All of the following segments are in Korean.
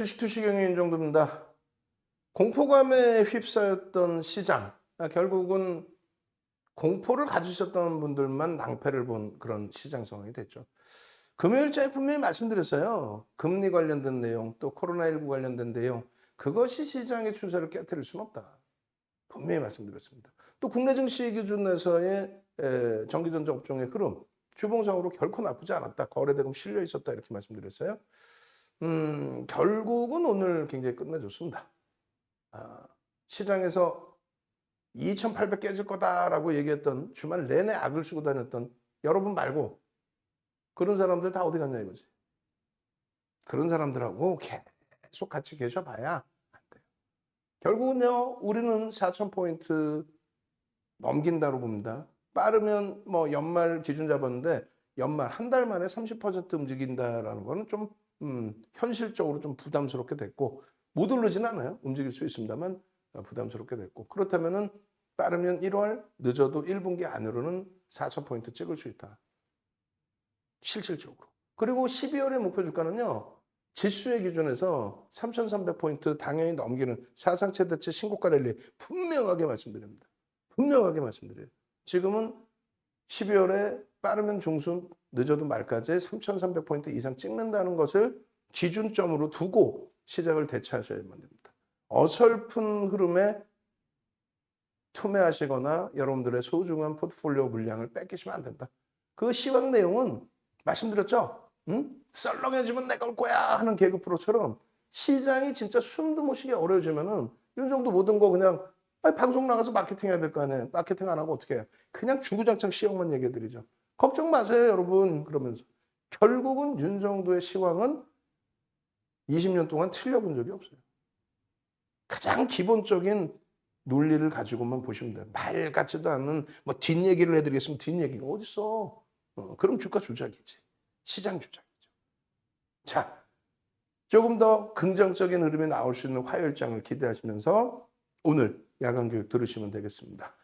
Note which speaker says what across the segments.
Speaker 1: 주식 투시경인 정도입니다. 공포감에 휩싸였던 시장, 결국은 공포를 가지셨던 분들만 낭패를 본 그런 시장 상황이 됐죠. 금요일자에 분명히 말씀드렸어요. 금리 관련된 내용, 또 코로나19 관련된 내용, 그것이 시장의 추세를 깨뜨릴 수는 없다. 분명히 말씀드렸습니다. 또 국내 증시 기준에서의 전기전자 업종의 흐름, 주봉상으로 결코 나쁘지 않았다. 거래대금 실려 있었다. 이렇게 말씀드렸어요. 결국은 오늘 굉장히 끝내줬습니다. 시장에서 2,800 깨질 거다라고 얘기했던 주말 내내 악을 쓰고 다녔던 여러분 말고 그런 사람들 다 어디 갔냐 이거지. 그런 사람들하고 계속 같이 계셔봐야 안 돼요. 결국은요, 우리는 4,000포인트 넘긴다고 봅니다. 빠르면 뭐 연말 기준 잡았는데 연말 한 달 만에 30% 움직인다라는 거는 좀 현실적으로 좀 부담스럽게 됐고, 못 오르진 않아요. 움직일 수 있습니다만 부담스럽게 됐고, 그렇다면은 빠르면 1월, 늦어도 1분기 안으로는 4,000포인트 찍을 수 있다. 실질적으로. 그리고 12월의 목표 주가는요, 지수의 기준에서 3,300포인트 당연히 넘기는 사상 최대치 신고가 랠리 분명하게 말씀드립니다. 분명하게 말씀드려요. 지금은 12월에 빠르면 중순, 늦어도 말까지 3,300포인트 이상 찍는다는 것을 기준점으로 두고 시장을 대처하셔야만 됩니다. 어설픈 흐름에 투매하시거나 여러분들의 소중한 포트폴리오 물량을 뺏기시면 안 된다. 그 시황 내용은 말씀드렸죠? 썰렁해지면 내가 올 거야 하는 개그 프로처럼 시장이 진짜 숨도 못 쉬게 어려워지면은 이 정도 모든 거 그냥 방송 나가서 마케팅 해야 될 거 아니에요. 마케팅 안 하고 어떻게 해요? 그냥 주구장창 시황만 얘기해 드리죠. 걱정 마세요, 여러분. 그러면서 결국은 윤정도의 시황은 20년 동안 틀려본 적이 없어요. 가장 기본적인 논리를 가지고만 보시면 돼요. 말 같지도 않은 뭐 뒷얘기를 해드리겠으면 뒷얘기가 어딨어. 그럼 주가 조작이지. 시장 조작이죠. 자, 조금 더 긍정적인 흐름이 나올 수 있는 화요일장을 기대하시면서 오늘 야간 교육 들으시면 되겠습니다.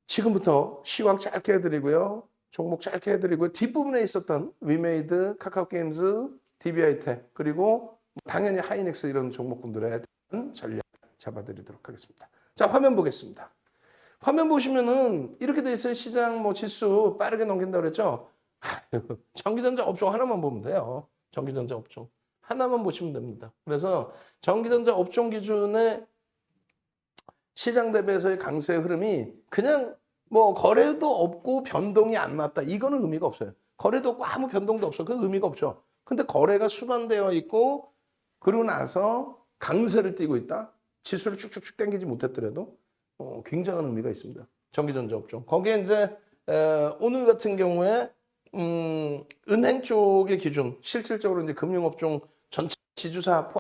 Speaker 1: 지금부터 시황 짧게 해드리고요. 종목 짧게 해드리고요. 뒷부분에 있었던 위메이드, 카카오게임즈, DB하이텍, 그리고 당연히 하이닉스 이런 종목분들에 대한 전략 잡아드리도록 하겠습니다. 자, 화면 보겠습니다. 화면 보시면은 이렇게 돼 있어요. 시장 뭐 지수 빠르게 넘긴다고 그랬죠. 전기전자 업종 하나만 보면 돼요. 전기전자 업종 하나만 보시면 됩니다. 그래서 전기전자 업종 기준의 시장 대비해서의 강세 흐름이 그냥 뭐 거래도 없고 변동이 안 났다. 이거는 의미가 없어요. 거래도 없고 아무 변동도 없어. 그 의미가 없죠. 근데 거래가 수반되어 있고 그러고 나서 강세를 띠고 있다. 지수를 쭉쭉쭉 당기지 못했더라도 굉장한 의미가 있습니다. 전기전자 업종. 거기에 이제 오늘 같은 경우에 은행 쪽의 기준, 실질적으로 이제 금융업종 전체 지주사 포함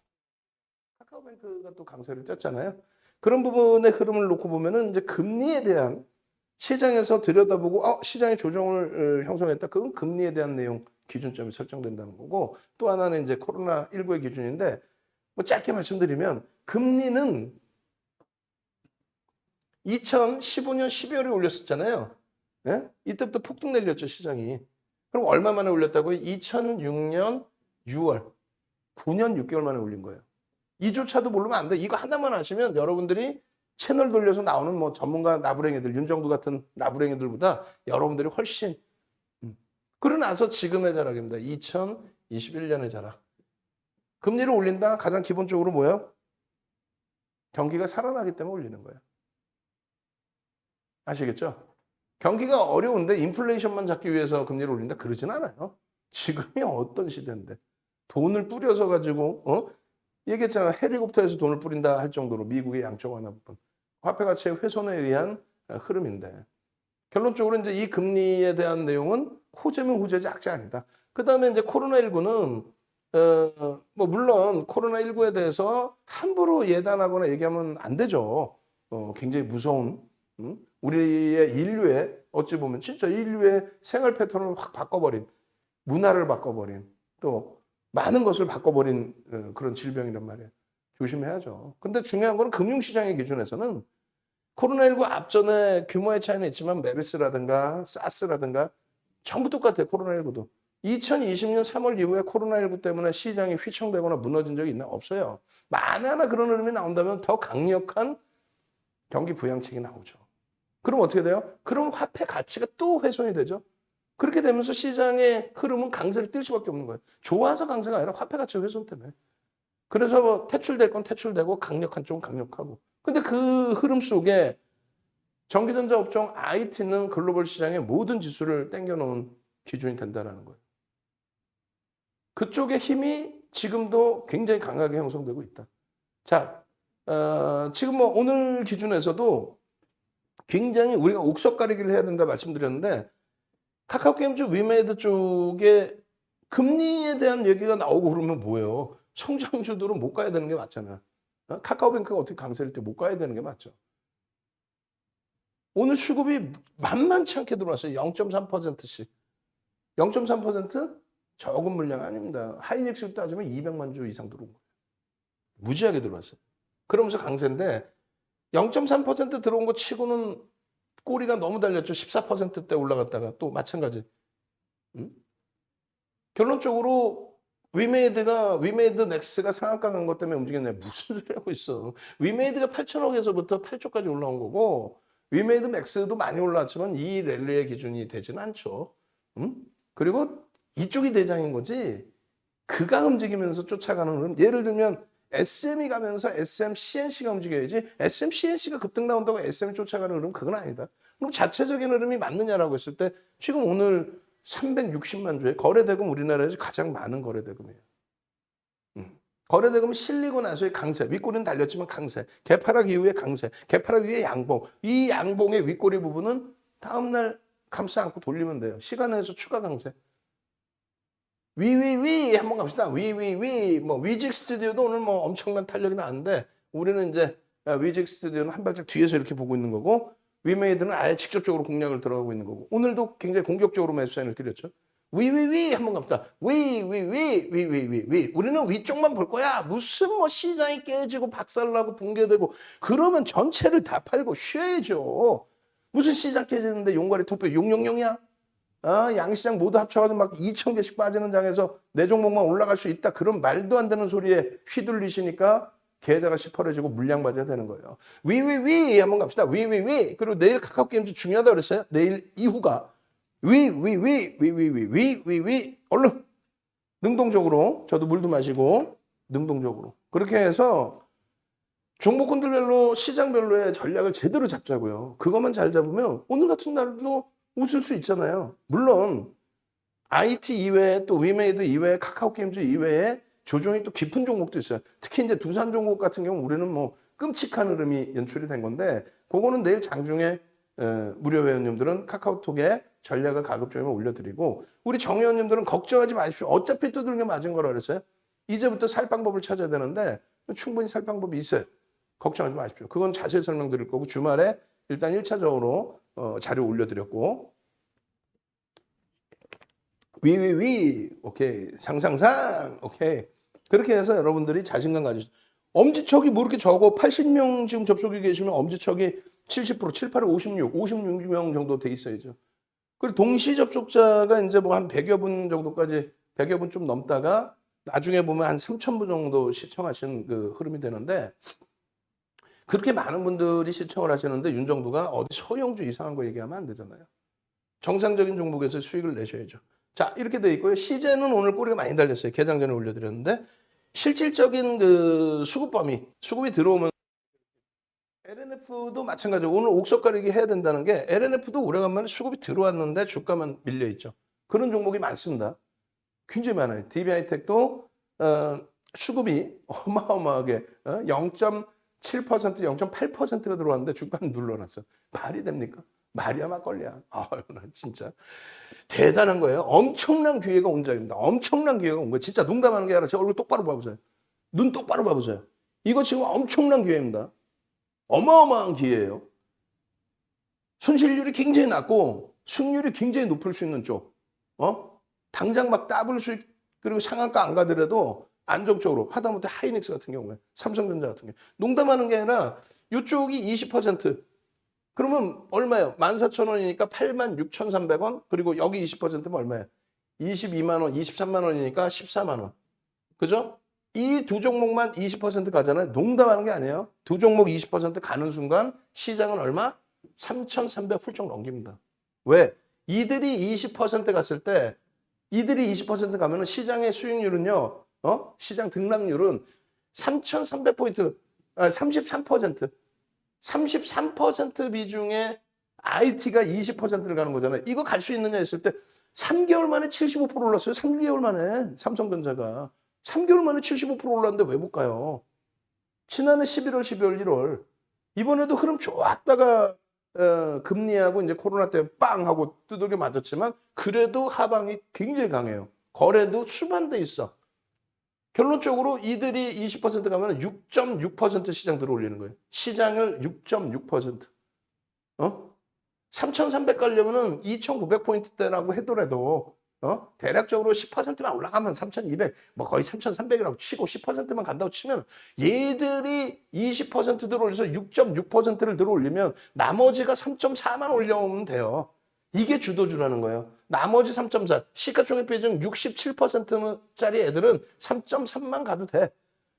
Speaker 1: 카카오뱅크가 또 강세를 떴잖아요. 그런 부분의 흐름을 놓고 보면은 이제 금리에 대한 시장에서 들여다보고 시장의 조정을 형성했다. 그건 금리에 대한 내용 기준점이 설정된다는 거고, 또 하나는 이제 코로나19의 기준인데 뭐 짧게 말씀드리면 금리는 2015년 12월에 올렸었잖아요. 네? 이때부터 폭등 내렸죠, 시장이. 그럼 얼마 만에 올렸다고요? 2006년 6월, 9년 6개월 만에 올린 거예요. 이조차도 모르면 안 돼. 이거 하나만 아시면 여러분들이 채널 돌려서 나오는 뭐 전문가 나부랭이들, 윤정두 같은 나부랭이들보다 여러분들이 훨씬. 그러고 나서 지금의 자락입니다. 2021년의 자락. 금리를 올린다? 가장 기본적으로 뭐예요? 경기가 살아나기 때문에 올리는 거예요. 아시겠죠? 경기가 어려운데 인플레이션만 잡기 위해서 금리를 올린다? 그러진 않아요. 지금이 어떤 시대인데. 돈을 뿌려서 가지고, 얘기했잖아. 헬리콥터에서 돈을 뿌린다 할 정도로 미국의 양적 완화 부분. 화폐 가치의 훼손에 의한 흐름인데. 결론적으로 이제 이 금리에 대한 내용은 호재면 호재지 악재 아니다. 그 다음에 이제 코로나19는, 뭐, 물론 코로나19에 대해서 함부로 예단하거나 얘기하면 안 되죠. 굉장히 무서운, 우리의 인류의, 어찌 보면 진짜 인류의 생활 패턴을 확 바꿔버린, 문화를 바꿔버린, 또 많은 것을 바꿔버린 그런 질병이란 말이에요. 조심해야죠. 근데 중요한 건 금융시장의 기준에서는 코로나19 앞전에 규모의 차이는 있지만 메르스라든가 사스라든가 전부 똑같아요. 코로나19도. 2020년 3월 이후에 코로나19 때문에 시장이 휘청되거나 무너진 적이 있나? 없어요. 만에 하나 그런 흐름이 나온다면 더 강력한 경기 부양책이 나오죠. 그럼 어떻게 돼요? 그럼 화폐 가치가 또 훼손이 되죠. 그렇게 되면서 시장의 흐름은 강세를 띨 수밖에 없는 거예요. 좋아서 강세가 아니라 화폐 가치 훼손 때문에. 그래서 뭐 퇴출될 건 퇴출되고 강력한 쪽은 강력하고. 근데 그 흐름 속에 전기전자 업종 IT는 글로벌 시장의 모든 지수를 땡겨놓은 기준이 된다는 거예요. 그쪽의 힘이 지금도 굉장히 강하게 형성되고 있다. 자, 지금 뭐 오늘 기준에서도 굉장히 우리가 옥석 가리기를 해야 된다 말씀드렸는데 카카오게임즈 위메이드 쪽에 금리에 대한 얘기가 나오고 그러면 뭐예요? 성장주들은 못 가야 되는 게 맞잖아. 카카오뱅크가 어떻게 강세일 때 못 가야 되는 게 맞죠. 오늘 수급이 만만치 않게 들어왔어요. 0.3%씩. 0.3%? 적은 물량 아닙니다. 하이닉스 따지면 200만 주 이상 들어온 거예요. 무지하게 들어왔어요. 그러면서 강세인데 0.3% 들어온 거 치고는 꼬리가 너무 달렸죠. 14%대 올라갔다가 또 마찬가지. 응? 결론적으로 위메이드 넥스가 상한가 간 것 때문에 움직였네. 무슨 소리 하고 있어. 위메이드가 8천억에서부터 8조까지 올라온 거고 위메이드 맥스도 많이 올라왔지만 이 랠리의 기준이 되지는 않죠. 응? 그리고 이쪽이 대장인 거지. 그가 움직이면서 쫓아가는 흐름. 예를 들면 SM이 가면서 SM, CNC가 움직여야지 SM, CNC가 급등 나온다고 SM이 쫓아가는 흐름 그건 아니다. 그럼 자체적인 흐름이 맞느냐라고 했을 때 지금 오늘 360만 주에 거래대금 우리나라에서 가장 많은 거래대금이에요. 거래대금은 실리고 나서의 강세, 윗꼬리는 달렸지만 강세, 개파락 이후의 강세, 개파락 이후의 양봉. 이 양봉의 윗꼬리 부분은 다음날 감싸 안고 돌리면 돼요. 시간에서 추가 강세. 위위위 한번 갑시다. 위위위 뭐 위직 스튜디오도 오늘 뭐 엄청난 탄력이 나는데 우리는 이제 위직 스튜디오는 한 발짝 뒤에서 이렇게 보고 있는 거고 위메이드는 아예 직접적으로 공략을 들어가고 있는 거고 오늘도 굉장히 공격적으로 매수 사인을 드렸죠. 위위위 한번 갑시다. 위위위 우리는 위쪽만 볼 거야. 무슨 뭐 시장이 깨지고 박살나고 붕괴되고 그러면 전체를 다 팔고 쉬어야죠. 무슨 시장 깨지는데 용가리 통뼈 용용용이야? 양시장 모두 합쳐가지고 막 2,000개씩 빠지는 장에서 내 종목만 올라갈 수 있다. 그런 말도 안 되는 소리에 휘둘리시니까 계좌가 시퍼러지고 물량 맞아야 되는 거예요. 위위위 한번 갑시다. 위위위. 그리고 내일 카카오게임즈 중요하다고 그랬어요. 내일 이후가 위위위 얼른 능동적으로 저도 물도 마시고 능동적으로 그렇게 해서 종목군들별로 시장별로의 전략을 제대로 잡자고요. 그것만 잘 잡으면 오늘 같은 날도 웃을 수 있잖아요. 물론 IT 이외에 또 위메이드 이외에 카카오게임즈 이외에 조정이 또 깊은 종목도 있어요. 특히 이제 두산 종목 같은 경우 우리는 뭐 끔찍한 흐름이 연출이 된 건데 그거는 내일 장중에 무료 회원님들은 카카오톡에 전략을 가급적이면 올려드리고 우리 정회원님들은 걱정하지 마십시오. 어차피 두들겨 맞은 거라 그랬어요. 이제부터 살 방법을 찾아야 되는데 충분히 살 방법이 있어요. 걱정하지 마십시오. 그건 자세히 설명드릴 거고 주말에 일단 1차적으로 자료 올려드렸고 위위위 오케이 상상상 오케이 그렇게 해서 여러분들이 자신감 가지시죠. 엄지척이 뭐 이렇게 적어 80명 지금 접속이 계시면 엄지척이 70% 7, 8, 56명 정도 돼 있어야죠. 그리고 동시 접속자가 이제 뭐 한 100여 분 정도까지 100여 분 좀 넘다가 나중에 보면 한 3,000분 정도 시청하신 그 흐름이 되는데 그렇게 많은 분들이 시청을 하시는데 윤정두가 어디 소형주 이상한 거 얘기하면 안 되잖아요. 정상적인 종목에서 수익을 내셔야죠. 자, 이렇게 돼 있고요. 시제는 오늘 꼬리가 많이 달렸어요. 개장 전에 올려드렸는데 실질적인 그 수급이 들어오면 LNF도 마찬가지로 오늘 옥석 가리기 해야 된다는 게 LNF도 오래간만에 수급이 들어왔는데 주가만 밀려 있죠. 그런 종목이 많습니다. 굉장히 많아요. DB하이텍도 수급이 어마어마하게 0.7%, 0.8%가 들어왔는데 주가는 눌러놨어. 말이 됩니까? 말이야 막걸리야. 아유, 나 진짜 대단한 거예요. 엄청난 기회가 온 자입니다. 엄청난 기회가 온 거예요. 진짜 농담하는 게 아니라 제 얼굴 똑바로 봐보세요. 눈 똑바로 봐보세요. 이거 지금 엄청난 기회입니다. 어마어마한 기회예요. 손실률이 굉장히 낮고 수익률이 굉장히 높을 수 있는 쪽. 당장 막 더블 수익 그리고 상한가 안 가더라도 안정적으로 하다못해 하이닉스 같은 경우에 삼성전자 같은 경우에 농담하는 게 아니라 이쪽이 20% 그러면 얼마예요? 14,000원이니까 86,300원 그리고 여기 20%면 얼마예요? 22만 원, 23만 원이니까 14만 원. 그죠? 이 두 종목만 20% 가잖아요. 농담하는 게 아니에요. 두 종목 20% 가는 순간 시장은 얼마? 3,300 훌쩍 넘깁니다. 왜? 이들이 20% 갔을 때 이들이 20% 가면은 시장의 수익률은요. 시장 등락률은 3,300포인트, 33%. 33% 비중의 IT가 20%를 가는 거잖아요. 이거 갈 수 있느냐 했을 때 3개월 만에 75% 올랐어요. 3개월 만에 삼성전자가. 3개월 만에 75% 올랐는데 왜 못 가요? 지난해 11월, 12월, 1월. 이번에도 흐름 좋았다가 금리하고 이제 코로나 때문에 빵 하고 두들겨 맞았지만 그래도 하방이 굉장히 강해요. 거래도 수반돼 있어. 결론적으로 이들이 20% 가면 6.6% 시장 들어올리는 거예요. 시장을 6.6%. 3,300 가려면은 2,900포인트대라고 하더라도 대략적으로 10%만 올라가면 3,200, 뭐 거의 3,300이라고 치고 10%만 간다고 치면 얘들이 20% 들어올려서 6.6%를 들어올리면 나머지가 3.4만 올려오면 돼요. 이게 주도주라는 거예요. 나머지 3.4, 시가총액 비중 67%짜리 애들은 3.3만 가도 돼.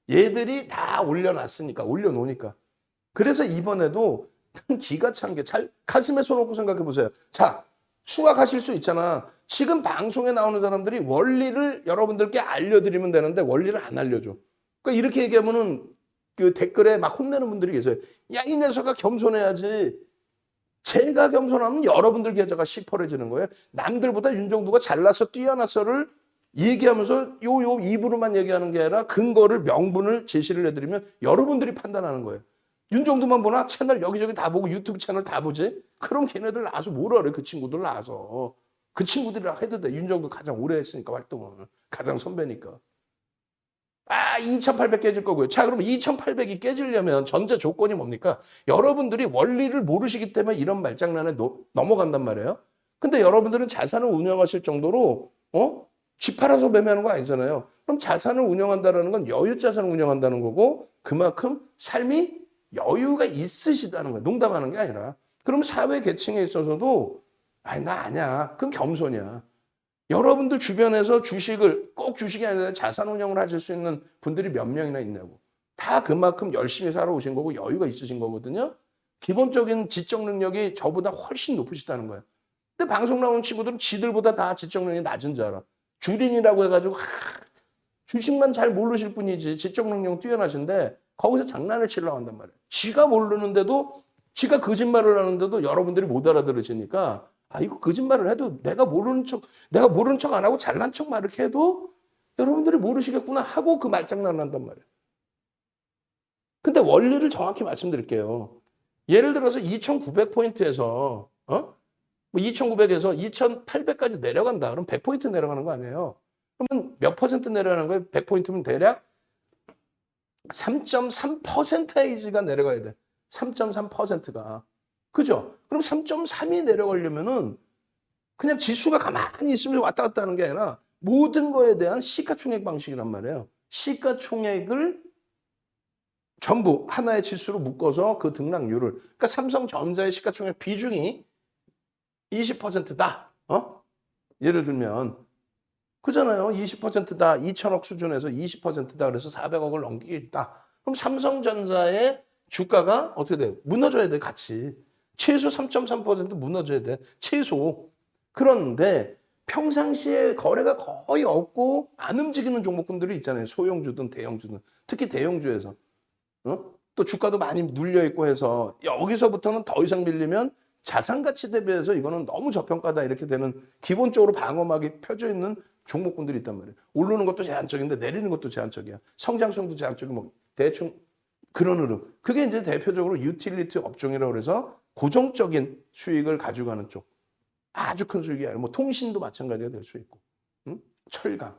Speaker 1: 얘들이 다 올려놨으니까, 올려놓으니까. 그래서 이번에도 기가 찬 게 가슴에 손 얹고 생각해 보세요. 자, 수학하실 수 있잖아. 지금 방송에 나오는 사람들이 원리를 여러분들께 알려드리면 되는데 원리를 안 알려줘. 그러니까 이렇게 얘기하면은 그 댓글에 막 혼내는 분들이 계세요. 야, 이 녀석아 겸손해야지. 제가 겸손하면 여러분들 계좌가 시퍼래지는 거예요. 남들보다 윤정두가 잘나서 뛰어나서를 얘기하면서 요 입으로만 얘기하는 게 아니라 근거를 명분을 제시를 해드리면 여러분들이 판단하는 거예요. 윤정두만 보나 채널 여기저기 다 보고 유튜브 채널 다 보지? 그럼 걔네들 나와서 뭐라 그래 그 친구들 나와서. 그 친구들이랑 해도 돼. 윤정두 가장 오래 했으니까 활동을. 가장 선배니까. 2,800 깨질 거고요. 자, 그럼 2,800이 깨지려면 전제 조건이 뭡니까? 여러분들이 원리를 모르시기 때문에 이런 말장난에 넘어간단 말이에요. 근데 여러분들은 자산을 운영하실 정도로 집 팔아서 매매하는 거 아니잖아요. 그럼 자산을 운영한다는 건 여유 자산을 운영한다는 거고 그만큼 삶이 여유가 있으시다는 거예요. 농담하는 게 아니라. 그럼 사회 계층에 있어서도 나 아니야. 그건 겸손이야. 여러분들 주변에서 주식을 꼭 주식이 아니라 자산 운영을 하실 수 있는 분들이 몇 명이나 있냐고. 다 그만큼 열심히 살아오신 거고 여유가 있으신 거거든요. 기본적인 지적 능력이 저보다 훨씬 높으시다는 거예요. 근데 방송 나오는 친구들은 지들보다 다 지적 능력이 낮은 줄 알아. 주린이라고 해가지고 주식만 잘 모르실 뿐이지 지적 능력 뛰어나신데 거기서 장난을 치려고 한단 말이에요. 지가 모르는데도 지가 거짓말을 하는데도 여러분들이 못 알아들으시니까 이거 거짓말을 해도 내가 모르는 척 안 하고 잘난 척 막 이렇게 해도 여러분들이 모르시겠구나 하고 그 말장난을 한단 말이에요. 근데 원리를 정확히 말씀드릴게요. 예를 들어서 2,900포인트에서, 뭐 2,900에서 2,800까지 내려간다. 그럼 100포인트 내려가는 거 아니에요? 그러면 몇 퍼센트 내려가는 거예요? 100포인트면 대략 3.3%가 내려가야 돼. 3.3%가. 그죠? 그럼 3.3이 내려가려면은 그냥 지수가 가만히 있으면서 왔다 갔다 하는 게 아니라 모든 거에 대한 시가총액 방식이란 말이에요. 시가총액을 전부 하나의 지수로 묶어서 그 등락률을. 그러니까 삼성전자의 시가총액 비중이 20%다. 예를 들면. 그잖아요. 20%다. 2천억 수준에서 20%다. 그래서 400억을 넘기겠다. 그럼 삼성전자의 주가가 어떻게 돼요? 무너져야 돼, 같이. 최소 3.3% 무너져야 돼. 최소. 그런데 평상시에 거래가 거의 없고 안 움직이는 종목군들이 있잖아요. 소형주든 대형주든. 특히 대형주에서. 또 주가도 많이 눌려있고 해서 여기서부터는 더 이상 밀리면 자산가치 대비해서 이거는 너무 저평가다 이렇게 되는 기본적으로 방어막이 펴져 있는 종목군들이 있단 말이에요. 오르는 것도 제한적인데 내리는 것도 제한적이야. 성장성도 제한적이고 뭐 대충 그런 흐름. 그게 이제 대표적으로 유틸리티 업종이라고 그래서 고정적인 수익을 가져가는 쪽. 아주 큰 수익이 아니라 뭐 통신도 마찬가지가 될 수 있고. 철강,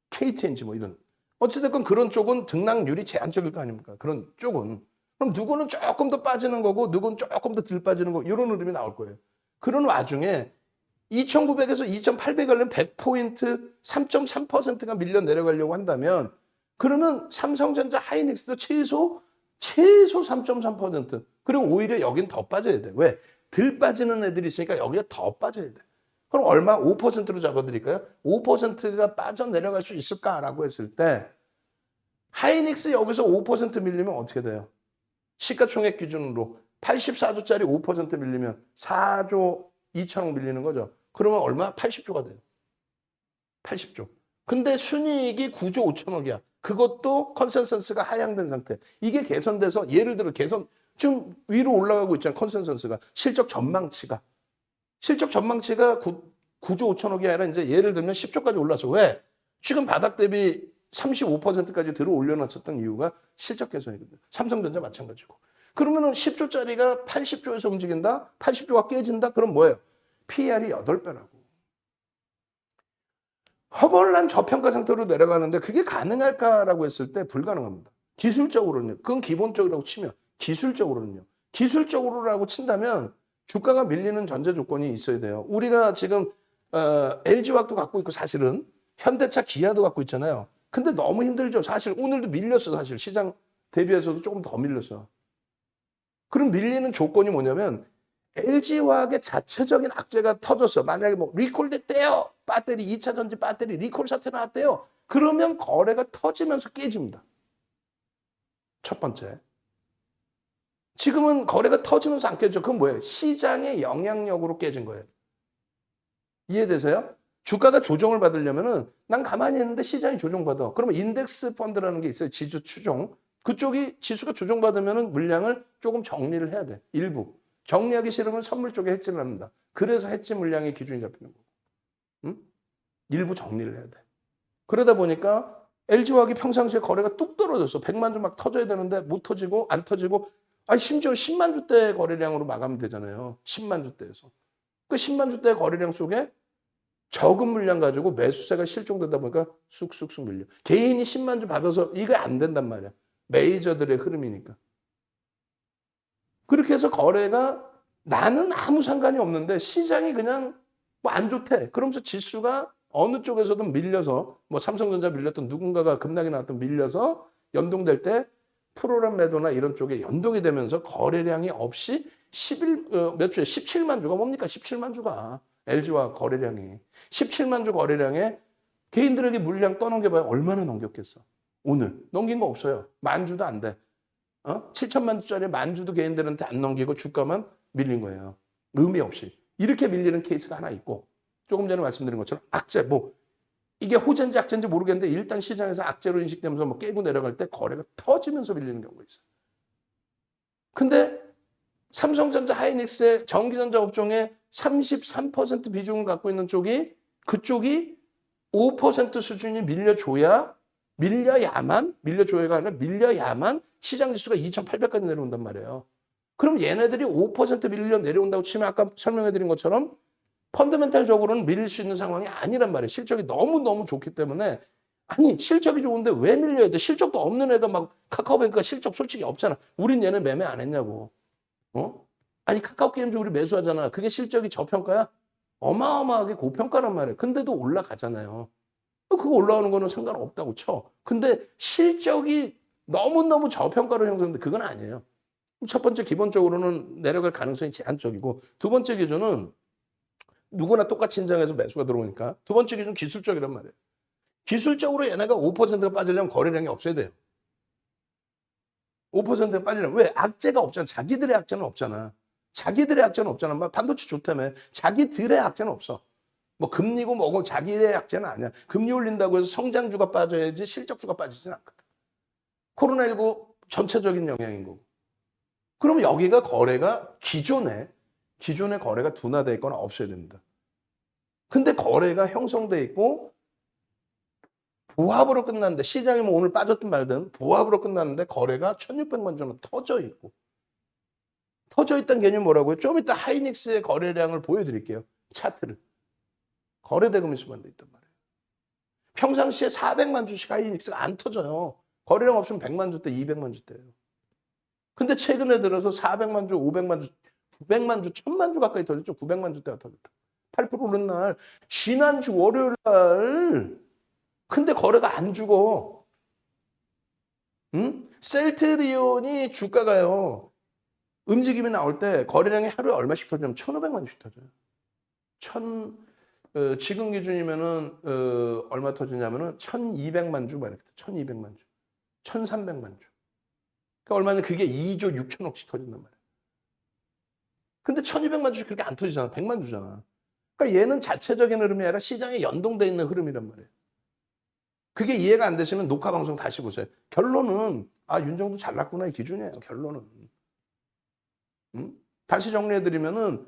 Speaker 1: KTNG 뭐 이런. 어찌됐건 그런 쪽은 등락률이 제한적일 거 아닙니까? 그런 쪽은. 그럼 누구는 조금 더 빠지는 거고 누구는 조금 더 덜 빠지는 거 이런 흐름이 나올 거예요. 그런 와중에 2,900에서 2,800 가려면 100포인트 3.3%가 밀려 내려가려고 한다면 그러면 삼성전자 하이닉스도 최소 3.3%. 그리고 오히려 여긴 더 빠져야 돼. 왜? 덜 빠지는 애들이 있으니까 여기가 더 빠져야 돼. 그럼 얼마? 5%로 잡아드릴까요? 5%가 빠져내려갈 수 있을까라고 했을 때 하이닉스 여기서 5% 밀리면 어떻게 돼요? 시가총액 기준으로 84조짜리 5% 밀리면 4조 2천억 밀리는 거죠. 그러면 얼마? 80조가 돼요. 80조. 근데 순이익이 9조 5천억이야. 그것도 컨센서스가 하향된 상태. 이게 개선돼서 예를 들어 좀 위로 올라가고 있잖아요. 컨센서스가. 실적 전망치가 9조 5천억이 아니라 이제 예를 들면 10조까지 올라서 왜? 지금 바닥 대비 35%까지 들어 올려놨었던 이유가 실적 개선이거든요. 삼성전자 마찬가지고. 그러면은 10조짜리가 80조에서 움직인다? 80조가 깨진다? 그럼 뭐예요? PER이 8배라고. 허벌난 저평가 상태로 내려가는데 그게 가능할까라고 했을 때 불가능합니다. 기술적으로는요. 그건 기본적이라고 치면 기술적으로는요. 기술적으로라고 친다면 주가가 밀리는 전제 조건이 있어야 돼요. 우리가 지금 LG화학도 갖고 있고 사실은 현대차, 기아도 갖고 있잖아요. 근데 너무 힘들죠. 사실 오늘도 밀렸어. 사실 시장 대비해서도 조금 더 밀렸어. 그럼 밀리는 조건이 뭐냐면 LG화학의 자체적인 악재가 터졌어. 만약에 뭐 리콜됐대요. 배터리 2차 전지 배터리 리콜 사태 나왔대요. 그러면 거래가 터지면서 깨집니다. 첫 번째. 지금은 거래가 터지면서 안 깨져. 그건 뭐예요? 시장의 영향력으로 깨진 거예요. 이해되세요? 주가가 조정을 받으려면은 난 가만히 있는데 시장이 조정받아. 그러면 인덱스 펀드라는 게 있어요. 지수 추종. 그쪽이 지수가 조정받으면은 물량을 조금 정리를 해야 돼. 일부. 정리하기 싫으면 선물 쪽에 해지를 합니다. 그래서 해지 물량의 기준이 잡히는 거고. 응? 일부 정리를 해야 돼. 그러다 보니까 LG화학이 평상시에 거래가 뚝 떨어졌어. 100만 주 막 터져야 되는데 못 터지고 안 터지고 아니 심지어 10만 주대 거래량으로 마감되잖아요. 10만 주대에서. 그 10만 주대 거래량 속에 적은 물량 가지고 매수세가 실종되다 보니까 쑥쑥쑥 밀려. 개인이 10만 주 받아서 이게 안 된단 말이야. 메이저들의 흐름이니까. 그렇게 해서 거래가 나는 아무 상관이 없는데 시장이 그냥 뭐 안 좋대. 그러면서 지수가 어느 쪽에서든 밀려서 뭐 삼성전자 밀렸던 누군가가 급락이 나왔던 밀려서 연동될 때 프로그램 매도나 이런 쪽에 연동이 되면서 거래량이 없이 몇 주에 17만 주가 뭡니까? 17만 주가 LG와 거래량이 17만 주 거래량에 개인들에게 물량 떠넘겨봐야 얼마나 넘겼겠어. 오늘 넘긴 거 없어요. 만 주도 안 돼. 7천만 주짜리 만 주도 개인들한테 안 넘기고 주가만 밀린 거예요. 의미 없이. 이렇게 밀리는 케이스가 하나 있고 조금 전에 말씀드린 것처럼 악재 뭐 이게 호재인지 악재인지 모르겠는데 일단 시장에서 악재로 인식되면서 뭐 깨고 내려갈 때 거래가 터지면서 밀리는 경우가 있어요. 근데 삼성전자 하이닉스의 전기전자 업종의 33% 비중을 갖고 있는 쪽이 그쪽이 5% 수준이 밀려줘야가 아니라 밀려야만 시장 지수가 2,800까지 내려온단 말이에요. 그럼 얘네들이 5% 밀려 내려온다고 치면 아까 설명해드린 것처럼 펀더멘탈적으로는 밀릴 수 있는 상황이 아니란 말이에요. 실적이 너무너무 좋기 때문에 아니 실적이 좋은데 왜 밀려야 돼? 실적도 없는 애가 막 카카오뱅크가 실적 솔직히 없잖아. 우린 얘네 매매 안 했냐고. 아니 카카오게임즈 우리 매수하잖아. 그게 실적이 저평가야? 어마어마하게 고평가란 말이에요. 근데도 올라가잖아요. 그거 올라오는 거는 상관없다고 쳐. 근데 실적이 너무너무 저평가로 형성돼 그건 아니에요. 첫 번째 기본적으로는 내려갈 가능성이 제한적이고 두 번째 기준은 누구나 똑같이 인정해서 매수가 들어오니까 두 번째 기준은 기술적이란 말이에요. 기술적으로 얘네가 5%가 빠지려면 거래량이 없어야 돼요. 5%가 빠지려면 왜? 악재가 없잖아. 자기들의 악재는 없잖아. 자기들의 악재는 없잖아. 막 반도체 좋다며. 자기들의 악재는 없어. 뭐 금리고 뭐고 자기의 악재는 아니야. 금리 올린다고 해서 성장주가 빠져야지 실적주가 빠지진 않거든. 코로나19 전체적인 영향인 거고. 그럼 여기가 거래가 기존에 거래가 둔화되어 있거나 없어야 됩니다. 근데 거래가 형성돼 있고 보합으로 끝났는데 시장이 뭐 오늘 빠졌든 말든 보합으로 끝났는데 거래가 1,600만 주는 터져 있고 터져 있다는 개념이 뭐라고요? 좀 이따 하이닉스의 거래량을 보여드릴게요. 차트를. 거래 대금이 수반돼 있단 말이에요. 평상시에 400만 주씩 하이닉스가 안 터져요. 거래량 없으면 100만 주대, 200만 주대예요. 근데 최근에 들어서 400만 주, 500만 주, 900만 주, 1000만 주 가까이 터졌죠. 900만 주대가 터졌다. 8% 오른 날, 지난주 월요일 날. 근데 거래가 안 죽어. 응? 셀트리온이 주가가요. 움직임이 나올 때 거래량이 하루에 얼마씩 터지냐면 1,500만 주씩 터져요. 지금 기준이면은 얼마 터지냐면은 1,200만 주 말이야. 1,200만 주. 1,300만 주. 그러니까 얼마냐? 그게 2조 6천억씩 터진단 말이야. 근데 1,200만 주 그렇게 안 터지잖아. 100만 주잖아. 그러니까 얘는 자체적인 흐름이 아니라 시장에 연동돼 있는 흐름이란 말이에요. 그게 이해가 안 되시면 녹화 방송 다시 보세요. 결론은 윤정도 잘났구나 이 기준이에요. 결론은. 다시 정리해드리면은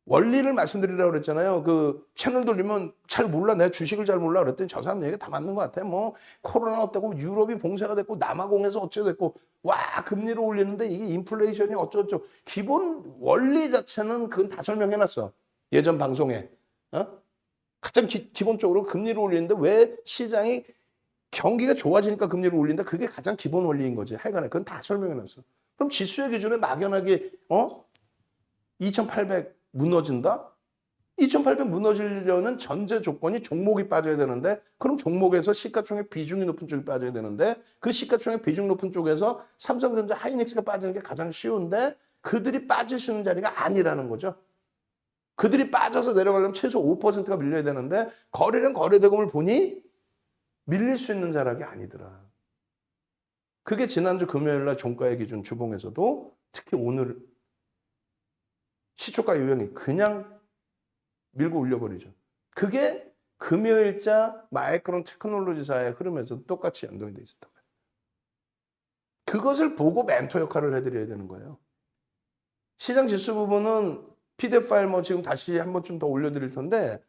Speaker 1: 원리를 말씀드리라고 그랬잖아요. 그 채널 돌리면 잘 몰라. 내가 주식을 잘 몰라. 그랬더니 저 사람 얘기가 다 맞는 것 같아. 뭐 코로나 왔다고 유럽이 봉쇄가 됐고 남아공에서 어쩌고 됐고 와 금리를 올리는데 이게 인플레이션이 어쩌고저쩌고. 기본 원리 자체는 그건 다 설명해놨어. 예전 방송에. 가장 기본적으로 금리를 올리는데 왜 시장이 경기가 좋아지니까 금리를 올린다. 그게 가장 기본 원리인 거지. 하여간에 그건 다 설명해놨어. 그럼 지수의 기준에 막연하게 2,800 무너진다? 2,800 무너지려는 전제 조건이 종목이 빠져야 되는데 그럼 종목에서 시가총액 비중이 높은 쪽이 빠져야 되는데 그 시가총액 비중 높은 쪽에서 삼성전자 하이닉스가 빠지는 게 가장 쉬운데 그들이 빠질 수 있는 자리가 아니라는 거죠. 그들이 빠져서 내려가려면 최소 5%가 밀려야 되는데 거래량 거래대금을 보니 밀릴 수 있는 자락이 아니더라. 그게 지난주 금요일 날 종가의 기준 주봉에서도 특히 오늘 시초가 유형이 그냥 밀고 올려버리죠. 그게 금요일자 마이크론 테크놀로지사의 흐름에서도 똑같이 연동이 돼 있었던 거예요. 그것을 보고 멘토 역할을 해드려야 되는 거예요. 시장 지수 부분은 PDF 파일 뭐 지금 다시 한 번쯤 더 올려드릴 텐데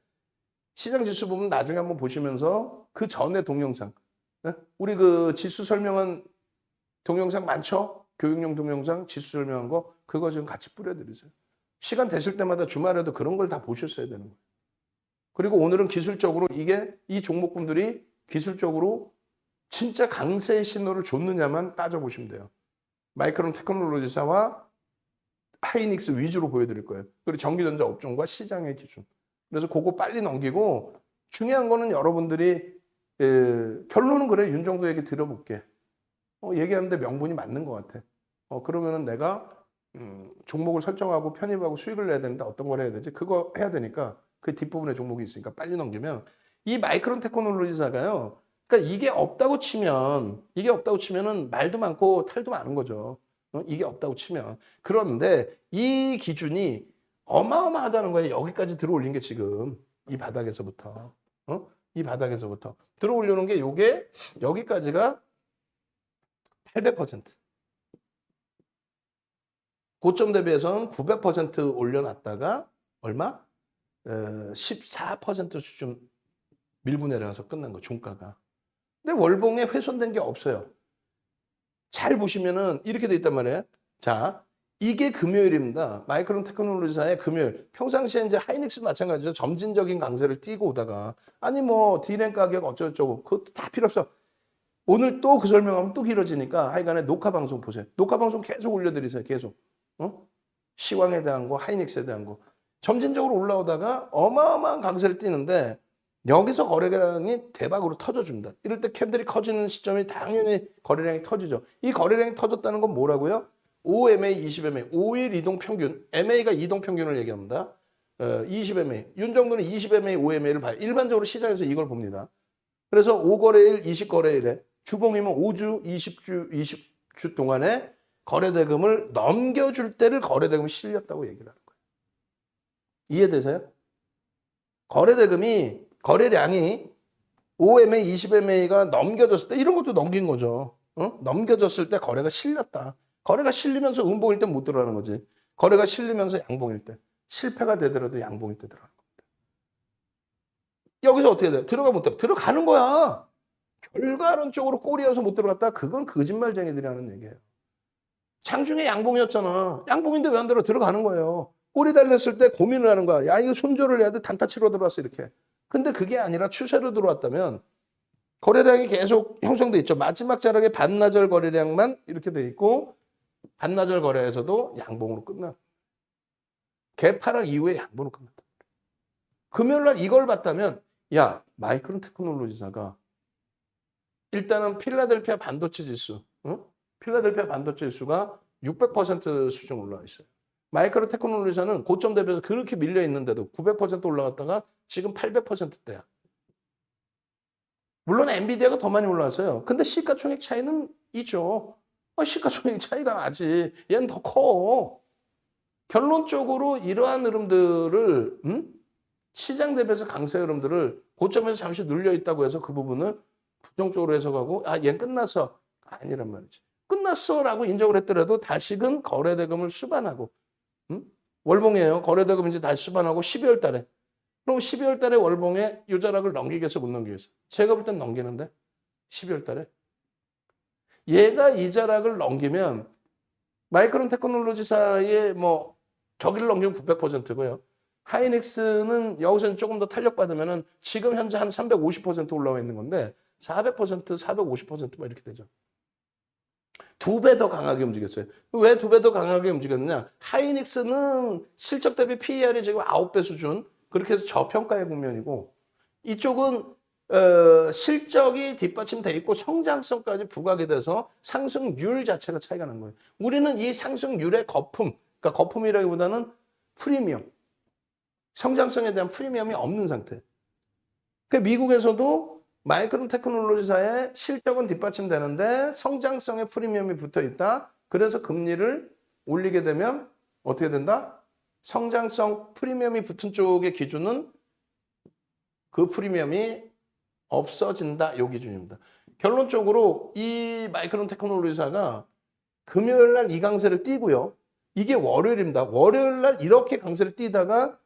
Speaker 1: 시장 지수 부분 나중에 한번 보시면서 그 전에 동영상 우리 그 지수 설명한 동영상 많죠? 교육용 동영상 지수 설명한 거 그거 지금 같이 뿌려드리세요. 시간 되실 때마다 주말에도 그런 걸 다 보셨어야 되는 거예요. 그리고 오늘은 기술적으로 이 종목군들이 기술적으로 진짜 강세의 신호를 줬느냐만 따져보시면 돼요. 마이크론 테크놀로지사와 하이닉스 위주로 보여드릴 거예요. 그리고 전기전자 업종과 시장의 기준. 그래서 그거 빨리 넘기고 중요한 거는 여러분들이 결론은 그래. 윤정도 얘기 들어볼게. 얘기하는데 명분이 맞는 것 같아. 그러면은 내가 종목을 설정하고 편입하고 수익을 내야 되는데 어떤 걸 해야 되지? 그거 해야 되니까 그 뒷부분에 종목이 있으니까 빨리 넘기면 이 마이크론 테크놀로지사가요. 그러니까 이게 없다고 치면은 말도 많고 탈도 많은 거죠. 이게 없다고 치면. 그런데 이 기준이 어마어마하다는 거예요. 여기까지 들어올린 게 지금 이 바닥에서부터. 이 바닥에서부터 들어올려놓은 게 요게 여기까지가 800%. 고점 대비해서는 900% 올려놨다가 얼마? 14% 수준 밀고 내려가서 끝난 거 종가가. 근데 월봉에 훼손된 게 없어요. 잘 보시면은 이렇게 돼 있단 말이에요. 자, 이게 금요일입니다. 마이크론 테크놀로지사의 금요일. 평상시에 이제 하이닉스도 마찬가지죠. 점진적인 강세를 띄고 오다가 아니 뭐 D램 가격 어쩌고저쩌고 그것도 다 필요 없어. 오늘 또 그 설명하면 또 길어지니까 하여간에 녹화 방송 보세요. 녹화 방송 계속 올려드리세요. 계속. 시황에 대한 거, 하이닉스에 대한 거. 점진적으로 올라오다가 어마어마한 강세를 띄는데 여기서 거래량이 대박으로 터져줍니다. 이럴 때 캔들이 커지는 시점이 당연히 거래량이 터지죠. 이 거래량이 터졌다는 건 뭐라고요? 5MA, 20MA, 5일 이동 평균. MA가 이동 평균을 얘기합니다. 20MA. 윤 정도는 20MA, 5MA를 봐요. 일반적으로 시장에서 이걸 봅니다. 그래서 5거래일, 20거래일에 주봉이면 5주, 20주 동안에 거래대금을 넘겨줄 때를 거래대금이 실렸다고 얘기를 하는 거예요. 이해되세요? 거래량이 5MA, 20MA가 넘겨졌을 때 이런 것도 넘긴 거죠. 넘겨졌을 때 거래가 실렸다. 거래가 실리면서 음봉일 때 못 들어가는 거지. 거래가 실리면서 양봉일 때. 실패가 되더라도 양봉일 때 들어가는 겁니다. 여기서 어떻게 돼요? 들어가 못 들어가. 들어가는 거야. 결과론적으로 꼴이어서 못 들어갔다. 그건 거짓말쟁이들이 하는 얘기예요. 장중에 양봉이었잖아. 양봉인데 왜 안 들어? 들어가는 거예요. 꼴이 달렸을 때 고민을 하는 거야. 야, 이거 손절을 해야 돼. 단타 치러 들어왔어. 이렇게. 근데 그게 아니라 추세로 들어왔다면 거래량이 계속 형성돼 있죠. 마지막 자락에 반나절 거래량만 이렇게 돼 있고 반나절 거래에서도 양봉으로 끝나. 개파락 이후에 양봉으로 끝났다. 금요일 날 이걸 봤다면 야, 마이크론 테크놀로지사가 일단은 필라델피아 반도체 지수, 필라델피아 반도체 지수가 600% 수준 올라와 있어요. 마이크로 테크놀로지사는 고점 대비해서 그렇게 밀려 있는데도 900% 올라갔다가 지금 800%대야. 물론 엔비디아가 더 많이 올라왔어요. 근데 시가총액 차이는 있죠. 시가총액 차이가 나지. 얘는 더 커. 결론적으로 이러한 흐름들을 시장 대비해서 강세 흐름들을 고점에서 잠시 눌려 있다고 해서 그 부분을 부정적으로 해석하고 얘는 끝났어. 아니란 말이지. 끝났어라고 인정을 했더라도 다시금 거래대금을 수반하고 월봉이에요. 거래대금 이제 다시 수반하고 12월 달에. 그럼 12월 달에 월봉에 유자락을 넘기겠어 못 넘기겠어? 제가 볼 땐 넘기는데 12월 달에. 얘가 이자락을 넘기면 마이크론 테크놀로지사의 뭐 저기를 넘기면 900%고요. 하이닉스는 여기서 조금 더 탄력받으면은 지금 현재 한 350% 올라와 있는 건데 400%, 450%뭐 이렇게 되죠. 2배 더 강하게 움직였어요. 왜 2배 더 강하게 움직였느냐? 하이닉스는 실적 대비 PER이 지금 9배 수준. 그렇게 해서 저평가의 국면이고 이쪽은 실적이 뒷받침돼 있고 성장성까지 부각이 돼서 상승률 자체가 차이가 난 거예요. 우리는 이 상승률의 거품, 그러니까 거품이라기보다는 프리미엄, 성장성에 대한 프리미엄이 없는 상태. 그러니까 미국에서도 마이크론 테크놀로지사의 실적은 뒷받침되는데 성장성의 프리미엄이 붙어 있다. 그래서 금리를 올리게 되면 어떻게 된다? 성장성 프리미엄이 붙은 쪽의 기준은 그 프리미엄이 없어진다. 요 기준입니다. 결론적으로 이 마이크론 테크놀로지사가 금요일 날 이 강세를 띄고요. 이게 월요일입니다. 월요일 날 이렇게 강세를 띄다가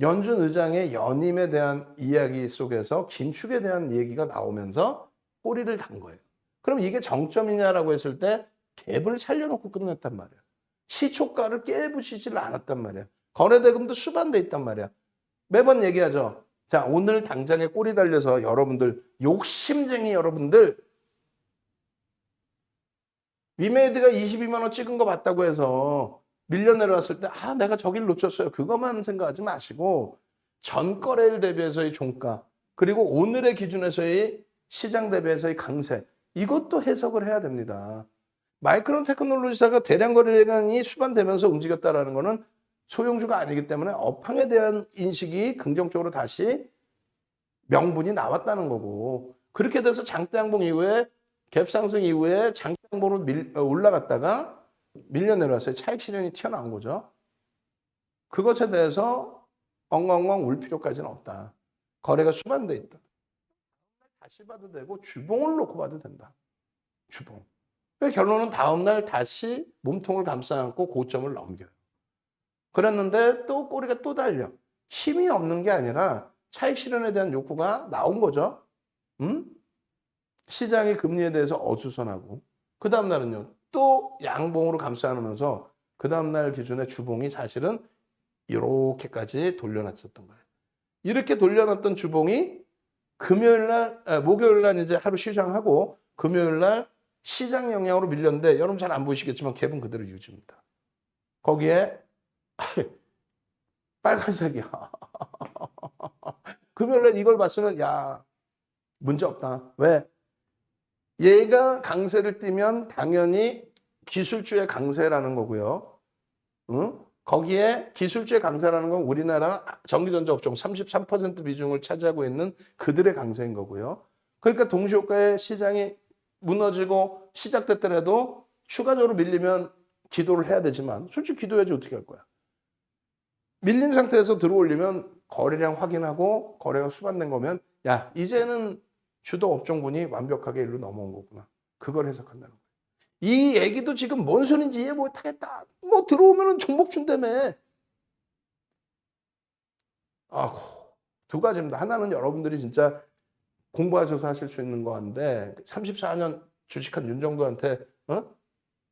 Speaker 1: 연준 의장의 연임에 대한 이야기 속에서 긴축에 대한 얘기가 나오면서 꼬리를 단 거예요. 그럼 이게 정점이냐라고 했을 때 갭을 살려놓고 끝냈단 말이에요. 시초가를 깨부시지를 않았단 말이에요. 거래대금도 수반돼 있단 말이야. 매번 얘기하죠. 자, 오늘 당장에 꼬리 달려서 여러분들, 욕심쟁이 여러분들, 위메이드가 22만 원 찍은 거 봤다고 해서 밀려 내려왔을 때 내가 저길 놓쳤어요. 그것만 생각하지 마시고 전거래일 대비해서의 종가 그리고 오늘의 기준에서의 시장 대비해서의 강세 이것도 해석을 해야 됩니다. 마이크론 테크놀로지사가 대량 거래량이 수반되면서 움직였다라는 것은 소형주가 아니기 때문에 업황에 대한 인식이 긍정적으로 다시 명분이 나왔다는 거고 그렇게 돼서 장대양봉 이후에 갭 상승 이후에 장대양봉으로 올라갔다가 밀려 내려왔어요. 차익 실현이 튀어나온 거죠. 그것에 대해서 엉엉엉 울 필요까지는 없다. 거래가 수반돼 있다. 다시 봐도 되고 주봉을 놓고 봐도 된다. 주봉. 결론은 다음날 다시 몸통을 감싸 안고 고점을 넘겨요. 그랬는데 또 꼬리가 또 달려. 힘이 없는 게 아니라 차익 실현에 대한 욕구가 나온 거죠. 시장이 금리에 대해서 어수선하고 그 다음 날은요. 또 양봉으로 감싸 안으면서 그 다음 날 기준의 주봉이 사실은 이렇게까지 돌려놨었던 거예요. 이렇게 돌려놨던 주봉이 목요일 날 이제 하루 시장하고 금요일 날 시장 영향으로 밀렸는데 여러분 잘 안 보이시겠지만 갭은 그대로 유지입니다. 거기에 빨간색이야. 금요일 날 이걸 봤으면 문제 없다. 왜? 얘가 강세를 띠면 당연히 기술주의 강세라는 거고요. 거기에 기술주의 강세라는 건 우리나라 전기전자 업종 33% 비중을 차지하고 있는 그들의 강세인 거고요. 그러니까 동시효과에 시장이 무너지고 시작됐더라도 추가적으로 밀리면 기도를 해야 되지만 솔직히 기도해야지 어떻게 할 거야. 밀린 상태에서 들어올리면 거래량 확인하고 거래가 수반된 거면 이제는 주도 업종군이 완벽하게 일로 넘어온 거구나. 그걸 해석한다는 거예요. 이 얘기도 지금 뭔 소린지 이해 못하겠다. 뭐 들어오면은 종목 준다며. 두 가지입니다. 하나는 여러분들이 진짜 공부하셔서 하실 수 있는 거인데 34년 주식한 윤정도한테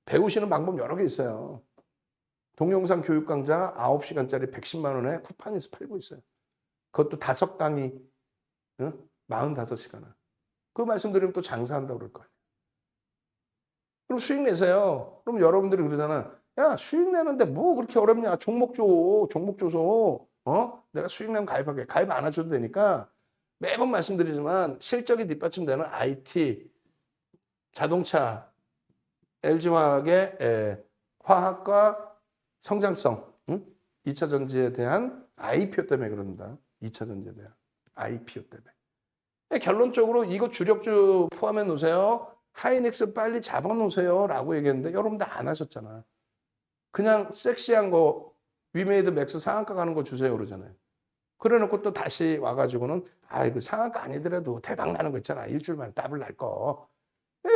Speaker 1: 배우시는 방법 여러 개 있어요. 동영상 교육 강좌 9시간짜리 110만 원에 쿠팡에서 팔고 있어요. 그것도 5강의 45시간을. 그 말씀드리면 또 장사한다고 그럴 거예요. 그럼 수익 내세요. 그럼 여러분들이 그러잖아. 수익 내는데 뭐 그렇게 어렵냐. 종목 줘서 내가 수익 내면 가입할게. 가입 안 하셔도 되니까 매번 말씀드리지만 실적이 뒷받침되는 IT, 자동차, LG화학의 화학과 성장성, 2차 전지에 대한 IPO 때문에 그런다. 2차 전지에 대한 IPO 때문에. 결론적으로 이거 주력주 포함해 놓으세요. 하이닉스 빨리 잡아 놓으세요. 라고 얘기했는데 여러분들 안 하셨잖아. 그냥 섹시한 거 위메이드 맥스 상한가 가는 거 주세요 그러잖아요. 그래 놓고 또 다시 와가지고는 그 상한가 아니더라도 대박 나는 거 있잖아. 일주일 만에 더블 날 거.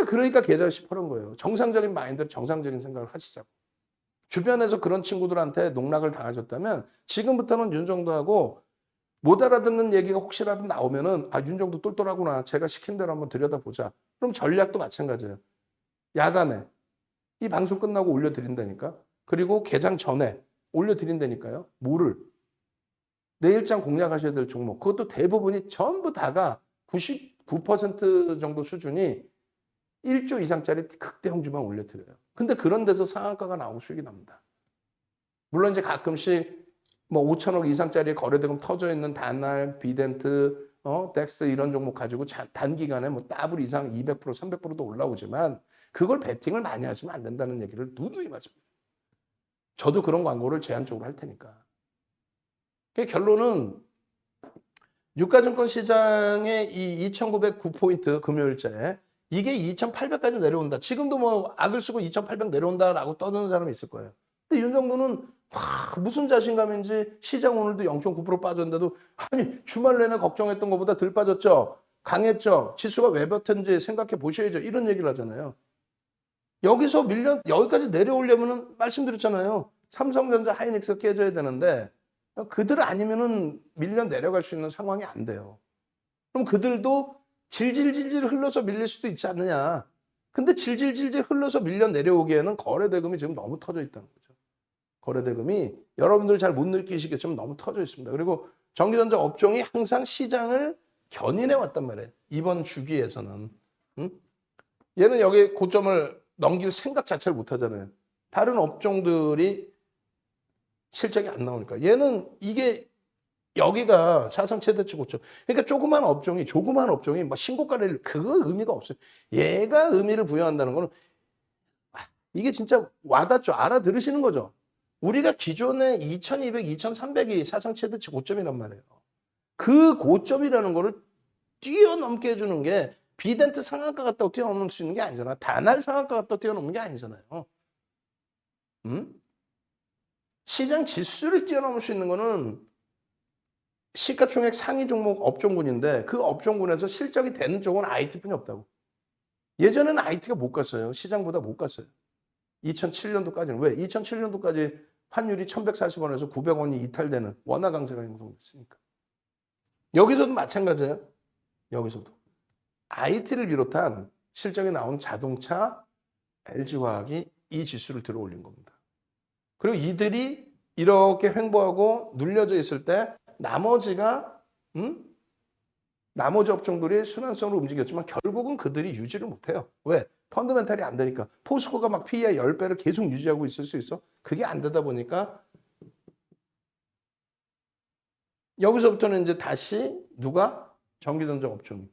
Speaker 1: 그러니까 계좌를 씹어놓은 거예요. 정상적인 마인드로 정상적인 생각을 하시자고. 주변에서 그런 친구들한테 농락을 당하셨다면 지금부터는 윤정도하고 못 알아듣는 얘기가 혹시라도 나오면은 윤정도 똘똘하구나. 제가 시킨 대로 한번 들여다보자. 그럼 전략도 마찬가지예요. 야간에 이 방송 끝나고 올려드린다니까. 그리고 개장 전에 올려드린다니까요. 뭐를? 내일장 공략하셔야 될 종목. 그것도 대부분이 전부 다가 99% 정도 수준이 1조 이상짜리 극대형주만 올려드려요. 근데 그런 데서 상한가가 나오고 수익이 납니다. 물론 이제 가끔씩 뭐 5천억 이상짜리 거래대금 터져 있는 단날, 비덴트, 덱스트 이런 종목 가지고 단기간에 뭐 더블 이상 200%, 300%도 올라오지만 그걸 베팅을 많이 하시면 안 된다는 얘기를 누누이 말씀드려요. 저도 그런 광고를 제한적으로 할 테니까. 결론은 유가증권 시장의 이 2,909포인트 금요일째 이게 2,800까지 내려온다. 지금도 뭐 악을 쓰고 2,800 내려온다라고 떠드는 사람이 있을 거예요. 근데 윤정도는 무슨 자신감인지 시장 오늘도 0.9% 빠졌는데도 아니 주말 내내 걱정했던 것보다 덜 빠졌죠. 강했죠. 지수가 왜 버텼는지 생각해 보셔야죠. 이런 얘기를 하잖아요. 여기서 여기까지 내려오려면은 말씀드렸잖아요. 삼성전자 하이닉스가 깨져야 되는데 그들 아니면은 밀려 내려갈 수 있는 상황이 안 돼요. 그럼 그들도 질질질질 흘러서 밀릴 수도 있지 않느냐. 근데 질질질질 흘러서 밀려 내려오기에는 거래대금이 지금 너무 터져 있다는 거죠. 거래대금이 여러분들 잘 못 느끼시겠지만 너무 터져 있습니다. 그리고 전기전자 업종이 항상 시장을 견인해 왔단 말이에요. 이번 주기에서는. 얘는 여기 고점을 넘길 생각 자체를 못 하잖아요. 다른 업종들이 실적이 안 나오니까. 얘는 이게 여기가 사상 최대치 고점. 그러니까 조그만 업종이 막 신고가를 그거 의미가 없어요. 얘가 의미를 부여한다는 거는 이게 진짜 와닿죠. 알아들으시는 거죠. 우리가 기존에 2200, 2300이 사상 최대치 고점이란 말이에요. 그 고점이라는 거를 뛰어넘게 해주는 게 비덴트 상한가 갔다고 뛰어넘을 수 있는 게 아니잖아. 단할 상한가 갔다고 뛰어넘는 게 아니잖아요. 시장 지수를 뛰어넘을 수 있는 거는 시가총액 상위 종목 업종군인데 그 업종군에서 실적이 되는 쪽은 IT뿐이 없다고. 예전에는 IT가 못 갔어요. 시장보다 못 갔어요. 2007년도까지는. 왜? 2007년도까지 환율이 1140원에서 900원이 이탈되는 원화 강세가 형성됐으니까. 여기서도 마찬가지예요. 여기서도. IT를 비롯한 실적이 나온 자동차, LG화학이 이 지수를 들어 올린 겁니다. 그리고 이들이 이렇게 횡보하고 눌려져 있을 때 나머지가 나머지 업종들이 순환성으로 움직였지만 결국은 그들이 유지를 못해요. 왜? 펀더멘탈이 안 되니까. 포스코가 막 PE의 10배를 계속 유지하고 있을 수 있어? 그게 안 되다 보니까 여기서부터는 이제 다시 누가? 전기전자 업종이.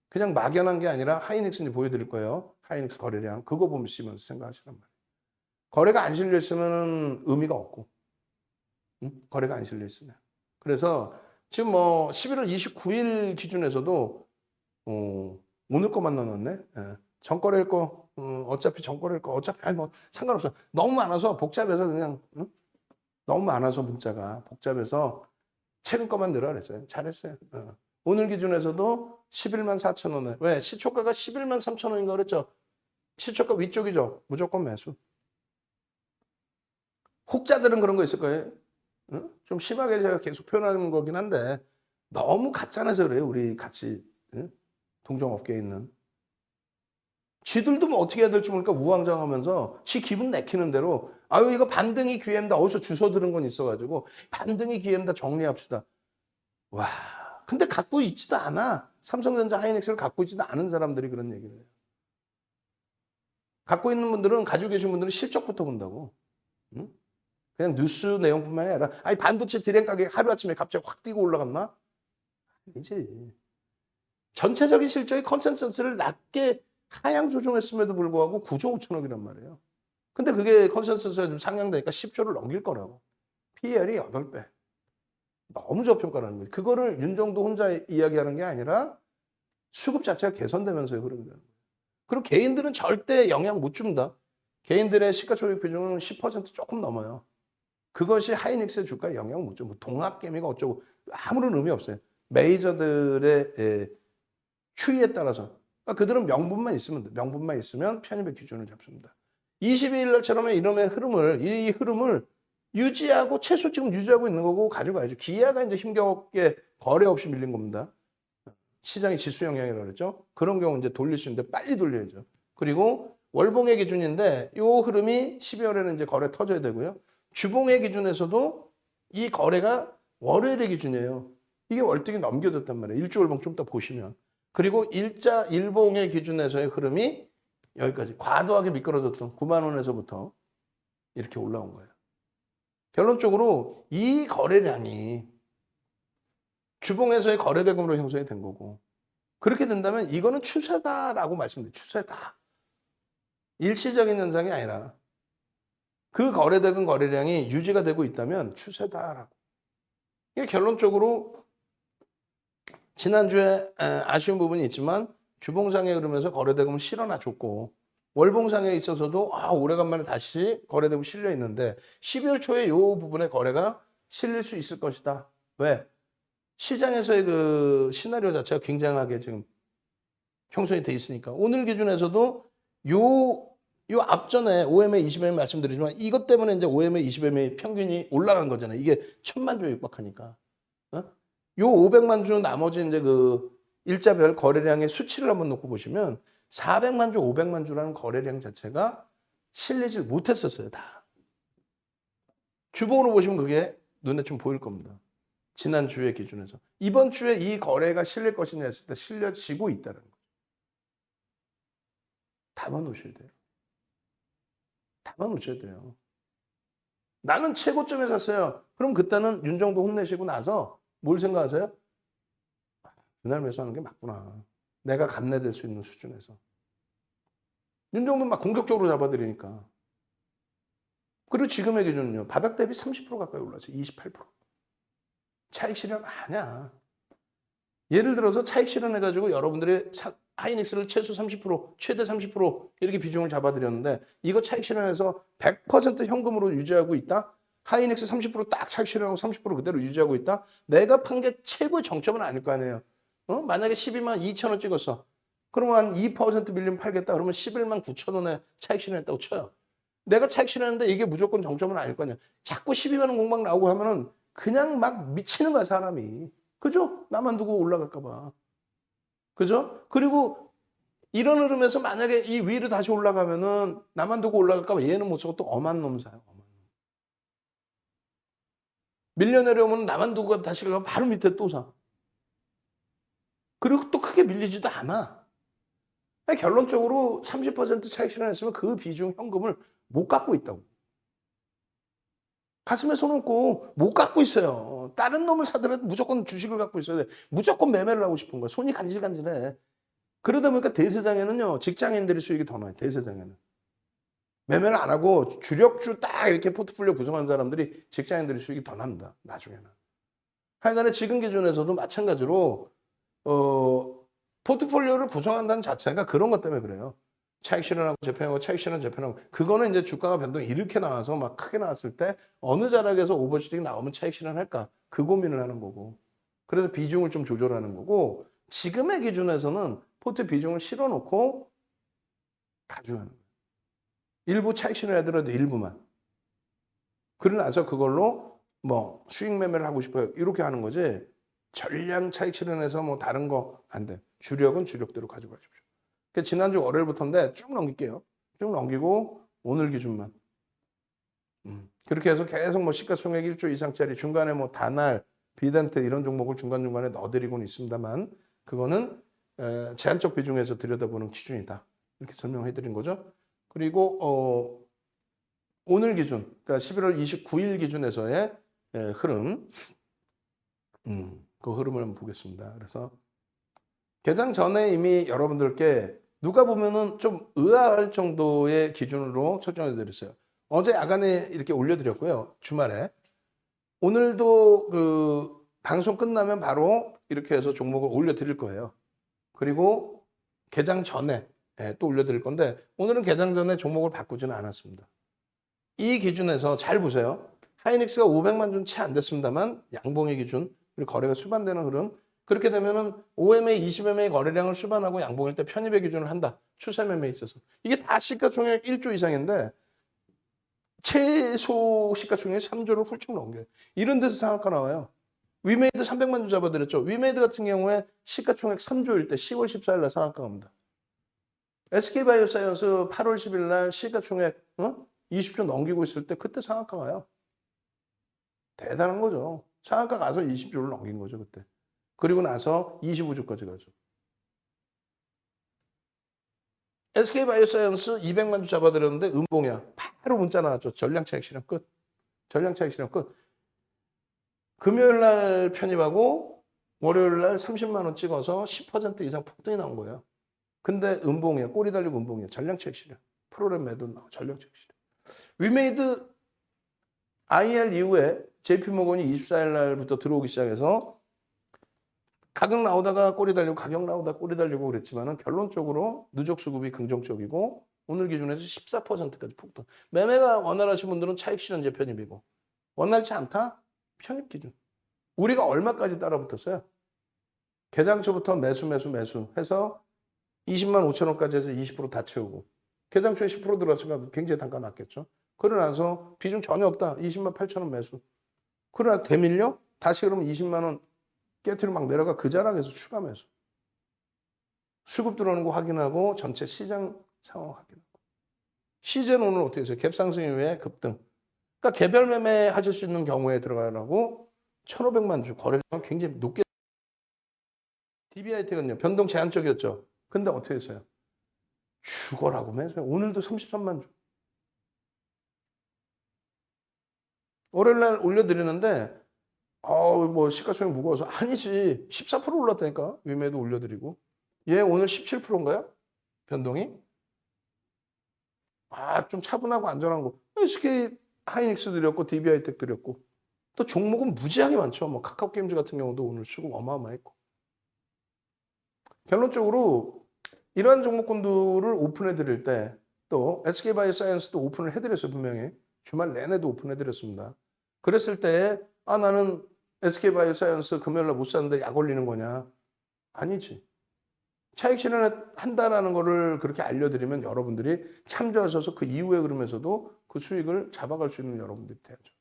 Speaker 1: 그냥 막연한 게 아니라 하이닉스 이제 보여드릴 거예요. 하이닉스 거래량. 그거 보시면서 생각하시란 말이에요. 거래가 안 실려 있으면 의미가 없고. 거래가 안 실려 있으면. 그래서 지금 뭐 11월 29일 기준에서도 오늘 거만 넣어놨네. 예. 전거래일 거 어차피 전거래일 거 어차피 아니 뭐 상관없어. 너무 많아서 복잡해서 그냥 너무 많아서 문자가 복잡해서 최근 거만 넣으라 그랬어요. 잘했어요. 오늘 기준에서도 11만 4천 원에 왜 시초가가 11만 3천 원인가 그랬죠. 시초가 위쪽이죠. 무조건 매수. 혹자들은 그런 거 있을 거예요. 좀 심하게 제가 계속 표현하는 거긴 한데 너무 가짜내서 그래요. 우리 같이 동종업계에 있는. 쥐들도 뭐 어떻게 해야 될지 모르니까 우왕좌왕하면서 지 기분 내키는 대로 아유 이거 반등이 기회입니다. 어디서 주워 들은 건 있어가지고 반등이 기회입니다. 정리합시다. 와 근데 갖고 있지도 않아. 삼성전자 하이닉스를 갖고 있지도 않은 사람들이 그런 얘기를 해요. 갖고 있는 분들은 가지고 계신 분들은 실적부터 본다고. 그냥 뉴스 내용뿐만 아니라 아니 반도체 디램 가격이 하루아침에 갑자기 확 뛰고 올라갔나? 아니지. 전체적인 실적이 컨센서스를 낮게 하향 조정했음에도 불구하고 9조 5천억이란 말이에요. 근데 그게 컨센서스가 좀 상향되니까 10조를 넘길 거라고. PER이 8배. 너무 저평가라는 거지. 그거를 윤정도 혼자 이야기하는 게 아니라 수급 자체가 개선되면서의 흐름이 되는 거예요. 그리고 개인들은 절대 영향 못 줍니다. 개인들의 시가총액 비중은 10% 조금 넘어요. 그것이 하이닉스의 주가에 영향을 못 줘. 뭐 동학개미가 어쩌고 아무런 의미 없어요. 메이저들의 추이에 따라서. 그러니까 그들은 명분만 있으면 돼. 명분만 있으면 편입의 기준을 잡습니다. 22일 날처럼 이놈의 흐름을, 이 흐름을 유지하고 최소 지금 유지하고 있는 거고 가져가야죠. 기아가 이제 힘겹게 거래 없이 밀린 겁니다. 시장의 지수 영향이라고 그랬죠. 그런 경우 이제 돌릴 수 있는데 빨리 돌려야죠. 그리고 월봉의 기준인데 이 흐름이 12월에는 이제 거래 터져야 되고요. 주봉의 기준에서도 이 거래가 월요일의 기준이에요. 이게 월등히 넘겨졌단 말이에요. 일주월봉 좀 더 보시면. 그리고 일봉의 기준에서의 흐름이 여기까지 과도하게 미끄러졌던 9만 원에서부터 이렇게 올라온 거예요. 결론적으로 이 거래량이 주봉에서의 거래대금으로 형성이 된 거고 그렇게 된다면 이거는 추세다라고 말씀드려요. 추세다. 일시적인 현상이 아니라 그 거래대금 거래량이 유지가 되고 있다면 추세다라고. 이게 결론적으로 지난주에 아쉬운 부분이 있지만 주봉상에 흐르면서 거래대금을 실어놔줬고 월봉상에 있어서도 오래간만에 다시 거래대금 실려 있는데 12월 초에 이 부분의 거래가 실릴 수 있을 것이다. 왜? 시장에서의 그 시나리오 자체가 굉장하게 지금 형성이 돼 있으니까 오늘 기준에서도 요 앞전에 OMA 20MA 말씀드리지만 이것 때문에 이제 OMA 20MA 평균이 올라간 거잖아요. 이게 1000만 주에 육박하니까. 요 500만 주 나머지 이제 그 일자별 거래량의 수치를 한번 놓고 보시면 400만 주, 500만 주라는 거래량 자체가 실리질 못했었어요, 다. 주봉으로 보시면 그게 눈에 좀 보일 겁니다. 지난주의 기준에서. 이번 주에 이 거래가 실릴 것이냐 했을 때 실려지고 있다는 거죠. 담아놓으셔야 돼요. 담아놓으셔야 돼요. 나는 최고점에 샀어요. 그럼 그때는 윤정도 혼내시고 나서 뭘 생각하세요? 그날 매수하는 게 맞구나. 내가 감내될 수 있는 수준에서. 윤정도 막 공격적으로 잡아드리니까. 그리고 지금의 기준은요. 바닥 대비 30% 가까이 올랐어요. 28%. 차익 실현 아니야. 예를 들어서 차익 실현해가지고 여러분들이 하이닉스를 최소 30%, 최대 30% 이렇게 비중을 잡아드렸는데 이거 차익 실현해서 100% 현금으로 유지하고 있다? 하이닉스 30%딱 차익 실현하고 30% 그대로 유지하고 있다? 내가 판 게 최고의 정점은 아닐 거 아니에요. 만약에 12만 2천 원 찍었어. 그러면 한 2% 밀리면 팔겠다. 그러면 11만 9천 원에 차익 실현했다고 쳐요. 내가 차익 실현했는데 이게 무조건 정점은 아닐 거냐. 자꾸 12만 원 공방 나오고 하면은 그냥 막 미치는 거야, 사람이. 그죠? 나만 두고 올라갈까 봐. 그죠? 그리고 이런 흐름에서 만약에 이 위로 다시 올라가면은 나만 두고 올라갈까 봐 얘는 못 사고 또 엄한 놈 사요. 밀려 내려오면 나만 두고 다시 가면 바로 밑에 또 사. 그리고 또 크게 밀리지도 않아. 결론적으로 30% 차익 실현했으면 그 비중 현금을 못 갖고 있다고. 가슴에 손 얹고 못 갖고 있어요. 다른 놈을 사더라도 무조건 주식을 갖고 있어야 돼. 무조건 매매를 하고 싶은 거야. 손이 간질간질해. 그러다 보니까 대세장에는요. 직장인들의 수익이 더 나요. 대세장에는. 매매를 안 하고 주력주 딱 이렇게 포트폴리오 구성하는 사람들이 직장인들의 수익이 더 납니다. 나중에는. 하여간에 지금 기준에서도 마찬가지로 포트폴리오를 구성한다는 자체가 그런 것 때문에 그래요. 차익 실현하고 재편하고 차익 실현 재편하고 그거는 이제 주가가 변동이 이렇게 나와서 막 크게 나왔을 때 어느 자락에서 오버슈팅이 나오면 차익 실현할까 그 고민을 하는 거고 그래서 비중을 좀 조절하는 거고 지금의 기준에서는 포트 비중을 실어놓고 가져가는 거예요. 일부 차익 실현해야 되더라도 일부만. 그러고 나서 그걸로 뭐 수익 매매를 하고 싶어요. 이렇게 하는 거지. 전량 차익 실현해서 뭐 다른 거 안 돼. 주력은 주력대로 가져가십시오. 지난주 월요일부터인데 쭉 넘길게요. 쭉 넘기고 오늘 기준만. 그렇게 해서 계속 뭐 시가총액 1조 이상짜리 중간에 뭐 다날, 비덴트 이런 종목을 중간중간에 넣어드리고는 있습니다만 그거는 제한적 비중에서 들여다보는 기준이다. 이렇게 설명해드린 거죠. 그리고 오늘 기준, 그러니까 11월 29일 기준에서의 흐름, 그 흐름을 한번 보겠습니다. 그래서 개장 전에 이미 여러분들께 누가 보면은 좀 의아할 정도의 기준으로 설정해 드렸어요. 어제 야간에 이렇게 올려드렸고요. 주말에. 오늘도 그 방송 끝나면 바로 이렇게 해서 종목을 올려드릴 거예요. 그리고 개장 전에 또 올려드릴 건데 오늘은 개장 전에 종목을 바꾸지는 않았습니다. 이 기준에서 잘 보세요. 하이닉스가 500만 준 채 안 됐습니다만 양봉의 기준 그리고 거래가 수반되는 흐름 그렇게 되면은 OMA, 20MA 거래량을 수반하고 양봉일 때 편입의 기준을 한다. 추세 매매에 있어서. 이게 다 시가총액 1조 이상인데 최소 시가총액 3조를 훌쩍 넘겨요. 이런 데서 상한가 나와요. 위메이드 300만 주 잡아드렸죠. 위메이드 같은 경우에 시가총액 3조일 때 10월 14일 날 상한가 갑니다. SK바이오사이언스 8월 10일 날 시가총액 20조 넘기고 있을 때 그때 상한가 가요. 대단한 거죠. 상한가 가서 20조를 넘긴 거죠 그때. 그리고 나서 25조까지 가죠. SK바이오사이언스 200만 주 잡아드렸는데 음봉이야. 바로 문자 나왔죠. 전량차익 실현 끝. 전량차익 실현 끝. 금요일 날 편입하고 월요일 날 30만 원 찍어서 10% 이상 폭등이 나온 거예요. 근데 음봉이야. 꼬리 달리고 음봉이야. 전량차익 실현. 프로그램 매도 나와. 전량차익 실현. 위메이드 IR 이후에 JP모건이 24일 날부터 들어오기 시작해서 가격 나오다가 꼬리 달리고 가격 나오다가 꼬리 달리고 그랬지만은 결론적으로 누적 수급이 긍정적이고 오늘 기준에서 14%까지 폭등. 매매가 원활하신 분들은 차익 실현제 편입이고 원활치 않다? 편입 기준. 우리가 얼마까지 따라붙었어요? 개장초부터 매수 해서 20만 5천 원까지 해서 20%다 채우고 개장초에 10% 들어갔으니까 굉장히 단가 낮겠죠. 그러고 나서 비중 전혀 없다. 20만 8천 원 매수. 그러나 대밀려? 다시 그러면 20만 원 깨트리고 막 내려가 그 자락에서 추가 매수. 수급 들어오는 거 확인하고 전체 시장 상황 확인하고. 시제는 오늘 어떻게 했어요? 갭 상승 이후에 급등. 그러니까 개별 매매 하실 수 있는 경우에 들어가라고 1,500만 주 거래량은 굉장히 높게. DBIT는요. 변동 제한적이었죠. 근데 어떻게 했어요? 죽어라고 매수해. 오늘도 33만 주. 월요일 날 올려드리는데 뭐 시가총액 무거워서 아니지 14% 올랐다니까 위메도 올려드리고 얘 오늘 17%인가요? 변동이 좀 차분하고 안전한 거 SK 하이닉스 드렸고 DBI텍 드렸고 또 종목은 무지하게 많죠. 뭐 카카오게임즈 같은 경우도 오늘 수급 어마어마했고 결론적으로 이러한 종목군들을 오픈해 드릴 때 또 SK바이오사이언스도 오픈을 해드렸어요. 분명히 주말 내내도 오픈해 드렸습니다. 그랬을 때 나는 SK바이오사이언스 금요일날 못 샀는데 약 올리는 거냐? 아니지. 차익 실현한다라는 거를 그렇게 알려드리면 여러분들이 참조하셔서 그 이후에 그러면서도 그 수익을 잡아갈 수 있는 여러분들이 돼야죠.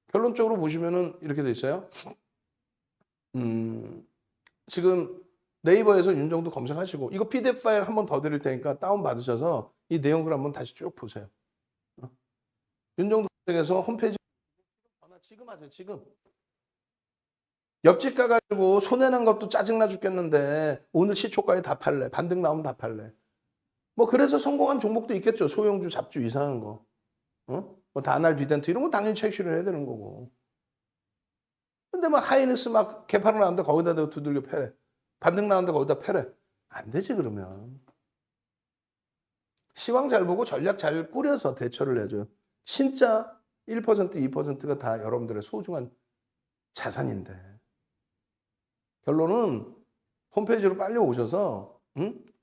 Speaker 1: 결론적으로 보시면은 이렇게 돼 있어요. 지금 네이버에서 윤정도 검색하시고 이거 PDF 파일 한 번 더 드릴 테니까 다운 받으셔서 이 내용을 한번 다시 쭉 보세요. 윤정도 검색해서 홈페이지 지금 하세요. 지금. 옆집 가가지고 손해난 것도 짜증나 죽겠는데 오늘 시초가에 다 팔래. 반등 나오면 다 팔래. 뭐 그래서 성공한 종목도 있겠죠. 소형주, 잡주 이상한 거. 뭐 다날 비덴트 이런 거 당연히 차익 실현해야 되는 거고. 근데 막 하이닉스 막 개파로 나왔는데 거기다 두들겨 패래. 반등 나왔는데 거기다 패래. 안 되지 그러면. 시황 잘 보고 전략 잘 꾸려서 대처를 해줘요. 진짜 1%, 2%가 다 여러분들의 소중한 자산인데. 결론은 홈페이지로 빨리 오셔서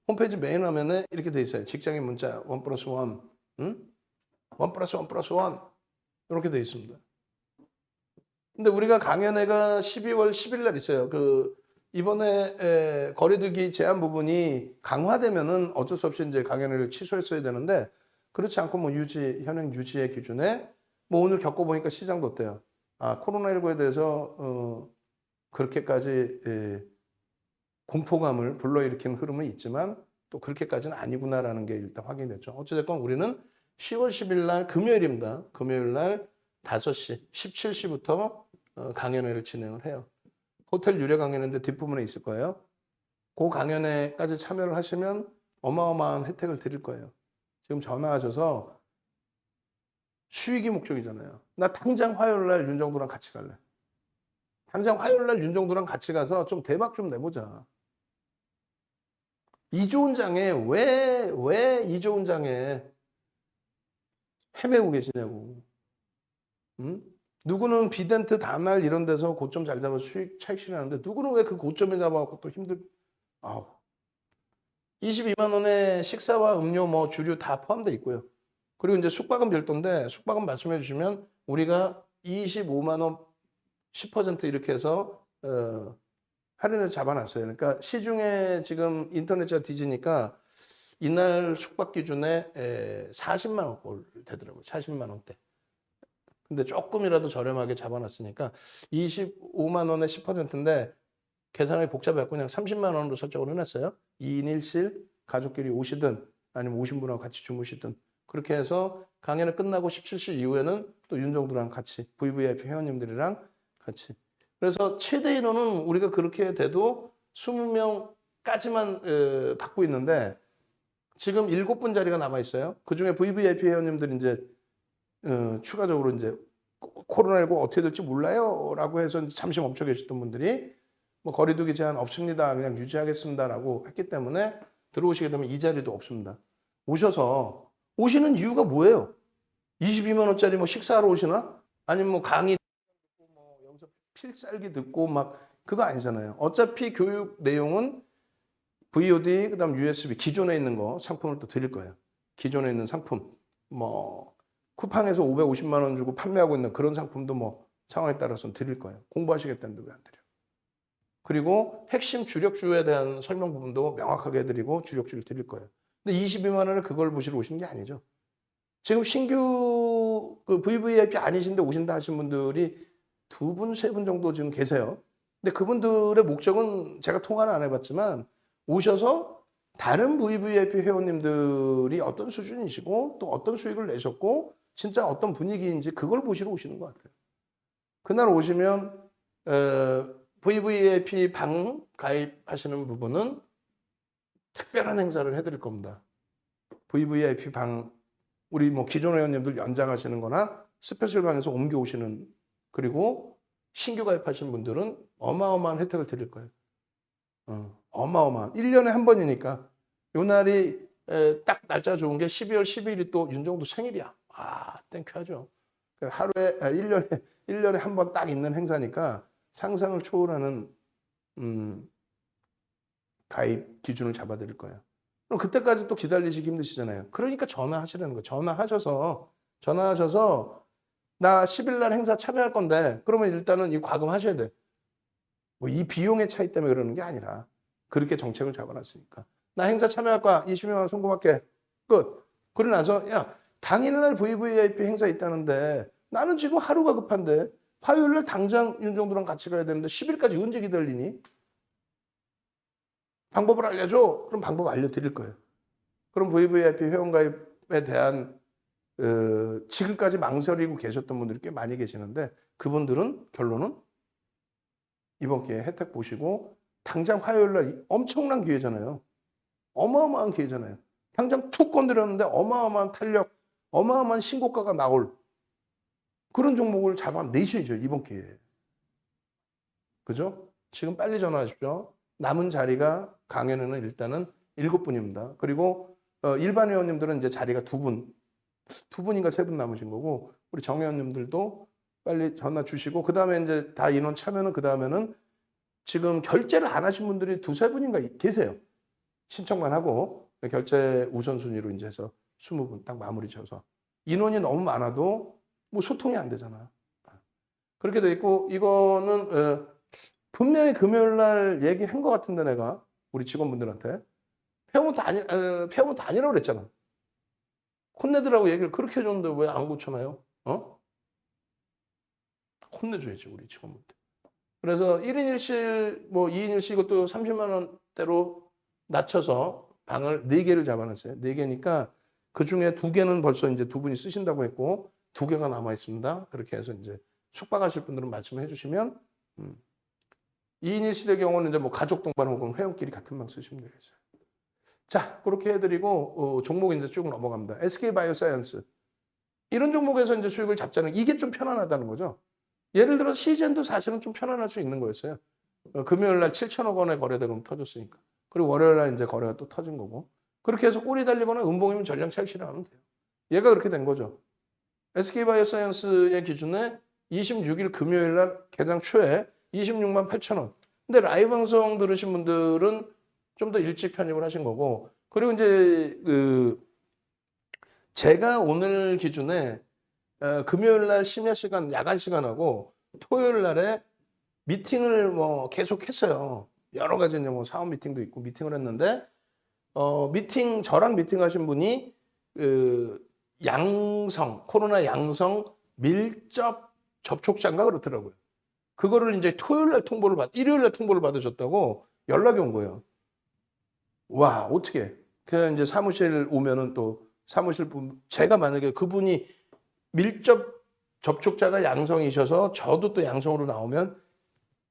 Speaker 1: 홈페이지 메인 화면에 이렇게 돼 있어요. 직장인 문자 1+1, 1+1+1 이렇게 돼 있습니다. 근데 우리가 강연회가 12월 10일 날 있어요. 이번에 거리두기 제한 부분이 강화되면은 어쩔 수 없이 이제 강연회를 취소했어야 되는데 그렇지 않고 뭐 현행 유지의 기준에 뭐 오늘 겪어보니까 시장도 어때요? 코로나19에 대해서 그렇게까지 공포감을 불러일으키는 흐름은 있지만 또 그렇게까지는 아니구나라는 게 일단 확인됐죠. 어찌됐건 우리는 10월 10일 날 금요일입니다. 금요일 날 5시, 17시부터 강연회를 진행을 해요. 호텔 유료 강연회인데 뒷부분에 있을 거예요. 그 강연회까지 참여를 하시면 어마어마한 혜택을 드릴 거예요. 지금 전화하셔서 수익이 목적이잖아요. 나 당장 화요일 날 윤정도랑 같이 갈래. 당장 화요일 날 윤정도랑 같이 가서 좀 대박 좀 내보자. 이 좋은 장에 왜 이 좋은 장에 헤매고 계시냐고. 응? 누구는 비덴트 다날 이런 데서 고점 잘 잡아서 수익 차익 실현하는데 누구는 왜 그 고점에 잡아갖고 또 아우. 22만 원에 식사와 음료 뭐 주류 다 포함되어 있고요. 그리고 이제 숙박은 별도인데 숙박은 말씀해 주시면 우리가 25만 원 10% 이렇게 해서 할인을 잡아놨어요. 그러니까 시중에 지금 인터넷이 뒤지니까 이날 숙박 기준에 40만 원꼴 되더라고요. 40만 원대. 근데 조금이라도 저렴하게 잡아놨으니까 25만 원에 10%인데 계산이 복잡해갖고 그냥 30만 원으로 설정을 해놨어요. 2인 1실 가족끼리 오시든 아니면 오신 분하고 같이 주무시든 그렇게 해서 강연이 끝나고 17시 이후에는 또 윤정두랑 같이 VVIP 회원님들이랑 같이 그래서 최대 인원은 우리가 그렇게 돼도 20명까지만 받고 있는데 지금 7분 자리가 남아 있어요. 그중에 VVIP 회원님들 이제 추가적으로 이제 코로나19 어떻게 될지 몰라요라고 해서 잠시 멈춰 계셨던 분들이 뭐 거리두기 제한 없습니다. 그냥 유지하겠습니다라고 했기 때문에 들어오시게 되면 이 자리도 없습니다. 오셔서 오시는 이유가 뭐예요? 22만 원짜리 뭐 식사하러 오시나? 아니면 뭐 강의 듣고 뭐 여기서 필살기 듣고 막 그거 아니잖아요. 어차피 교육 내용은 VOD 그다음 USB 기존에 있는 거 상품을 또 드릴 거예요. 기존에 있는 상품 뭐 쿠팡에서 550만 원 주고 판매하고 있는 그런 상품도 뭐 상황에 따라서는 드릴 거예요. 공부하시겠다는데 왜 안 드려? 그리고 핵심 주력주에 대한 설명 부분도 명확하게 해드리고 주력주를 드릴 거예요. 근데 22만 원을 그걸 보시러 오시는 게 아니죠. 지금 신규 그 VVIP 아니신데 오신다 하신 분들이 2분, 3분 정도 지금 계세요. 근데 그분들의 목적은 제가 통화는 안 해봤지만 오셔서 다른 VVIP 회원님들이 어떤 수준이시고 또 어떤 수익을 내셨고 진짜 어떤 분위기인지 그걸 보시러 오시는 것 같아요. 그날 오시면 VVIP 방 가입하시는 부분은 특별한 행사를 해드릴 겁니다. VVIP 방 우리 뭐 기존 회원님들 연장하시는 거나 스페셜 방에서 옮겨오시는 그리고 신규 가입하시는 분들은 어마어마한 혜택을 드릴 거예요. 어마어마한 1년에 한 번이니까 요 날이 딱 날짜 좋은 게 12월 12일이 또 윤정두 생일이야. 아 땡큐하죠. 하루에 1년에 한 번 딱 있는 행사니까 상상을 초월하는 가입 기준을 잡아드릴 거예요. 그럼 그때까지 또 기다리시기 힘드시잖아요. 그러니까 전화하시라는 거예요. 전화하셔서 나 10일 날 행사 참여할 건데 그러면 일단은 이 과금하셔야 돼. 뭐 이 비용의 차이 때문에 그러는 게 아니라 그렇게 정책을 잡아놨으니까. 나 행사 참여할 거야. 20만 원 송금할게. 끝. 그러고 나서 야 당일날 VVIP 행사 있다는데 나는 지금 하루가 급한데 화요일날 당장 윤정두랑 같이 가야 되는데 10일까지 언제 기다리니? 방법을 알려줘. 그럼 방법 알려드릴 거예요. 그럼 VVIP 회원가입에 대한 지금까지 망설이고 계셨던 분들이 꽤 많이 계시는데 그분들은 결론은 이번 기회에 혜택 보시고 당장 화요일날 엄청난 기회잖아요. 어마어마한 기회잖아요. 당장 툭 건드렸는데 어마어마한 탄력, 어마어마한 신고가가 나올 그런 종목을 잡아내셔야죠. 이번 기회에. 그죠? 지금 빨리 전화하십시오. 남은 자리가 강연에는 일단은 7분입니다. 그리고 일반 회원님들은 이제 자리가 2분, 2분인가 3분 남으신 거고 우리 정 회원님들도 빨리 전화 주시고 그 다음에 이제 다 인원 차면은 그 다음에는 지금 결제를 안 하신 분들이 2-3분인가 계세요. 신청만 하고 결제 우선순위로 이제 해서 20분 딱 마무리 져서 인원이 너무 많아도 뭐 소통이 안 되잖아. 그렇게 돼 있고 이거는 분명히 금요일 날 얘기한 것 같은데 내가 우리 직원분들한테 폐업은 다니라고 그랬잖아. 혼내더라고 얘기를 그렇게 해줬는데 왜 안 고쳐놔요? 혼내줘야지 우리 직원분들. 그래서 1인 1실 뭐 2인 1실 이것도 30만 원대로 낮춰서 방을 4개를 잡아놨어요. 4개니까 그중에 2개는 벌써 이제 2분이 쓰신다고 했고 2개가 남아 있습니다. 그렇게 해서 이제 숙박하실 분들은 말씀해 주시면 2인 1실의 경우는 이제 뭐 가족 동반 혹은 회원끼리 같은 방 쓰시면 되겠어요. 자, 그렇게 해드리고 종목 이제 쭉 넘어갑니다. SK바이오사이언스 이런 종목에서 이제 수익을 잡자는 이게 좀 편안하다는 거죠. 예를 들어 시젠도 사실은 좀 편안할 수 있는 거였어요. 금요일 날 7천억 원의 거래대금 터졌으니까. 그리고 월요일 날 이제 거래가 또 터진 거고. 그렇게 해서 꼬리 달리거나 음봉이면 전량 차익 실현하면 돼요. 얘가 그렇게 된 거죠. SK바이오사이언스의 기준에 26일 금요일 날 개장 초에 26만 8천 원. 근데 라이브 방송 들으신 분들은 좀 더 일찍 편입을 하신 거고. 그리고 이제 제가 오늘 기준에 금요일 날 심야 시간, 야간 시간하고 토요일 날에 미팅을 뭐 계속 했어요. 여러 가지 이제 뭐 사업 미팅도 있고 미팅을 했는데 저랑 미팅 하신 분이 코로나 양성 밀접 접촉자인가 그렇더라고요. 그거를 이제 일요일 날 통보를 받으셨다고 연락이 온 거예요. 와, 어떻게? 그냥 이제 사무실 오면은 또 제가 만약에 그분이 밀접 접촉자가 양성이셔서 저도 또 양성으로 나오면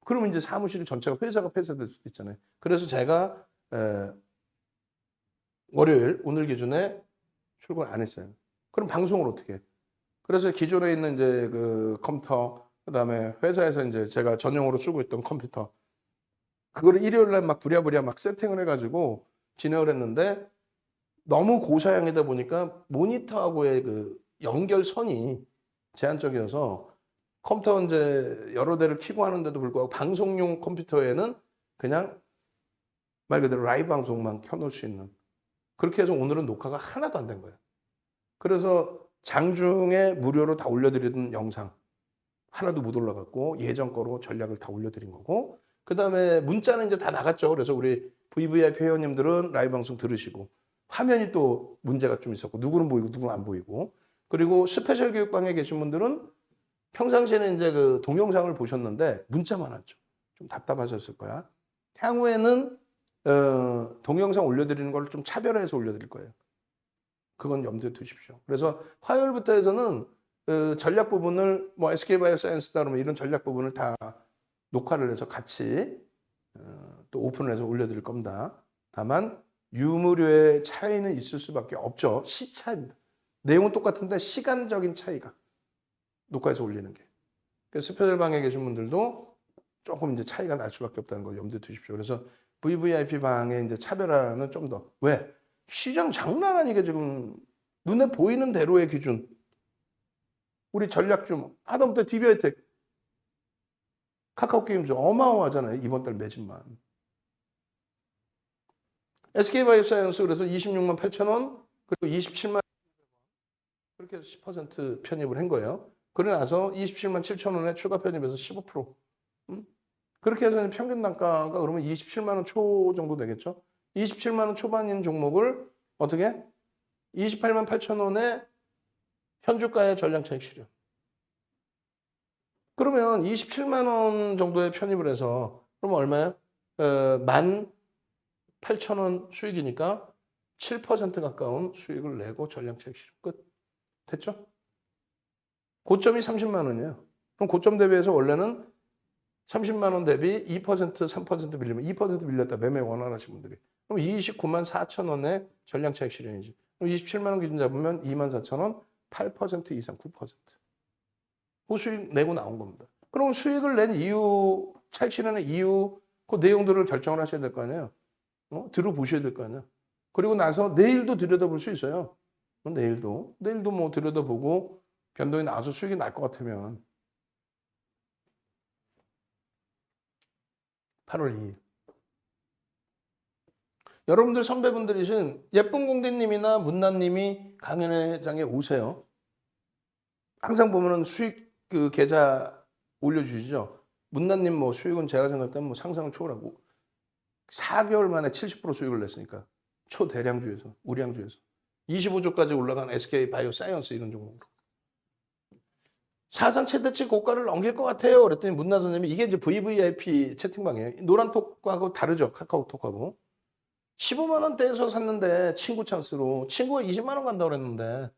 Speaker 1: 그러면 이제 사무실 전체가 회사가 폐쇄될 수도 있잖아요. 그래서 제가 월요일 오늘 기준에 출근 안 했어요. 그럼 방송을 어떻게 해? 그래서 기존에 있는 이제 그 컴퓨터 그다음에 회사에서 이제 제가 전용으로 쓰고 있던 컴퓨터 그거를 일요일 날 막 부랴부랴 막 세팅을 해가지고 진행을 했는데 너무 고사양이다 보니까 모니터하고의 그 연결선이 제한적이어서 컴퓨터 이제 여러 대를 켜고 하는데도 불구하고 방송용 컴퓨터에는 그냥 말 그대로 라이브 방송만 켜놓을 수 있는 그렇게 해서 오늘은 녹화가 하나도 안 된 거예요. 그래서 장중에 무료로 다 올려드리던 영상 하나도 못 올라갔고 예전 거로 전략을 다 올려드린 거고 그 다음에 문자는 이제 다 나갔죠. 그래서 우리 VVIP 회원님들은 라이브 방송 들으시고 화면이 또 문제가 좀 있었고 누구는 보이고 누구는 안 보이고 그리고 스페셜 교육방에 계신 분들은 평상시에는 이제 그 동영상을 보셨는데 문자만 왔죠. 좀 답답하셨을 거야. 향후에는 동영상 올려드리는 걸 좀 차별화해서 올려드릴 거예요. 그건 염두에 두십시오. 그래서 화요일부터 해서는 전략 부분을 뭐 SK바이오사이언스다 그러면 이런 전략 부분을 다 녹화를 해서 같이 또 오픈을 해서 올려드릴 겁니다. 다만 유무료의 차이는 있을 수밖에 없죠. 시차입니다. 내용은 똑같은데 시간적인 차이가 녹화해서 올리는 게. 그래서 스페셜 방에 계신 분들도 조금 이제 차이가 날 수밖에 없다는 거 염두에 두십시오. 그래서 VVIP 방의 이제 차별화는 좀 더. 왜? 시장 장난 아니게 지금 눈에 보이는 대로의 기준. 우리 전략주 하다못해 DBI텍 카카오게임즈 어마어마하잖아요. 이번 달 매진만. SK바이오사이언스 그래서 26만 8천 원 그리고 27만 그렇게 해서 10% 편입을 한 거예요. 그러고 나서 27만 7천 원에 추가 편입해서 15%. 그렇게 해서 평균 단가가 그러면 27만 원 초 정도 되겠죠. 27만 원 초반인 종목을 어떻게? 28만 8천 원에 현주가의 전량 차익 실현. 그러면 27만 원 정도에 편입을 해서 그러면 얼마야? 18,000원 수익이니까 7% 가까운 수익을 내고 전량 차익 실현 끝. 됐죠? 고점이 30만 원이에요. 그럼 고점 대비해서 원래는 30만 원 대비 2%, 3% 밀리면 2% 밀렸다. 매매 원활하신 분들이. 그럼 29만 4천 원에 전량 차익 실현이지. 그럼 27만 원 기준 잡으면 2만 4천 원, 8% 이상 9%. 그 수익 내고 나온 겁니다. 그럼 수익을 낸 이유, 차익 실현의 이유, 그 내용들을 결정을 하셔야 될 거 아니에요. 들어보셔야 될 거 아니에요. 그리고 나서 내일도 들여다볼 수 있어요. 내일도 뭐 들여다보고 변동이 나와서 수익이 날 것 같으면 8월 2일. 여러분들 선배분들이신 예쁜 공대님이나 문나님이 강연회장에 오세요. 항상 보면은 수익 그 계좌 올려주시죠. 문나님 뭐 수익은 제가 생각할 때는 뭐 상상을 초월하고 4개월 만에 70% 수익을 냈으니까 초대량주에서 우량주에서 25조까지 올라간 SK 바이오사이언스 이런 종목으로 사상 최대치 고가를 넘길 것 같아요. 그랬더니 문나 선생님이 이게 이제 VVIP 채팅방이에요. 노란톡하고 다르죠. 카카오톡하고 15만 원대에서 샀는데 친구 찬스로 친구가 20만 원 간다고 그랬는데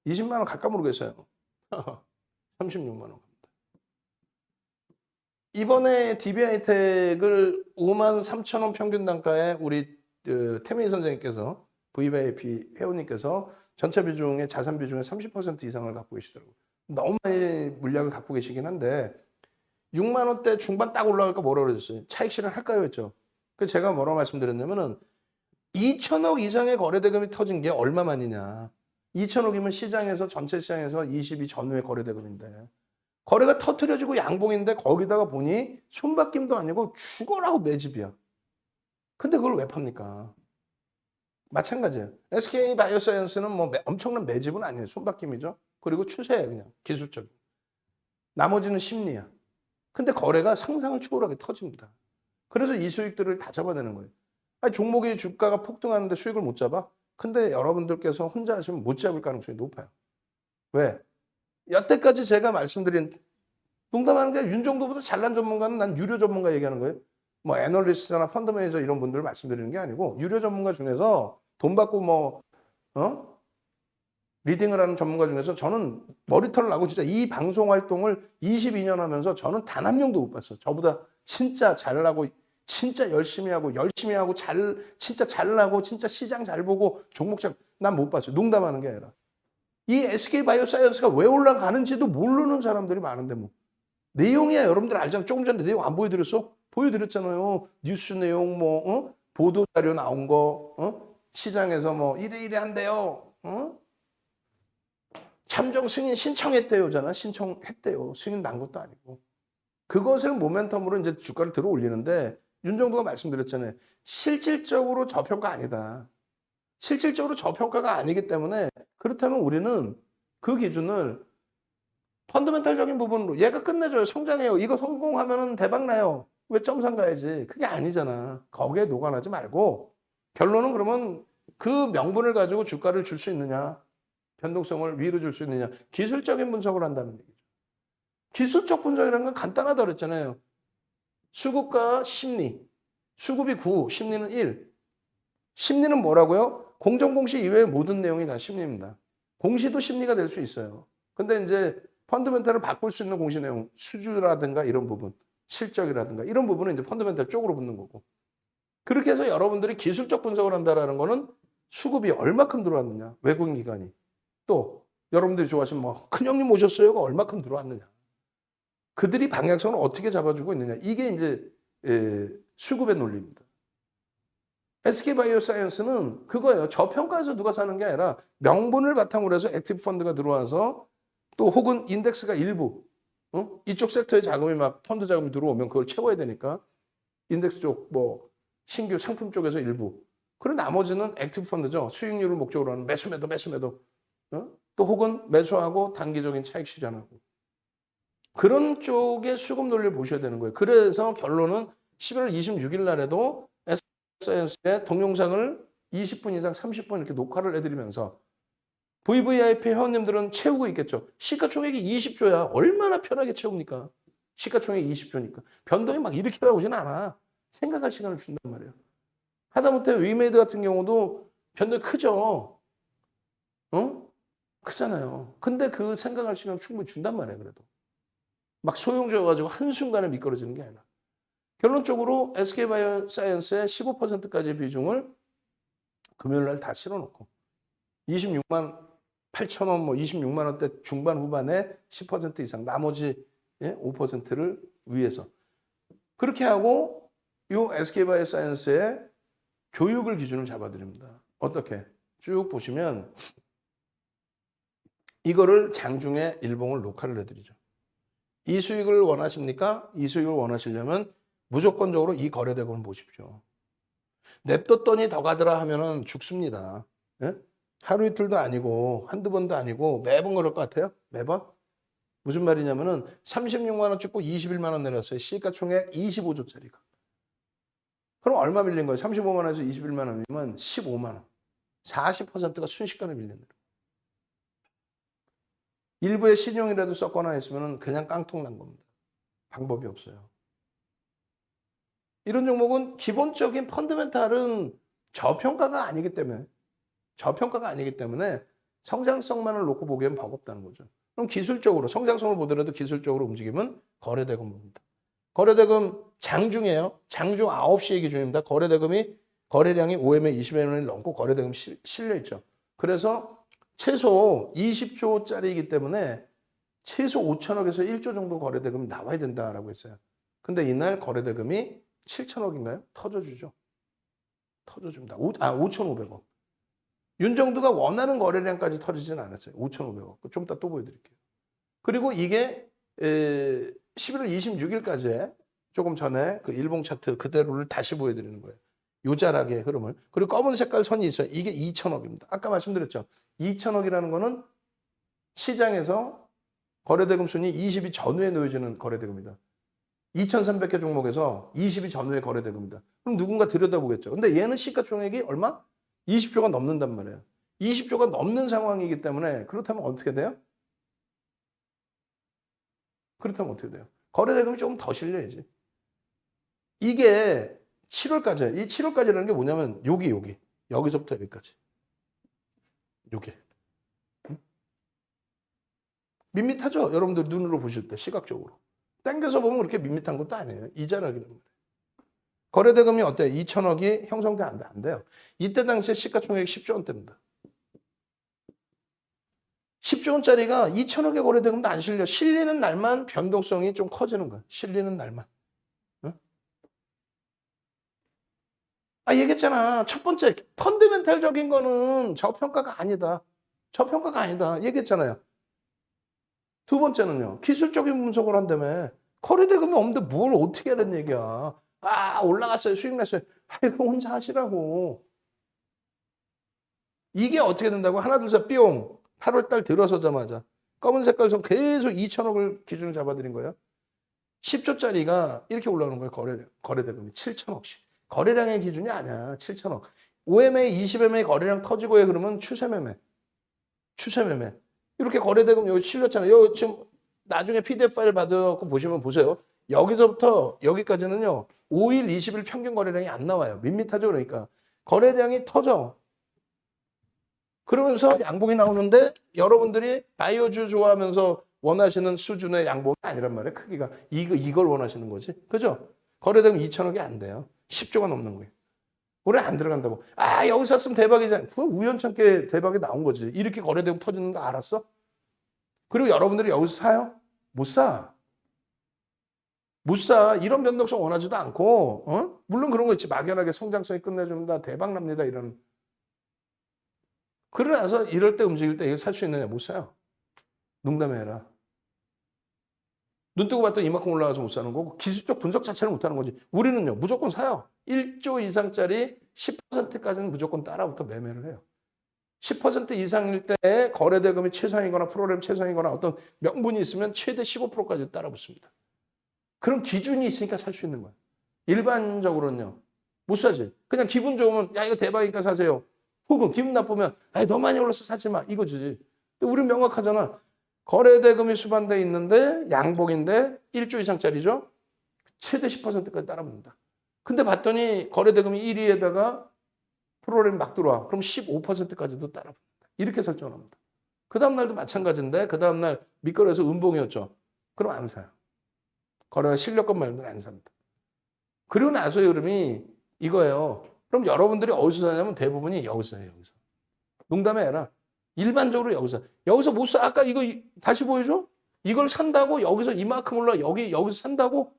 Speaker 1: 20만 원 갈까 모르겠어요. 36만 원. 이번에 DB하이텍을 5만 3천 원 평균 단가에 우리 태민희 선생님께서 VVIP 회원님께서 전체 비중의 자산 비중의 30% 이상을 갖고 계시더라고요. 너무 많이 물량을 갖고 계시긴 한데 6만 원대 중반 딱 올라갈까 뭐라 그러셨어요. 차익 실현 할까요 했죠. 그 제가 뭐라고 말씀드렸냐면은 2천억 이상의 거래대금이 터진 게 얼마만이냐. 2천억이면 시장에서 전체 시장에서 22 전후의 거래대금인데 거래가 터트려지고 양봉인데 거기다가 보니 손바뀜도 아니고 죽어라고 매집이야. 근데 그걸 왜 팝니까? 마찬가지예요. SK 바이오사이언스는 뭐 엄청난 매집은 아니에요. 손바뀜이죠. 그리고 추세예요, 그냥 기술적. 나머지는 심리야. 근데 거래가 상상을 초월하게 터집니다. 그래서 이 수익들을 다 잡아내는 거예요. 아니, 종목의 주가가 폭등하는데 수익을 못 잡아? 근데 여러분들께서 혼자 하시면 못 잡을 가능성이 높아요. 왜? 여태까지 제가 말씀드린 농담하는 게 윤정도보다 잘난 전문가는 난 유료 전문가 얘기하는 거예요. 뭐 애널리스트나 펀드 매니저 이런 분들을 말씀드리는 게 아니고 유료 전문가 중에서 돈 받고 뭐 리딩을 하는 전문가 중에서 저는 머리털을 나고 진짜 이 방송 활동을 22년 하면서 저는 단 한 명도 못 봤어요. 저보다 진짜 잘나고 진짜 열심히 하고 진짜 잘나고 진짜 시장 잘 보고 종목 잘 난 못 봤어요. 농담하는 게 아니라. 이 SK 바이오사이언스가 왜 올라가는지도 모르는 사람들이 많은데 뭐. 내용이야 여러분들 알잖아요. 조금 전에 내용 안 보여드렸어? 보여드렸잖아요. 뉴스 내용 뭐 보도 자료 나온 거 시장에서 뭐 이래 한대요. 참정 승인 신청했대요잖아. 신청했대요. 승인 난 것도 아니고. 그것을 모멘텀으로 이제 주가를 들어 올리는데 윤정도가 말씀드렸잖아요. 실질적으로 저평가 아니다. 실질적으로 저평가가 아니기 때문에 그렇다면 우리는 그 기준을 펀더멘탈적인 부분으로 얘가 끝내줘요. 성장해요. 이거 성공하면 대박 나요. 왜 점상 가야지? 그게 아니잖아. 거기에 녹아나지 말고 결론은 그러면 그 명분을 가지고 주가를 줄 수 있느냐? 변동성을 위로 줄 수 있느냐? 기술적인 분석을 한다는 얘기죠. 기술적 분석이라는 건 간단하다 그랬잖아요. 수급과 심리. 수급이 9, 심리는 1. 심리는 뭐라고요? 공정공시 이외의 모든 내용이 다 심리입니다. 공시도 심리가 될 수 있어요. 근데 이제 펀더멘탈을 바꿀 수 있는 공시 내용, 수주라든가 이런 부분, 실적이라든가 이런 부분은 이제 펀더멘탈 쪽으로 붙는 거고. 그렇게 해서 여러분들이 기술적 분석을 한다라는 거는 수급이 얼마큼 들어왔느냐, 외국인 기관이. 또 여러분들이 좋아하시는 뭐 큰형님 오셨어요가 얼마큼 들어왔느냐. 그들이 방향성을 어떻게 잡아주고 있느냐. 이게 이제 수급의 논리입니다. SK바이오사이언스는 그거예요. 저평가에서 누가 사는 게 아니라 명분을 바탕으로 해서 액티브 펀드가 들어와서 또 혹은 인덱스가 일부 이쪽 섹터의 자금이 막 펀드 자금이 들어오면 그걸 채워야 되니까 인덱스 쪽 뭐 신규 상품 쪽에서 일부 그리고 나머지는 액티브 펀드죠. 수익률을 목적으로 하는 매수 매도 또 혹은 매수하고 단기적인 차익 실현하고 그런 쪽의 수급 논리를 보셔야 되는 거예요. 그래서 결론은 11월 26일 날에도 SK사이언스의 동영상을 20분 이상 30분 이렇게 녹화를 해드리면서 VVIP 회원님들은 채우고 있겠죠. 시가총액이 20조야. 얼마나 편하게 채웁니까? 시가총액이 20조니까. 변동이 막 이렇게 나오진 않아. 생각할 시간을 준단 말이에요. 하다못해 위메이드 같은 경우도 변동이 크죠. 크잖아요. 근데 그 생각할 시간을 충분히 준단 말이에요. 그래도. 막 소용줘가지고 한순간에 미끄러지는 게 아니라. 결론적으로 SK바이오사이언스의 15%까지의 비중을 금요일 날 다 실어놓고 26만 8천 원, 뭐 26만 원대 중반 후반에 10% 이상, 나머지 5%를 위해서. 그렇게 하고 이 SK바이오사이언스의 교육을 기준으로 잡아드립니다. 어떻게? 쭉 보시면 이거를 장중에 일봉을 녹화를 해드리죠. 이 수익을 원하십니까? 이 수익을 원하시려면 무조건적으로 이 거래대금을 보십시오. 냅뒀더니 더 가더라 하면은 죽습니다. 예? 하루 이틀도 아니고 한두 번도 아니고 매번 그럴 것 같아요? 매번? 무슨 말이냐면은 36만 원 찍고 21만 원 내렸어요. 시가총액 25조짜리가. 그럼 얼마 밀린 거예요? 35만 원에서 21만 원이면 15만 원. 40%가 순식간에 밀린 거예요. 일부의 신용이라도 썼거나 했으면 그냥 깡통 난 겁니다. 방법이 없어요. 이런 종목은 기본적인 펀더멘탈은 저평가가 아니기 때문에 성장성만을 놓고 보기엔 버겁다는 거죠. 그럼 기술적으로 성장성을 보더라도 기술적으로 움직이면 거래대금 봅니다. 거래대금 장중이에요. 장중 9시의 기준입니다. 거래량이 OMA 20만 원을 넘고 거래대금 실려 있죠. 그래서 최소 20조짜리이기 때문에 최소 5천억에서 1조 정도 거래대금이 나와야 된다라고 했어요. 근데 이날 거래대금이 7천억인가요? 터져주죠. 터져줍니다. 5,500억. 윤정두가 원하는 거래량까지 터지진 않았어요. 5,500억. 좀 이따 또 보여드릴게요. 그리고 이게 11월 26일까지 조금 전에 그 일봉 차트 그대로를 다시 보여드리는 거예요. 요자락의 흐름을. 그리고 검은 색깔 선이 있어요. 이게 2천억입니다. 아까 말씀드렸죠. 2천억이라는 거는 시장에서 거래대금 순위 20위 전후에 놓여지는 거래대금이다. 2,300개 종목에서 20위 전후의 거래대금이다. 그럼 누군가 들여다보겠죠. 근데 얘는 시가총액이 얼마? 20조가 넘는단 말이에요. 20조가 넘는 상황이기 때문에 그렇다면 어떻게 돼요? 그렇다면 어떻게 돼요? 거래대금이 조금 더 실려야지. 이게 7월까지, 이 7월까지라는 게 뭐냐면 여기서부터 여기까지. 요게. 밋밋하죠? 여러분들 눈으로 보실 때 시각적으로. 당겨서 보면 그렇게 밋밋한 것도 아니에요. 이자락이란 말이에요. 거래대금이 어때요? 2천억이 형성돼 안 돼요. 이때 당시에 시가총액이 10조 원대입니다. 10조 원짜리가 2천억의 거래대금도 안 실려. 실리는 날만 변동성이 좀 커지는 거야. 실리는 날만. 응? 얘기했잖아. 첫 번째, 펀더멘탈적인 거는 저평가가 아니다. 저평가가 아니다. 얘기했잖아요. 두 번째는요. 기술적인 분석을 한다며. 거래대금이 없는데 뭘 어떻게 하는 얘기야. 올라갔어요. 수익 났어요. 이거 혼자 하시라고. 이게 어떻게 된다고? 하나, 둘, 셋, 뿅. 8월달 들어서자마자 검은 색깔 선 계속 2천억을 기준으로 잡아드린 거예요. 10조짜리가 이렇게 올라오는 거예요. 거래대금이 7천억씩. 거래량의 기준이 아니야. 7천억. 5매매, 20매매 거래량 터지고 해 그러면 추세매매. 이렇게 거래대금 여기 실렸잖아요. 여기 지금 나중에 PDF 파일 받아갖고 보시면 보세요. 여기서부터 여기까지는요. 5일, 20일 평균 거래량이 안 나와요. 밋밋하죠. 그러니까. 거래량이 터져. 그러면서 양봉이 나오는데 여러분들이 바이오주 좋아하면서 원하시는 수준의 양봉이 아니란 말이에요. 크기가. 이걸 원하시는 거지. 그죠? 거래대금 2천억이 안 돼요. 10조가 넘는 거예요. 올해 안 들어간다고. 여기서 샀으면 대박이잖아. 우연찮게 대박이 나온 거지. 이렇게 거래대금 터지는 거 알았어? 그리고 여러분들이 여기서 사요? 못 사. 못 사. 이런 변동성 원하지도 않고, 물론 그런 거 있지. 막연하게 성장성이 끝내줍니다. 대박 납니다. 이런. 그러고 나서 이럴 때 움직일 때 이거 살 수 있느냐? 못 사요. 농담해라. 눈 뜨고 봤더니 이만큼 올라가서 못 사는 거고 기술적 분석 자체를 못 하는 거지. 우리는요. 무조건 사요. 1조 이상짜리 10%까지는 무조건 따라부터 매매를 해요. 10% 이상일 때 거래대금이 최상이거나 프로그램 최상이거나 어떤 명분이 있으면 최대 15%까지 따라 붙습니다. 그런 기준이 있으니까 살 수 있는 거예요. 일반적으로는요. 못 사지. 그냥 기분 좋으면 이거 대박이니까 사세요. 혹은 기분 나쁘면 더 많이 올라서 사지 마. 이거지. 우리는 명확하잖아. 거래대금이 수반돼 있는데 양봉인데 1조 이상짜리죠. 최대 10%까지 따라 붙는다. 근데 봤더니 거래대금이 1위에다가 프로그램이 막 들어와. 그럼 15%까지도 따라 붙는다. 이렇게 설정을 합니다. 그 다음날도 마찬가지인데 그 다음날 밑거래에서 음봉이었죠. 그럼 안 사요. 거래가 실력 것 말고는 안 삽니다. 그리고 나서의 흐름이 이거예요. 그럼 여러분들이 어디서 사냐면 대부분이 여기서 사요. 여기서. 농담이 아니라 일반적으로 여기서 못 사. 아까 이거 다시 보여줘? 이걸 산다고 여기서 이만큼 올라 여기서 산다고?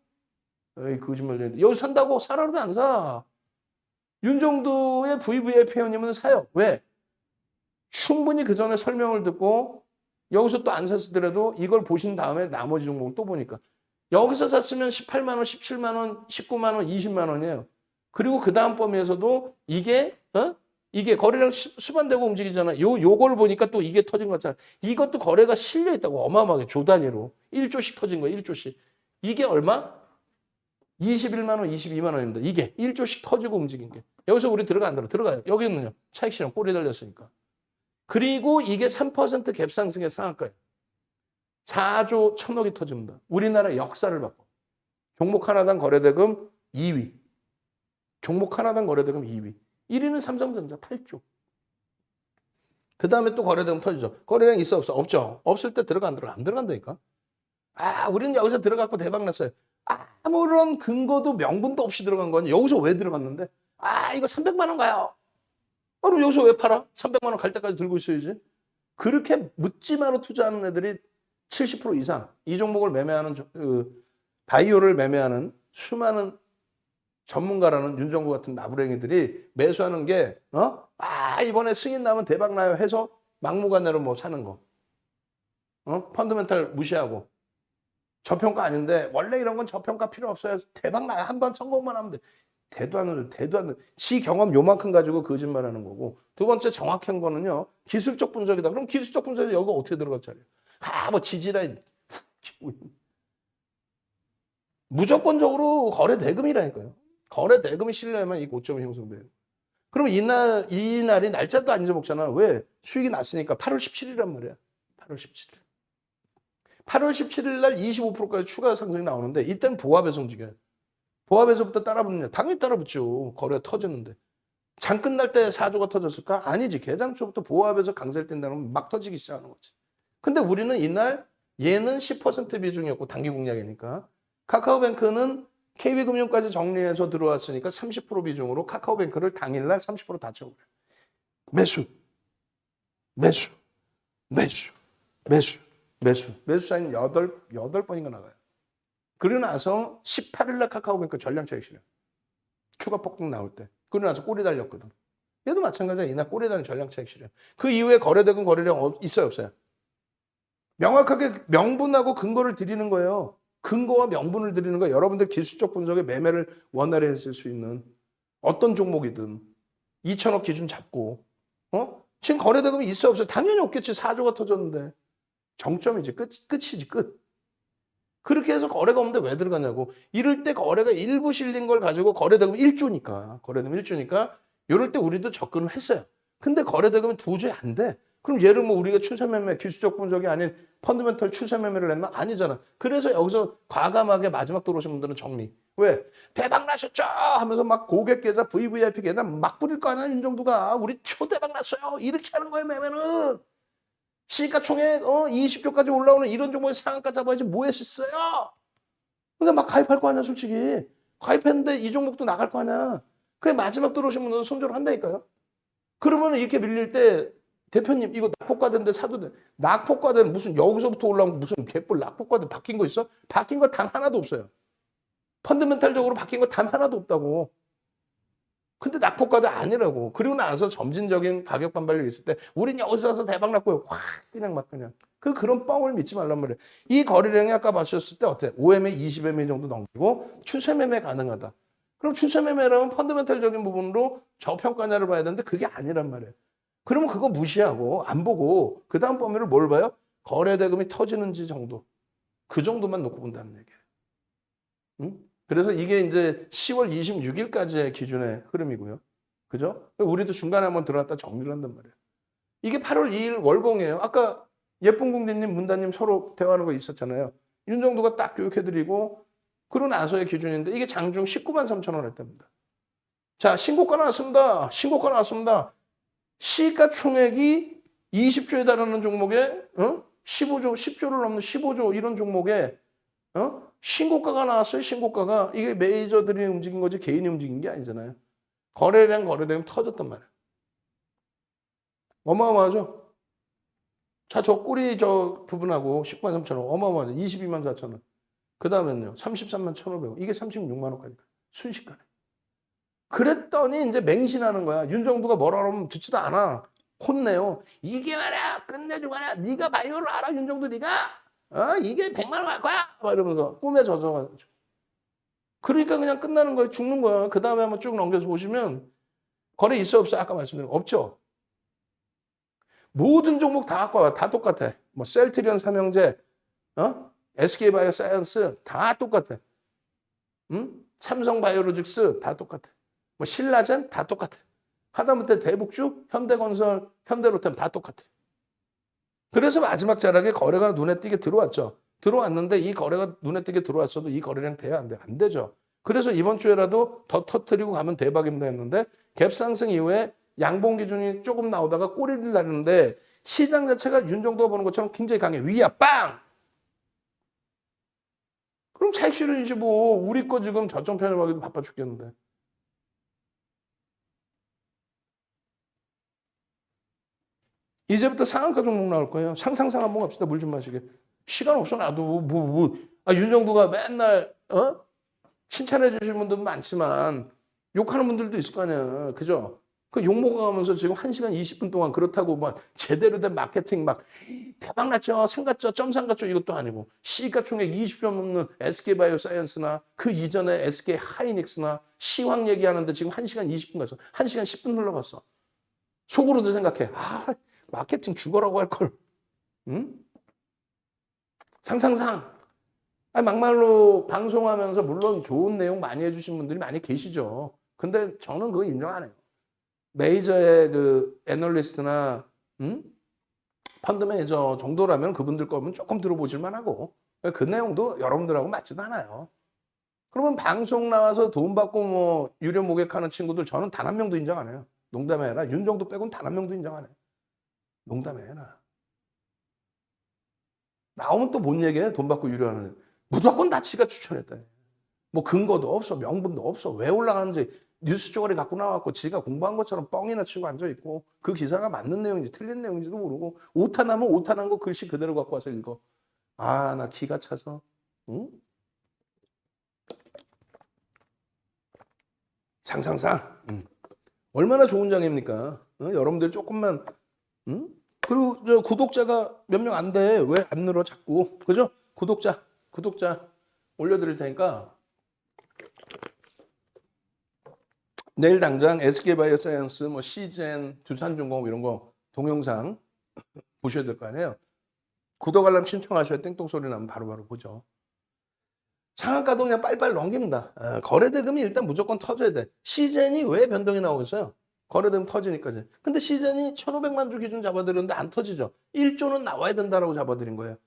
Speaker 1: 에이 거짓말. 여기서 산다고? 사라도 안 사. 윤정두의 VVIP님은 사요. 왜? 충분히 그 전에 설명을 듣고 여기서 또 안 샀더라도 이걸 보신 다음에 나머지 종목을 또 보니까 여기서 샀으면 18만 원, 17만 원, 19만 원, 20만 원이에요. 그리고 그 다음 범위에서도 이게 거래량 수반되고 움직이잖아. 요걸 보니까 또 이게 터진 거 같잖아. 이것도 거래가 실려 있다고 어마어마하게 조 단위로 1조씩 터진 거야. 1조씩. 이게 얼마? 21만 원, 22만 원입니다. 이게 1조씩 터지고 움직인 게. 여기서 우리 들어가요. 여기는요. 차익실현 꼬리 달렸으니까. 그리고 이게 3% 갭 상승의 상한가예요. 4조 1,000억이 터집니다. 우리나라 역사를 바꿔. 종목 하나당 거래대금 2위. 종목 하나당 거래대금 2위. 1위는 삼성전자 8조. 그 다음에 또 거래대금 터지죠. 거래량 있어 없어? 없죠. 없을 때 안 들어간다니까. 우리는 여기서 들어갔고 대박 났어요. 아무런 근거도 명분도 없이 들어간 거 아니야. 여기서 왜 들어갔는데? 이거 300만 원 가요. 그럼 여기서 왜 팔아? 300만 원 갈 때까지 들고 있어야지. 그렇게 묻지마로 투자하는 애들이 70% 이상 이 종목을 매매하는 바이오를 매매하는 수많은 전문가라는 윤정구 같은 나부랭이들이 매수하는 게 이번에 승인 나면 대박 나요 해서 막무가내로 뭐 사는 거. 펀더멘탈 무시하고. 저평가 아닌데 원래 이런 건 저평가 필요 없어요. 대박 나요. 한 번 성공만 하면 돼. 대도 안 돼. 지 경험 요만큼 가지고 거짓말하는 거고. 두 번째 정확한 거는요. 기술적 분석이다. 그럼 기술적 분석이 여기 어떻게 들어갈 자리야? 뭐 지지라인. 무조건적으로 거래 대금이라니까요. 거래 대금이 실려야만 이 고점이 형성돼요. 그럼 이날이 날짜도 안 잊어먹잖아. 왜? 수익이 났으니까 8월 17일이란 말이야. 8월 17일. 8월 17일 날 25%까지 추가 상승이 나오는데 이때는 보합에서 움직여요. 보합에서부터 따라붙느냐? 당연히 따라붙죠. 거래가 터지는데. 장 끝날 때 4조가 터졌을까? 아니지. 개장 초부터 보합에서 강세를 띈다면 막 터지기 시작하는 거지. 근데 우리는 이날 얘는 10% 비중이었고 단기 공략이니까 카카오뱅크는 KB금융까지 정리해서 들어왔으니까 30% 비중으로 카카오뱅크를 당일날 30%다 채워버려요. 매수. 매수 사인 8번인가 나가요. 그러고 나서 18일날 카카오뱅크 전량차익 실현. 추가 폭등 나올 때. 그러고 나서 꼬리 달렸거든. 얘도 마찬가지야. 이날 꼬리 달린 전량차익 실현. 그 이후에 거래대금 거래량 있어요 없어요? 명확하게 명분하고 근거를 드리는 거예요. 근거와 명분을 드리는 거예요. 여러분들 기술적 분석에 매매를 원활히 했을 수 있는 어떤 종목이든 2천억 기준 잡고 지금 거래대금이 있어요 없어요? 당연히 없겠지. 4조가 터졌는데. 정점이지. 끝이지. 끝. 그렇게 해서 거래가 없는데 왜 들어가냐고. 이럴 때 거래가 일부 실린 걸 가지고 거래대금 1조니까. 거래대금 1조니까 이럴 때 우리도 접근을 했어요. 근데 거래대금이 도저히 안 돼. 그럼 얘를 뭐 우리가 추세매매, 기술적 분석이 아닌 펀더멘털 추세매매를 했나? 아니잖아. 그래서 여기서 과감하게 마지막 들어오신 분들은 정리. 왜? 대박 나셨죠? 하면서 막 고객 계좌, VVIP 계좌 막 뿌릴 거 아니야, 윤정두가. 우리 초대박 났어요. 이렇게 하는 거예요, 매매는. 시가총액 20조까지 올라오는 이런 종목의 상한가 잡아야지 뭐 했었어요? 그러니까 막 가입할 거 아니야, 솔직히. 가입했는데 이 종목도 나갈 거 아니야. 그게 마지막 들어오신 분들은 손절을 한다니까요. 그러면 이렇게 밀릴 때 대표님 이거 낙폭과대인데 사도 돼. 낙폭과대는 무슨 여기서부터 올라온 무슨 개뿔 낙폭과대 바뀐 거 있어? 바뀐 거 단 하나도 없어요. 펀더멘탈적으로 바뀐 거 단 하나도 없다고. 근데 낙폭과대 아니라고. 그리고 나서 점진적인 가격 반발력이 있을 때 우린 여기서 와서 대박 났고요. 확 그냥 막 그냥. 그런 뻥을 믿지 말란 말이에요. 이 거래량이 아까 봤었을 때 어때? 5MA, 20MA 정도 넘기고 추세매매 가능하다. 그럼 추세매매라면 펀더멘탈적인 부분으로 저평가냐를 봐야 되는데 그게 아니란 말이에요. 그러면 그거 무시하고 안 보고 그 다음 범위를 뭘 봐요? 거래대금이 터지는지 정도. 그 정도만 놓고 본다는 얘기예요. 응? 그래서 이게 이제 10월 26일까지의 기준의 흐름이고요. 그죠? 우리도 중간에 한번 들어갔다 정리를 한단 말이에요. 이게 8월 2일 월봉이에요. 아까 예쁜 공주님, 문다님 서로 대화하는 거 있었잖아요. 윤정도가 딱 교육해드리고 그러고 나서의 기준인데 이게 장중 19만 3천 원 할 때입니다. 자, 신고가 나왔습니다. 신고가 나왔습니다. 시가총액이 20조에 달하는 종목에 15조, 10조를 넘는 15조 이런 종목에 신고가가 나왔어요. 신고가가. 이게 메이저들이 움직인 거지 개인이 움직인 게 아니잖아요. 거래량 거래되면 터졌단 말이에요. 어마어마하죠? 자, 저 꼬리 저 부분하고 19만 3천 원 어마어마하죠. 22만 4천 원. 그 다음엔요. 33만 1,500원. 이게 36만 원까지. 순식간에. 그랬더니 이제 맹신하는 거야. 윤정두가 뭐라 그러면 듣지도 않아. 혼내요. 이게 말이야. 끝내주고 말이야. 네가 바이오를 알아, 윤정두 네가? 이게 100만 원 갈 거야? 막 이러면서 꿈에 젖어가지고. 그러니까 그냥 끝나는 거예요. 죽는 거야. 그 다음에 한번 쭉 넘겨서 보시면 거래 있어 없어? 아까 말씀드린 거 없죠? 모든 종목 다 갖고 와. 다 똑같아. 뭐 셀트리온, 삼형제, SK바이오사이언스 다 똑같아. 삼성바이오로직스 다 똑같아. 뭐 신라젠 다 똑같아. 하다못해 대북주, 현대건설, 현대로템 다 똑같아. 그래서 마지막 자락에 거래가 눈에 띄게 들어왔죠. 들어왔는데 이 거래가 눈에 띄게 들어왔어도 이 거래량 돼야 안 돼. 안 되죠. 그래서 이번 주에라도 더 터뜨리고 가면 대박입니다 했는데 갭 상승 이후에 양봉 기준이 조금 나오다가 꼬리를 날리는데 시장 자체가 윤정도가 보는 것처럼 굉장히 강해. 위야 빵! 그럼 차익 실현이지 뭐. 우리 거 지금 저점 편입하기도 바빠 죽겠는데. 이제부터 상한가 종목 나올 거예요. 상상상 한번 갑시다. 물 좀 마시게. 시간 없어 나도 윤정도가 맨날 칭찬해 주신 분들도 많지만 욕하는 분들도 있을 거 아니야. 그죠? 그 욕 먹어가면서 지금 1시간 20분 동안 그렇다고 막 제대로 된 마케팅 막 대박 났죠. 상 갔죠. 점상 갔죠. 이것도 아니고 시가총액 20점 넘는 SK바이오사이언스나 그 이전에 SK하이닉스나 시황 얘기하는데 지금 1시간 20분 가서 1시간 10분 흘러갔어. 속으로도 생각해. 아, 마케팅 죽어라고 할 걸. 응? 상상상. 아니, 막말로 방송하면서 물론 좋은 내용 많이 해주신 분들이 많이 계시죠. 근데 저는 그거 인정 안 해요. 메이저의 그 애널리스트나 펀드 매니저 정도라면 그분들 거면 조금 들어보실 만하고 그 내용도 여러분들하고 맞지도 않아요. 그러면 방송 나와서 돈 받고 뭐 유료 모객하는 친구들 저는 단 한 명도 인정 안 해요. 농담이 아니라 윤정도 빼고는 단 한 명도 인정 안 해요. 농담이 아니라. 나오면 또 뭔 얘기해? 돈 받고 유료하는. 무조건 다 지가 추천했다. 뭐 근거도 없어. 명분도 없어. 왜 올라가는지 뉴스 쪼가리 갖고 나왔고 지가 공부한 것처럼 뻥이나 치고 앉아있고 그 기사가 맞는 내용인지 틀린 내용인지도 모르고 오타나면 오타난 거 글씨 그대로 갖고 와서 읽어. 아, 나 기가 차서. 응? 상상상. 얼마나 좋은 장입니까? 여러분들 조금만. 응? 그리고 저 구독자가 몇 명 안 돼. 왜 안 늘어 자꾸. 그죠? 구독자 올려드릴 테니까 내일 당장 SK바이오사이언스, 뭐 시젠, 두산중공업 이런 거 동영상 보셔야 될 거 아니에요. 구독 알람 신청하셔야 땡똥 소리 나면 바로바로 보죠. 상한가도 그냥 빨리빨리 넘깁니다. 거래대금이 일단 무조건 터져야 돼. 시젠이 왜 변동이 나오겠어요? 거래대금 터지니까지. 근데 시젠이 1,500만 주 기준 잡아드렸는데 안 터지죠. 1조는 나와야 된다라고 잡아드린 거예요.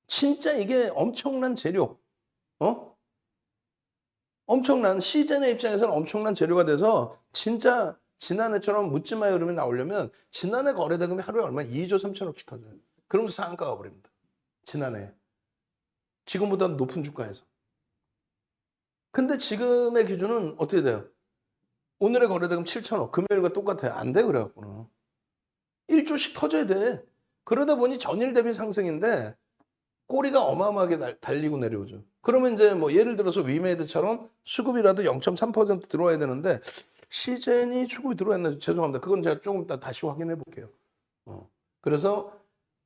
Speaker 1: 진짜 이게 엄청난 재료. 엄청난 시젠의 입장에서는 엄청난 재료가 돼서 진짜 지난해처럼 묻지 마요 이름이 나오려면 지난해 거래대금이 하루에 얼마? 2조 3천억씩 터져요. 그러면서 상한가가 버립니다. 지난해. 지금보다 높은 주가에서. 근데 지금의 기준은 어떻게 돼요? 오늘의 거래대금 7천억. 금요일과 똑같아요. 안 돼, 그래갖고는. 1조씩 터져야 돼. 그러다 보니 전일 대비 상승인데 꼬리가 어마어마하게 달리고 내려오죠. 그러면 이제 뭐 예를 들어서 위메이드처럼 수급이라도 0.3% 들어와야 되는데 시젠이 수급이 들어왔나 죄송합니다. 그건 제가 조금 이따 다시 확인해 볼게요. 그래서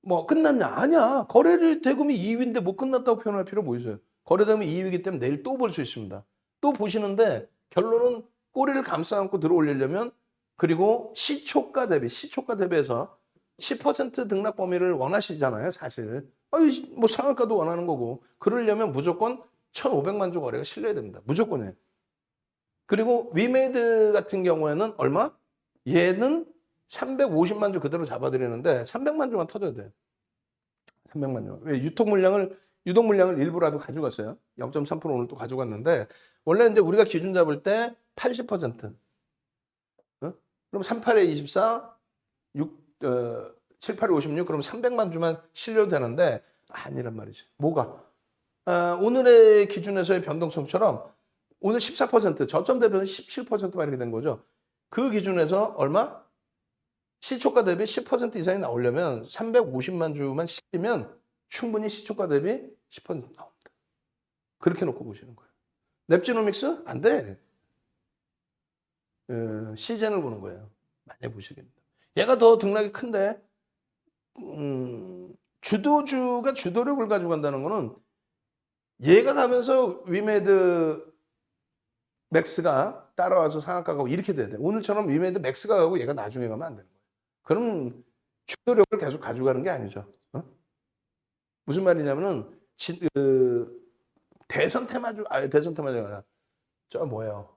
Speaker 1: 뭐 끝났냐? 아니야. 거래 대금이 2위인데 못 끝났다고 표현할 필요 뭐 있어요. 거래 대금이 2위이기 때문에 내일 또 볼 수 있습니다. 또 보시는데 결론은 꼬리를 감싸 안고 들어올리려면 그리고 시초가 대비해서 10% 등락 범위를 원하시잖아요, 사실. 뭐 상한가도 원하는 거고. 그러려면 무조건 1,500만 주 거래가 실려야 됩니다. 무조건이에요. 그리고 위메이드 같은 경우에는 얼마? 얘는 350만 주 그대로 잡아드리는데 300만 주만 터져야 돼. 300만 주. 왜 유동 물량을 일부라도 가져갔어요. 0.3% 오늘 또 가져갔는데 원래 이제 우리가 기준 잡을 때 80%. 그럼 38에 24, 7, 8에 56, 그럼 300만 주만 실려도 되는데 아니란 말이죠. 뭐가? 오늘의 기준에서의 변동성처럼 오늘 14%, 저점 대비는 17%만 이렇게 된 거죠. 그 기준에서 얼마? 시초가 대비 10% 이상이 나오려면 350만 주만 실리면 충분히 시초가 대비 10% 나옵니다. 그렇게 놓고 보시는 거예요. 넵지노믹스? 안 돼. 시젠을 보는 거예요. 많이 보시겠다. 얘가 더 등락이 큰데 주도주가 주도력을 가지고 간다는 거는 얘가 가면서 위메드 맥스가 따라와서 상한가 가고 이렇게 돼야 돼. 오늘처럼 위메드 맥스가 가고 얘가 나중에 가면 안 되는 거예요. 그럼 주도력을 계속 가져가는 게 아니죠. 무슨 말이냐면은 대선 테마주 아니라 저 뭐예요?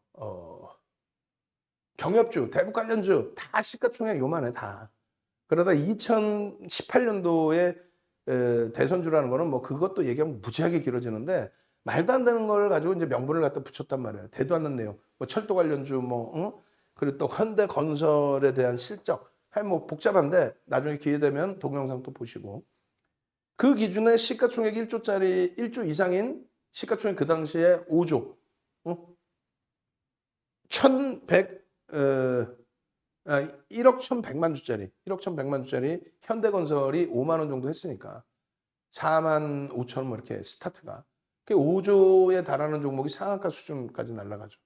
Speaker 1: 경협주, 대북 관련주 다 시가총액 요만해 다. 그러다 2018년도에 대선주라는 거는 뭐 그것도 얘기하면 무지하게 길어지는데 말도 안 되는 걸 가지고 이제 명분을 갖다 붙였단 말이에요. 대도 않는 내용. 뭐 철도 관련주 그리고 또 현대건설에 대한 실적. 뭐 복잡한데 나중에 기회 되면 동영상 또 보시고. 그 기준에 시가총액 1조 이상인 시가총액 그 당시에 5조. 1억 1,100만 주짜리, 1억 1,100만 주짜리 현대건설이 5만 원 정도 했으니까 4만 5천 뭐 이렇게 스타트가. 그 5조에 달하는 종목이 상한가 수준까지 날아가죠.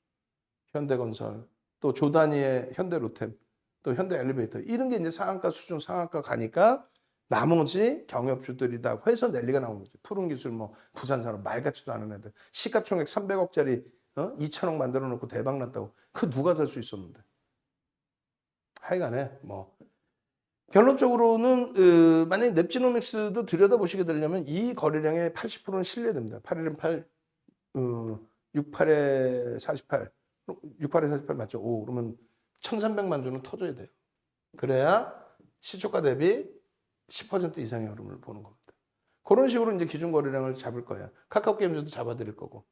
Speaker 1: 현대건설, 또 조단위의 현대로템, 또 현대엘리베이터 이런 게 이제 상한가 수준 상한가 가니까 나머지 경협주들이 다 회사 랠리가 나오는 거죠. 푸른기술, 뭐 부산산업 말 같지도 않은 애들 시가총액 300억짜리 2천억 만들어 놓고 대박 났다고 그 누가 살 수 있었는데. 하여간에 뭐 결론적으로는 만약에 넵지노믹스도 들여다보시게 되려면 이 거래량의 80%는 신뢰됩니다. 8일은 8, 68에 48, 68에 48 맞죠? 오, 그러면 1,300만 주는 터져야 돼요. 그래야 시초가 대비 10% 이상의 흐름을 보는 겁니다. 그런 식으로 이제 기준 거래량을 잡을 거야. 카카오 게임즈도 잡아드릴 거고.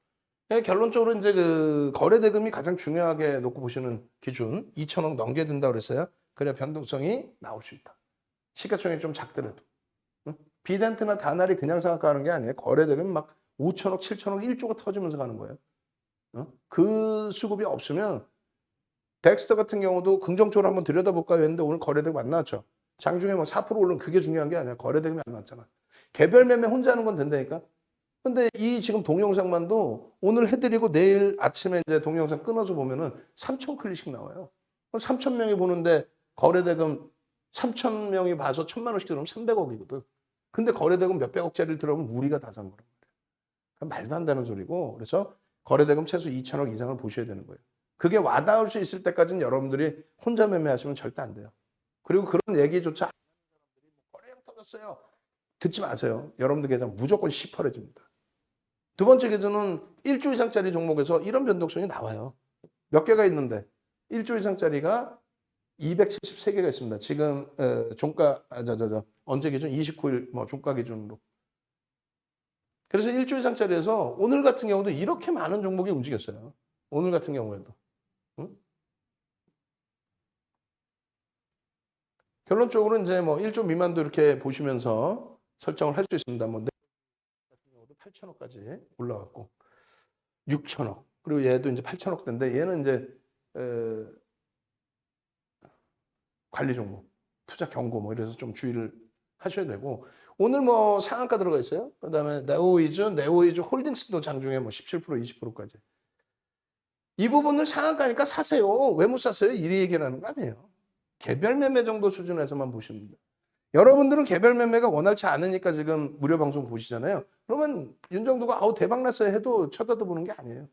Speaker 1: 결론적으로 이제 그 거래 대금이 가장 중요하게 놓고 보시는 기준 2천억 넘겨야 된다고 그랬어요. 그래야 변동성이 나올 수 있다. 시가총액이 좀 작더라도. 응? 비덴트나 다날이 그냥 생각하는 게 아니에요. 거래 대금이 막 5천억, 7천억, 1조가 터지면서 가는 거예요. 그 수급이 없으면 덱스터 같은 경우도 긍정적으로 한번 들여다볼까요 했는데 오늘 거래 대금 안 나왔죠. 장중에 뭐 4% 오르면 그게 중요한 게 아니야. 거래 대금이 안 나왔잖아. 개별 매매 혼자 하는 건 된다니까. 근데 이 지금 동영상만도 오늘 해드리고 내일 아침에 이제 동영상 끊어서 보면은 3천 클릭씩 나와요. 3천 명이 보는데 거래대금 3천 명이 봐서 1,000만 원씩 들어오면 300억이거든. 근데 거래대금 몇백억짜리를 들어오면 우리가 다 산 거란 말이야. 말도 안 되는 소리고. 그래서 거래대금 최소 2천억 이상을 보셔야 되는 거예요. 그게 와닿을 수 있을 때까지는 여러분들이 혼자 매매하시면 절대 안 돼요. 그리고 그런 얘기조차 안 하는 사람들이 거래량 터졌어요. 듣지 마세요. 여러분들 계좌 무조건 시퍼래집니다. 두 번째 계좌는 1조 이상짜리 종목에서 이런 변동성이 나와요. 몇 개가 있는데 1조 이상짜리가 273개가 있습니다. 지금 종가 언제 기준? 29일 뭐 종가 기준으로. 그래서 1조 이상짜리에서 오늘 같은 경우도 이렇게 많은 종목이 움직였어요. 오늘 같은 경우에도. 응? 결론적으로 이제 뭐 1조 미만도 이렇게 보시면서 설정을 할 수 있습니다. 뭐 같은 경우도 8천억까지 올라갔고 6천억. 그리고 얘도 이제 8천억대인데 얘는 이제 관리 종목, 투자 경고 뭐 이래서 좀 주의를 하셔야 되고 오늘 뭐 상한가 들어가 있어요. 그다음에 네오이즈 홀딩스도 장중에 뭐 17%, 20%까지. 이 부분을 상한가니까 사세요. 왜 못 사세요? 이 얘기라는 거 아니에요. 개별 매매 정도 수준에서만 보시면 됩니다. 여러분들은 개별 매매가 원활치 않으니까 지금 무료 방송 보시잖아요. 그러면 윤정두가 아우 대박 났어요 해도 쳐다도 보는 게 아니에요.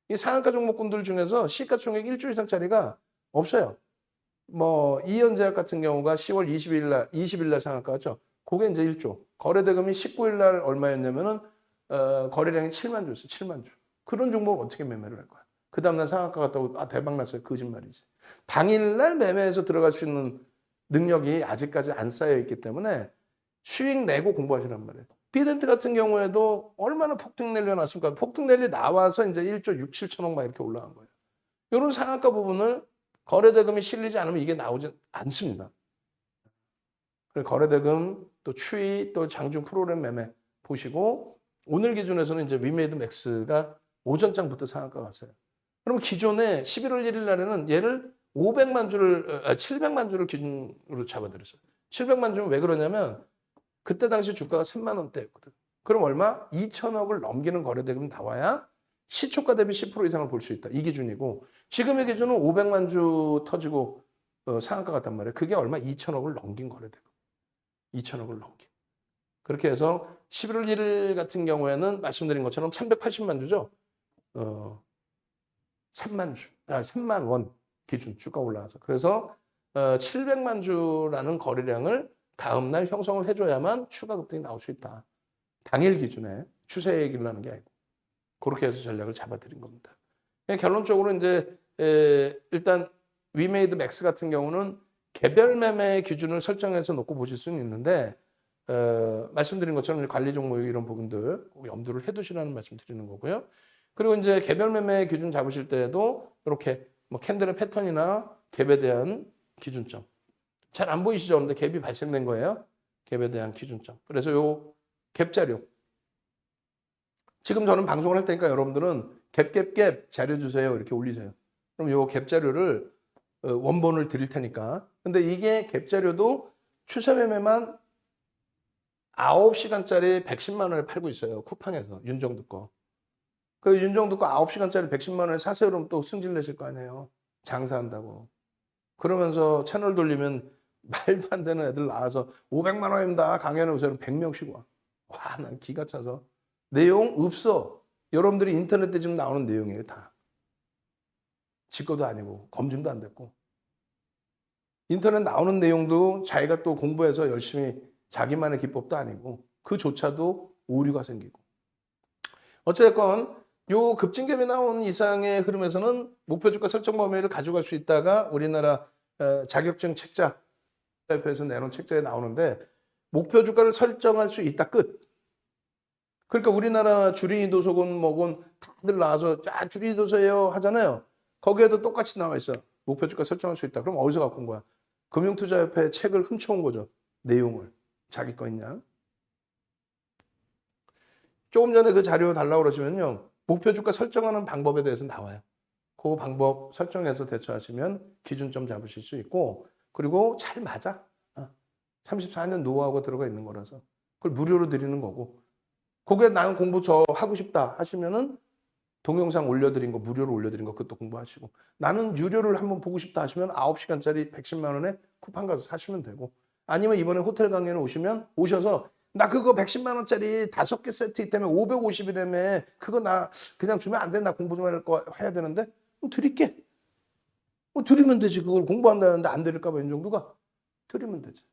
Speaker 1: 이 상한가 종목군들 중에서 시가총액 1조 이상짜리가 없어요. 뭐 이현제약 같은 경우가 10월 20일 날 상한가 갔죠. 그게 이제 1조. 거래 대금이 19일 날 얼마였냐면은 거래량이 7만 주였어요. 7만 주. 그런 종목을 어떻게 매매를 할 거야? 그 다음날 상한가 갔다고 아 대박 났어요. 거짓말이지. 당일날 매매해서 들어갈 수 있는 능력이 아직까지 안 쌓여 있기 때문에 수익 내고 공부하시란 말이에요. 비덴트 같은 경우에도 얼마나 폭등 랠리가 났습니까? 폭등 랠리 나와서 이제 1조 6, 7천억 막 이렇게 올라간 거예요. 이런 상한가 부분을 거래대금이 실리지 않으면 이게 나오지 않습니다. 거래대금 또 추이 또 장중 프로그램 매매 보시고 오늘 기준에서는 이제 위메이드 맥스가 오전장부터 상한가 갔어요. 그럼 기존에 11월 1일 날에는 얘를 700만 주를 기준으로 잡아드렸어요. 700만 주는 왜 그러냐면 그때 당시 주가가 3만 원대였거든. 그럼 얼마? 2천억을 넘기는 거래대금이 나와야 시초가 대비 10% 이상을 볼 수 있다. 이 기준이고 지금의 기준은 500만 주 터지고 상한가 같단 말이에요. 그게 얼마? 2천억을 넘긴 거래대금. 2천억을 넘긴. 그렇게 해서 11월 1일 같은 경우에는 말씀드린 것처럼 380만 주죠. 3만 원 기준 주가 올라와서. 그래서 700만 주라는 거래량을 다음 날 형성을 해줘야만 추가 급등이 나올 수 있다. 당일 기준에 추세 얘기를 하는 게 아니고 그렇게 해서 전략을 잡아드린 겁니다. 결론적으로 이제 일단 위메이드 맥스 같은 경우는 개별 매매 기준을 설정해서 놓고 보실 수는 있는데 말씀드린 것처럼 관리 종목 이런 부분들 꼭 염두를 해두시라는 말씀 드리는 거고요. 그리고 이제 개별 매매 기준 잡으실 때에도 이렇게 뭐 캔들의 패턴이나 갭에 대한 기준점 잘 안 보이시죠? 근데 갭이 발생된 거예요. 갭에 대한 기준점. 그래서 요 갭 자료. 지금 저는 방송을 할 테니까 여러분들은 갭 자료 주세요. 이렇게 올리세요. 그럼 요 갭 자료를 원본을 드릴 테니까. 근데 이게 갭 자료도 추세 매매만 9시간짜리 110만 원에 팔고 있어요. 쿠팡에서 윤정두 거. 그 윤정도 거 9시간짜리 110만 원에 사세요 그러면 또 승질 내실 거 아니에요. 장사한다고. 그러면서 채널 돌리면 말도 안 되는 애들 나와서 500만 원입니다. 강연에 오세요. 100명씩 와. 와, 난 기가 차서. 내용 없어. 여러분들이 인터넷에 지금 나오는 내용이에요, 다. 지 것도 아니고, 검증도 안 됐고. 인터넷 나오는 내용도 자기가 또 공부해서 열심히 자기만의 기법도 아니고, 그조차도 오류가 생기고. 어쨌건, 요 급증ገብ이 나온 이상의 흐름에서는 목표 주가 설정 범위를 가져갈 수 있다가 우리나라 자격증 책자, 에서 내놓은 책자에 나오는데, 목표 주가를 설정할 수 있다, 끝. 그러니까 우리나라 주린이 도서관 뭐건 다들 나와서 자 주린이 도서예요 하잖아요. 거기에도 똑같이 나와 있어. 목표 주가 설정할 수 있다. 그럼 어디서 갖고 온 거야? 금융투자협회 책을 훔쳐온 거죠. 내용을. 자기 거 있냐? 조금 전에 그 자료 달라고 그러시면요. 목표 주가 설정하는 방법에 대해서 나와요. 그 방법 설정해서 대처하시면 기준점 잡으실 수 있고 그리고 잘 맞아. 34년 노하우가 들어가 있는 거라서. 그걸 무료로 드리는 거고. 그게 나는 공부 저 하고 싶다 하시면은 동영상 올려드린 거 무료로 올려드린 거 그것도 공부하시고 나는 유료를 한번 보고 싶다 하시면 9시간짜리 110만 원에 쿠팡 가서 사시면 되고 아니면 이번에 호텔 강연에 오셔서 나 그거 110만 원짜리 5개 세트 때문에 550이라며 그거 나 그냥 주면 안 돼. 나 공부 좀 해야 되는데 드릴게. 드리면 되지. 그걸 공부한다는데 안 드릴까 봐 윤정도가 드리면 되지.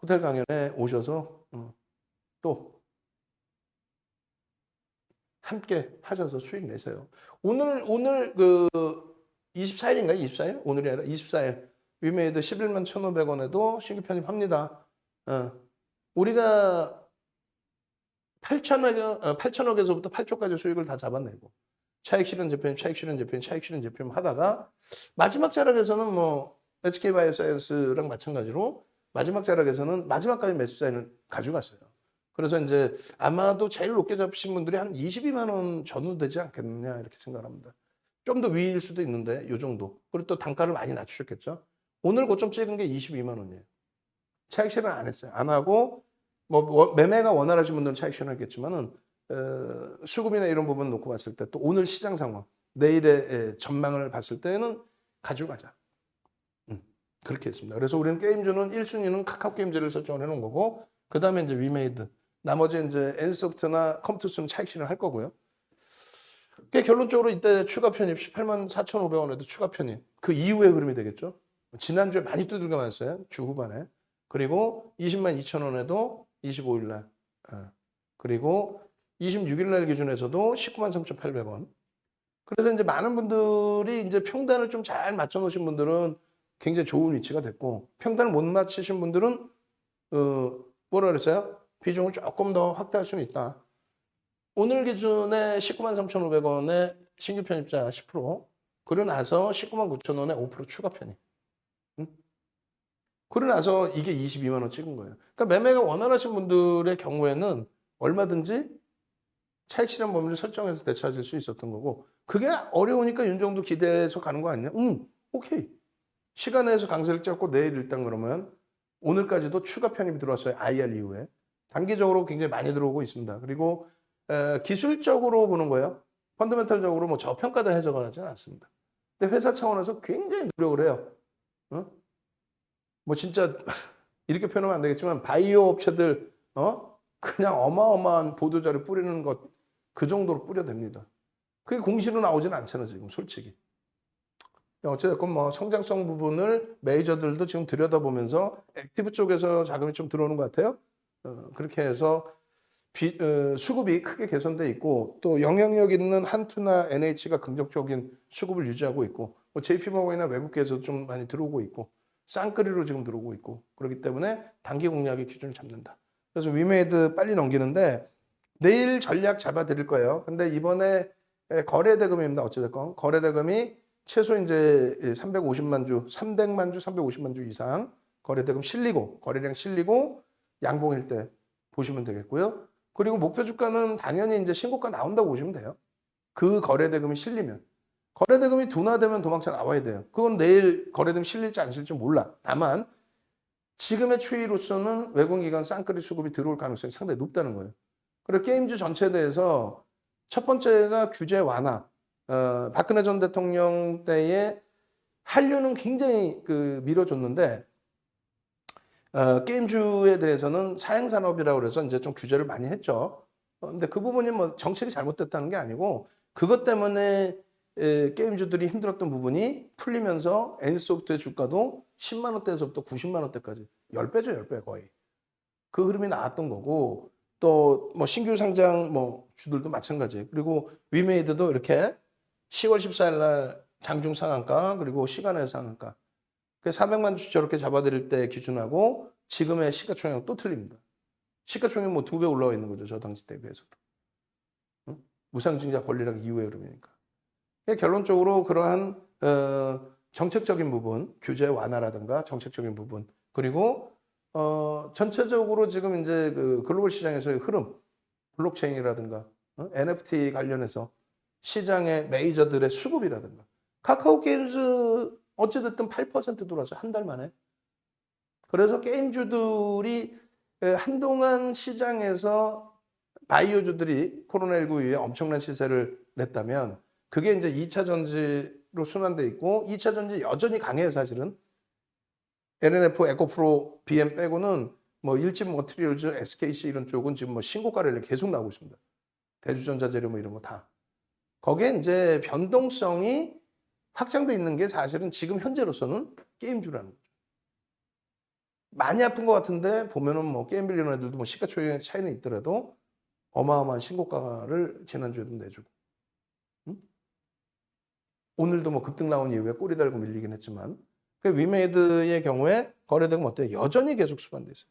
Speaker 1: 호텔 강연에 오셔서 또 함께 하셔서 수익 내세요. 오늘 그 24일인가요? 24일? 오늘이 아니라 24일. 위메이드 11만 1,500원에도 신규 편입합니다. 우리가 8천억에서부터 8조까지 수익을 다 잡아내고 차익 실현 제품, 차익 실현 제품, 차익 실현 제품 하다가 마지막 자락에서는 뭐 SK바이오사이언스랑 마찬가지로 마지막 자락에서는 마지막까지 매수 사인을 가져갔어요. 그래서 이제 아마도 제일 높게 잡으신 분들이 한 22만 원 전후 되지 않겠느냐 이렇게 생각합니다. 좀 더 위일 수도 있는데 이 정도. 그리고 또 단가를 많이 낮추셨겠죠. 오늘 고점 찍은 게 22만 원이에요. 차익 실현 안 했어요. 안 하고 뭐 매매가 원활하신 분들은 차익 실현하겠지만은 수급이나 이런 부분 놓고 봤을 때 또 오늘 시장 상황, 내일의 전망을 봤을 때는 가져가자. 그렇게 했습니다. 그래서 우리는 게임주는 1순위는 카카오 게임즈를 설정을 해놓은 거고 그 다음에 이제 위메이드, 나머지 이제 엔소프트나 컴투스는 차익 실현을 할 거고요. 결론적으로 이때 추가 편입 18만 4,500원에도 추가 편입. 그 이후의 흐름이 되겠죠. 지난주에 많이 두들겨 맞았어요. 주 후반에. 그리고 20만 2,000원에도 25일 날. 그리고 26일 날 기준에서도 19만 3,800원. 그래서 이제 많은 분들이 이제 평단을 좀 잘 맞춰 놓으신 분들은 굉장히 좋은 위치가 됐고 평단을 못 맞추신 분들은 뭐라 그랬어요? 비중을 조금 더 확대할 수는 있다. 오늘 기준에 19만 3,500원에 신규 편입자 10%, 그러고 나서 19만 9,000원에 5% 추가 편입. 그러고 나서 이게 22만 원 찍은 거예요. 그러니까 매매가 원활하신 분들의 경우에는 얼마든지 차익 실현 범위를 설정해서 대처하실 수 있었던 거고 그게 어려우니까 윤정도 기대해서 가는 거 아니냐? 오케이. 시간 내에서 강세를 쬐고 내일 일단 그러면 오늘까지도 추가 편입이 들어왔어요. IR 이후에. 단기적으로 굉장히 많이 들어오고 있습니다. 그리고 기술적으로 보는 거예요. 펀더멘털적으로 뭐 저평가된 해석을 하지는 않습니다. 근데 회사 차원에서 굉장히 노력을 해요. 뭐 진짜 이렇게 표현하면 안 되겠지만 바이오 업체들 그냥 어마어마한 보도자료 뿌리는 것 그 정도로 뿌려댑니다. 그게 공시로 나오지는 않잖아 지금 솔직히. 어쨌든 뭐 성장성 부분을 메이저들도 지금 들여다보면서 액티브 쪽에서 자금이 좀 들어오는 것 같아요. 그렇게 해서 수급이 크게 개선돼 있고 또 영향력 있는 한투나 NH가 긍정적인 수급을 유지하고 있고 뭐 JP모건이나 외국계에서도 좀 많이 들어오고 있고 쌍끌이로 지금 들어오고 있고 그렇기 때문에 단기 공략의 기준을 잡는다. 그래서 위메이드 빨리 넘기는데 내일 전략 잡아드릴 거예요. 근데 이번에 거래대금입니다. 어찌됐건 거래대금이 최소 이제 350만 주, 300만 주, 350만 주 이상 거래대금 실리고 거래량 실리고 양봉일 때 보시면 되겠고요. 그리고 목표 주가는 당연히 이제 신고가 나온다고 보시면 돼요. 그 거래대금이 실리면. 거래대금이 둔화되면 도망쳐 나와야 돼요. 그건 내일 거래대금 실릴지 안 실릴지 몰라. 다만 지금의 추이로서는 외국기관 쌍끌이 수급이 들어올 가능성이 상당히 높다는 거예요. 그리고 게임주 전체에 대해서 첫 번째가 규제 완화. 박근혜 전 대통령 때에 한류는 굉장히 밀어줬는데 게임주에 대해서는 사행산업이라고 그래서 이제 좀 규제를 많이 했죠. 근데 그 부분이 뭐 정책이 잘못됐다는 게 아니고 그것 때문에 게임주들이 힘들었던 부분이 풀리면서 애니소프트의 주가도 10만 원대에서부터 90만 원대까지 10배죠, 10배 거의. 그 흐름이 나왔던 거고 또 뭐 신규 상장 뭐 주들도 마찬가지. 그리고 위메이드도 이렇게 10월 14일 날 장중 상한가 그리고 시간외 상한가. 그 400만 주 저렇게 잡아드릴 때 기준하고 지금의 시가총액 또 틀립니다. 시가총액 뭐 2배 올라와 있는 거죠. 저 당시 대비해서도. 응? 무상증자 권리락 이후의 흐름이니까. 결론적으로 그러한 정책적인 부분, 규제 완화라든가 정책적인 부분 그리고 전체적으로 지금 이제 그 글로벌 시장에서의 흐름, 블록체인이라든가 NFT 관련해서 시장의 메이저들의 수급이라든가 카카오 게임즈 어찌됐든 8% 들어왔어요. 한 달 만에. 그래서 게임주들이 한동안 시장에서 바이오주들이 코로나19 이후에 엄청난 시세를 냈다면 그게 이제 2차 전지로 순환돼 있고 2차 전지 여전히 강해요, 사실은. LNF, 에코프로, BM 빼고는 뭐 일진 머티리얼즈, SKC 이런 쪽은 지금 뭐 신고가를 계속 나오고 있습니다. 대주전자 재료 뭐 이런 거 다. 거기에 이제 변동성이 확장돼 있는 게 사실은 지금 현재로서는 게임주라는 거죠. 많이 아픈 것 같은데 보면은 뭐 게임 빌리는 애들도 뭐 시가총액 차이는 있더라도 어마어마한 신고가를 지난주에도 내주고. 응? 오늘도 뭐 급등 나온 이후에 꼬리 달고 밀리긴 했지만 그 위메이드의 경우에 거래대금 어때요? 여전히 계속 수반돼 있어요.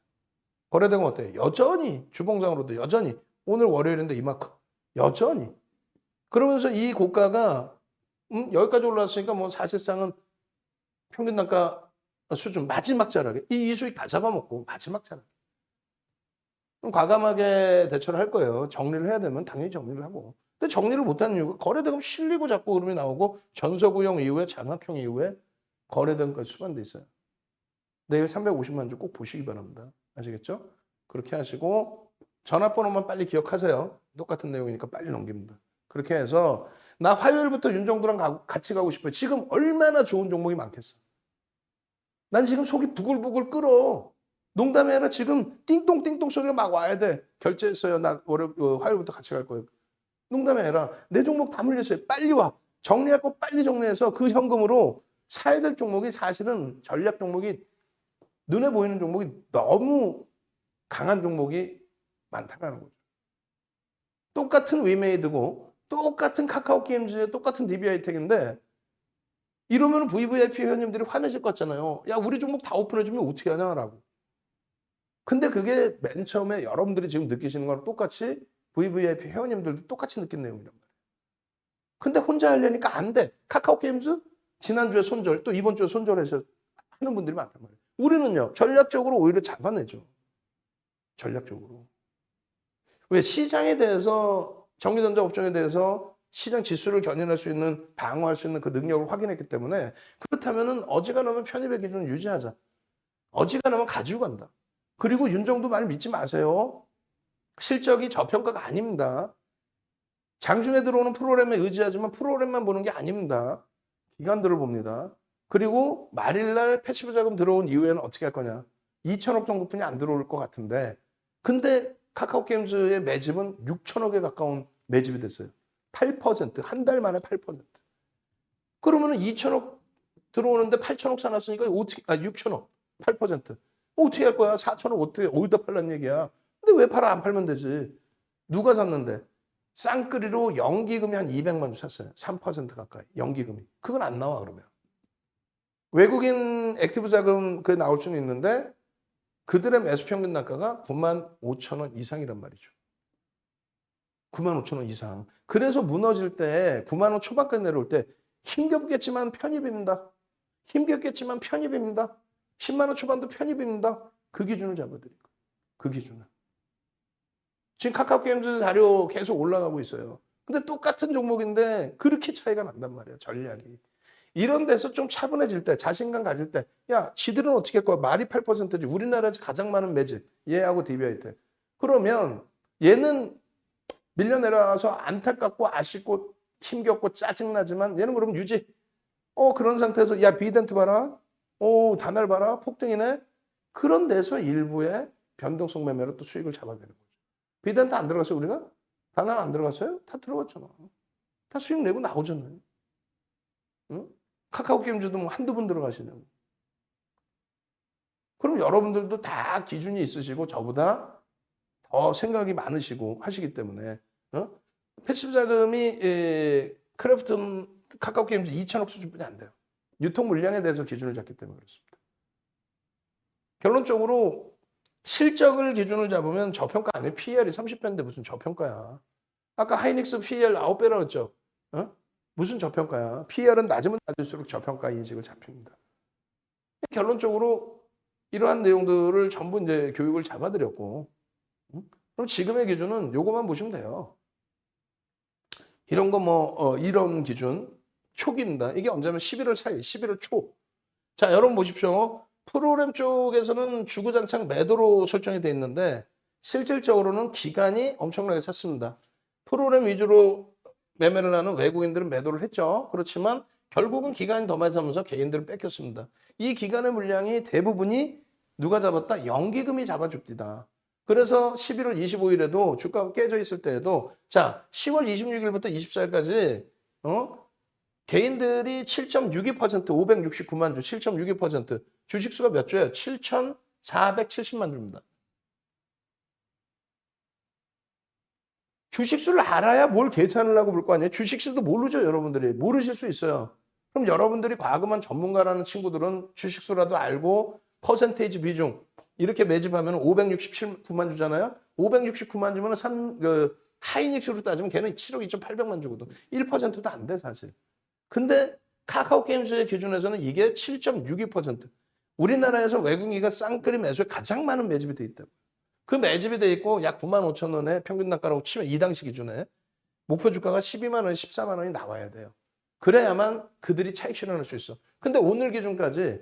Speaker 1: 거래대금 어때요? 여전히 주봉상으로도 여전히 오늘 월요일인데 이만큼 여전히 그러면서 이 고가가 여기까지 올라왔으니까 뭐 사실상은 평균 단가 수준 마지막 자락에 이 수익 다 잡아먹고 마지막 자락. 그럼 과감하게 대처를 할 거예요. 정리를 해야 되면 당연히 정리를 하고. 근데 정리를 못하는 이유가 거래대금 실리고 자꾸 흐름이 나오고 전서구형 이후에 장학형 이후에 거래대금까지 수반돼 있어요. 내일 350만 주 꼭 보시기 바랍니다. 아시겠죠? 그렇게 하시고 전화번호만 빨리 기억하세요. 똑같은 내용이니까 빨리 넘깁니다. 그렇게 해서 나 화요일부터 윤정도랑 같이 가고 싶어요. 지금 얼마나 좋은 종목이 많겠어. 난 지금 속이 부글부글 끓어. 농담이 아니라 지금 띵똥띵똥 소리가 막 와야 돼. 결제했어요. 나 화요일부터 같이 갈 거예요. 농담이 아니라 내 종목 다 물렸어요. 빨리 와. 정리할 거 빨리 정리해서 그 현금으로 사야 될 종목이 사실은 전략 종목이 눈에 보이는 종목이 너무 강한 종목이 많다는 거죠. 똑같은 위메이드고 똑같은 카카오 게임즈의 똑같은 DB하이텍인데 이러면 VVIP 회원님들이 화내실 것 같잖아요. 야, 우리 종목 다 오픈해주면 어떻게 하냐라고. 근데 그게 맨 처음에 여러분들이 지금 느끼시는 거랑 똑같이 VVIP 회원님들도 똑같이 느낀 내용이란 말이에요. 근데 혼자 하려니까 안 돼. 카카오 게임즈 지난주에 손절 또 이번 주에 손절해서 하는 분들이 많단 말이에요. 우리는요. 전략적으로 오히려 잡아내죠. 전략적으로. 왜 시장에 대해서 전기전자 업종에 대해서 시장 지수를 견인할 수 있는 방어할 수 있는 그 능력을 확인했기 때문에 그렇다면은 어지간하면 편입의 기준을 유지하자. 어지간하면 가지고 간다. 그리고 윤정도 말 믿지 마세요. 실적이 저평가가 아닙니다. 장중에 들어오는 프로그램에 의지하지만 프로그램만 보는 게 아닙니다. 기관들을 봅니다. 그리고 말일날 패시브 자금 들어온 이후에는 어떻게 할 거냐. 2천억 정도뿐이 안 들어올 것 같은데 근데 카카오 게임즈의 매집은 6천억에 가까운 매집이 됐어요. 8%, 한 달 만에 8%. 그러면은 2천억 들어오는데 8천억 사놨으니까 어떻게, 6천억, 8%. 어떻게 할 거야? 4천억 어떻게, 어디다 팔란 얘기야? 근데 왜 팔아? 안 팔면 되지. 누가 샀는데? 쌍끌이로 연기금이 한 200만 주 샀어요. 3% 가까이. 연기금이. 그건 안 나와, 그러면. 외국인 액티브 자금 그게 나올 수는 있는데 그들의 매수 평균 단가가 9만 5천 원 이상이란 말이죠. 9만 5천 원 이상. 그래서 무너질 때 9만 원 초반까지 내려올 때 힘겹겠지만 편입입니다. 힘겹겠지만 편입입니다. 10만 원 초반도 편입입니다. 그 기준을 잡아드리고. 그 기준을. 지금 카카오 게임즈 자료 계속 올라가고 있어요. 근데 똑같은 종목인데 그렇게 차이가 난단 말이에요. 전략이. 이런 데서 좀 차분해질 때, 자신감 가질 때, 야, 지들은 어떻게 할 거야? 말이 8%지. 우리나라에서 가장 많은 매집. 얘하고 DB하이텍. 그러면 얘는 밀려 내려와서 안타깝고 아쉽고 힘겹고 짜증나지만 얘는 그럼 유지. 그런 상태에서 야 비덴트 봐라. 단알 봐라. 폭등이네. 그런 데서 일부의 변동성 매매로 또 수익을 잡아내는 거죠. 비덴트 안 들어갔어요 우리가? 단알 안 들어갔어요? 다 들어갔잖아. 다 수익 내고 나오잖아요. 응? 카카오 게임즈도 뭐 한두 번 들어가시냐고. 그럼 여러분들도 다 기준이 있으시고 저보다 더 생각이 많으시고 하시기 때문에 패시브 자금이 크래프톤 카카오 게임즈 2천억 수준뿐이 안 돼요. 유통 물량에 대해서 기준을 잡기 때문에 그렇습니다. 결론적으로 실적을 기준을 잡으면 저평가 아니에요. PER이 30배인데 무슨 저평가야. 아까 하이닉스 PER 9배라고 했죠. 무슨 저평가야. PER은 낮으면 낮을수록 저평가 인식을 잡힙니다. 결론적으로 이러한 내용들을 전부 이제 교육을 잡아드렸고, 그럼 지금의 기준은 요거만 보시면 돼요. 이런 거 이런 기준 초기입니다. 이게 언제면 11월 사이, 11월 초. 자, 여러분 보십시오. 프로그램 쪽에서는 주구장창 매도로 설정이 돼 있는데 실질적으로는 기간이 엄청나게 찼습니다. 프로그램 위주로 매매를 하는 외국인들은 매도를 했죠. 그렇지만 결국은 기간이 더 많이 차면서 개인들은 뺏겼습니다. 이 기간의 물량이 대부분이 누가 잡았다? 연기금이 잡아줍니다. 그래서 11월 25일에도 주가가 깨져 있을 때에도 자 10월 26일부터 24일까지 개인들이 7.62% 569만 주 7.62% 주식수가 몇 주예요? 7,470만 주입니다. 주식수를 알아야 뭘 계산을 하고 볼 거 아니에요? 주식수도 모르죠, 여러분들이. 모르실 수 있어요. 그럼 여러분들이 과금한 전문가라는 친구들은 주식수라도 알고 퍼센테이지 비중 이렇게 매집하면 569만 주잖아요. 569만 주면 하이닉스로 따지면 걔는 7억 2,800만 주거든. 1%도 안 돼, 사실. 근데 카카오 게임즈의 기준에서는 이게 7.62%. 우리나라에서 외국인이 쌍끌이 매수에 가장 많은 매집이 돼 있다고. 그 매집이 돼 있고 약 9만 5천 원에 평균 단가라고 치면 이 당시 기준에 목표 주가가 12만 원, 14만 원이 나와야 돼요. 그래야만 그들이 차익 실현할 수 있어. 근데 오늘 기준까지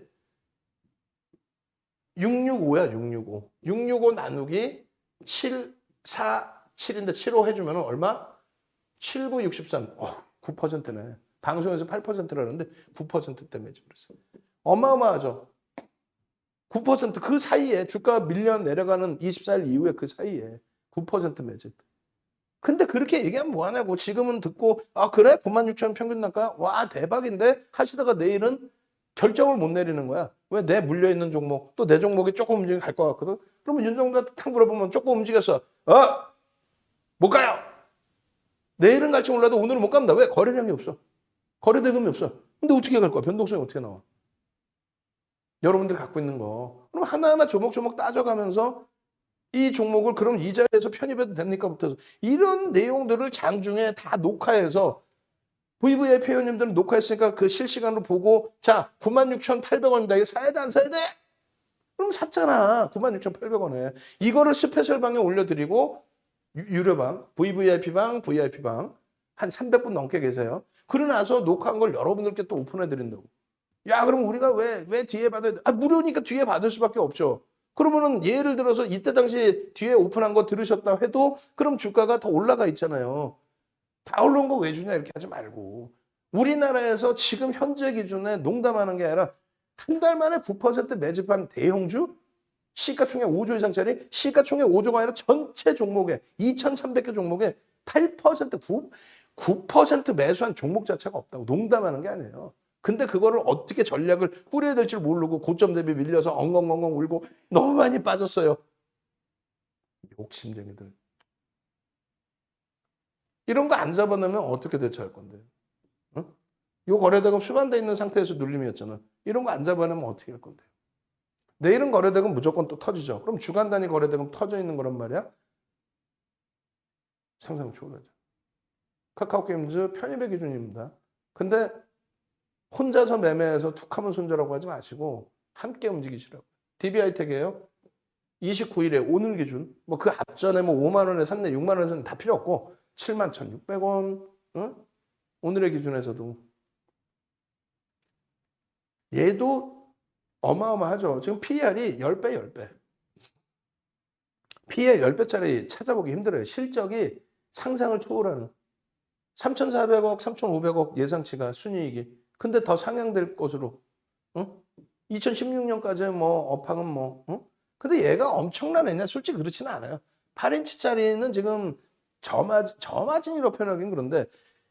Speaker 1: 665야, 665. 665 나누기 7, 4, 7인데 75 해주면 얼마? 7, 9, 63. 9%네. 방송에서 8%라는데 9%대 매집을 했어요. 어마어마하죠. 9%그 사이에 주가 밀려 내려가는 24일 이후에 그 사이에 9% 매집. 근데 그렇게 얘기하면 뭐하냐고. 지금은 듣고 그래? 96,000 평균 단가? 와 대박인데? 하시다가 내일은 결정을 못 내리는 거야. 왜? 내 물려있는 종목 또 내 종목이 조금 움직이면 갈 것 같거든. 그러면 윤종한테 탁 물어보면 조금 움직였어. 못 가요. 내일은 갈지 몰라도 오늘은 못 갑니다. 왜? 거래량이 없어. 거래 대금이 없어. 근데 어떻게 갈 거야? 변동성이 어떻게 나와? 여러분들이 갖고 있는 거. 그럼 하나하나 조목조목 따져가면서 이 종목을 그럼 이 자리에서 편입해도 됩니까? 부터 이런 내용들을 장중에 다 녹화해서 VVIP 회원님들은 녹화했으니까 그 실시간으로 보고 자 96,800원이다. 이거 사야 돼 안 사야 돼? 그럼 샀잖아. 96,800원에. 이거를 스페셜 방에 올려드리고 유료방, VVIP방, VIP방 한 300분 넘게 계세요. 그러고 나서 녹화한 걸 여러분들께 또 오픈해드린다고. 야 그럼 우리가 왜 뒤에 받아야 돼? 무료니까 뒤에 받을 수밖에 없죠. 그러면은 예를 들어서 이때 당시 뒤에 오픈한 거 들으셨다 해도 그럼 주가가 더 올라가 있잖아요. 다 올라온 거 왜 주냐 이렇게 하지 말고. 우리나라에서 지금 현재 기준에 농담하는 게 아니라 한 달 만에 9% 매집한 대형주 시가총액 5조 이상짜리 시가총액 5조가 아니라 전체 종목에 2,300개 종목에 8% 9% 매수한 종목 자체가 없다고. 농담하는 게 아니에요. 근데 그거를 어떻게 전략을 꾸려야 될지 모르고 고점 대비 밀려서 엉엉엉엉 울고 너무 많이 빠졌어요. 욕심쟁이들. 이런 거 안 잡아내면 어떻게 대처할 건데? 응? 요 거래대금 수반돼 있는 상태에서 눌림이었잖아. 이런 거 안 잡아내면 어떻게 할 건데? 내일은 거래대금 무조건 또 터지죠. 그럼 주간 단위 거래대금 터져 있는 거란 말이야? 상상 초월하죠. 카카오 게임즈 편입의 기준입니다. 근데 혼자서 매매해서 툭하면 손절하고 하지 마시고 함께 움직이시라고. DB하이텍이에요. 29일에 오늘 기준. 뭐 그 앞전에 뭐 5만 원에 샀네, 6만 원에 샀네 다 필요 없고 71,600원. 응? 오늘의 기준에서도 얘도 어마어마하죠. 지금 PER이 10배. PER 10배짜리 찾아보기 힘들어요. 실적이 상상을 초월하는 3,400억, 3,500억 예상치가 순이익이. 근데 더 상향될 것으로. 응? 2016년까지 뭐 업황은 뭐. 응? 근데 얘가 엄청난 애냐? 솔직히 그렇지는 않아요. 8인치짜리는 지금 저마진이라고 표현하긴 그런데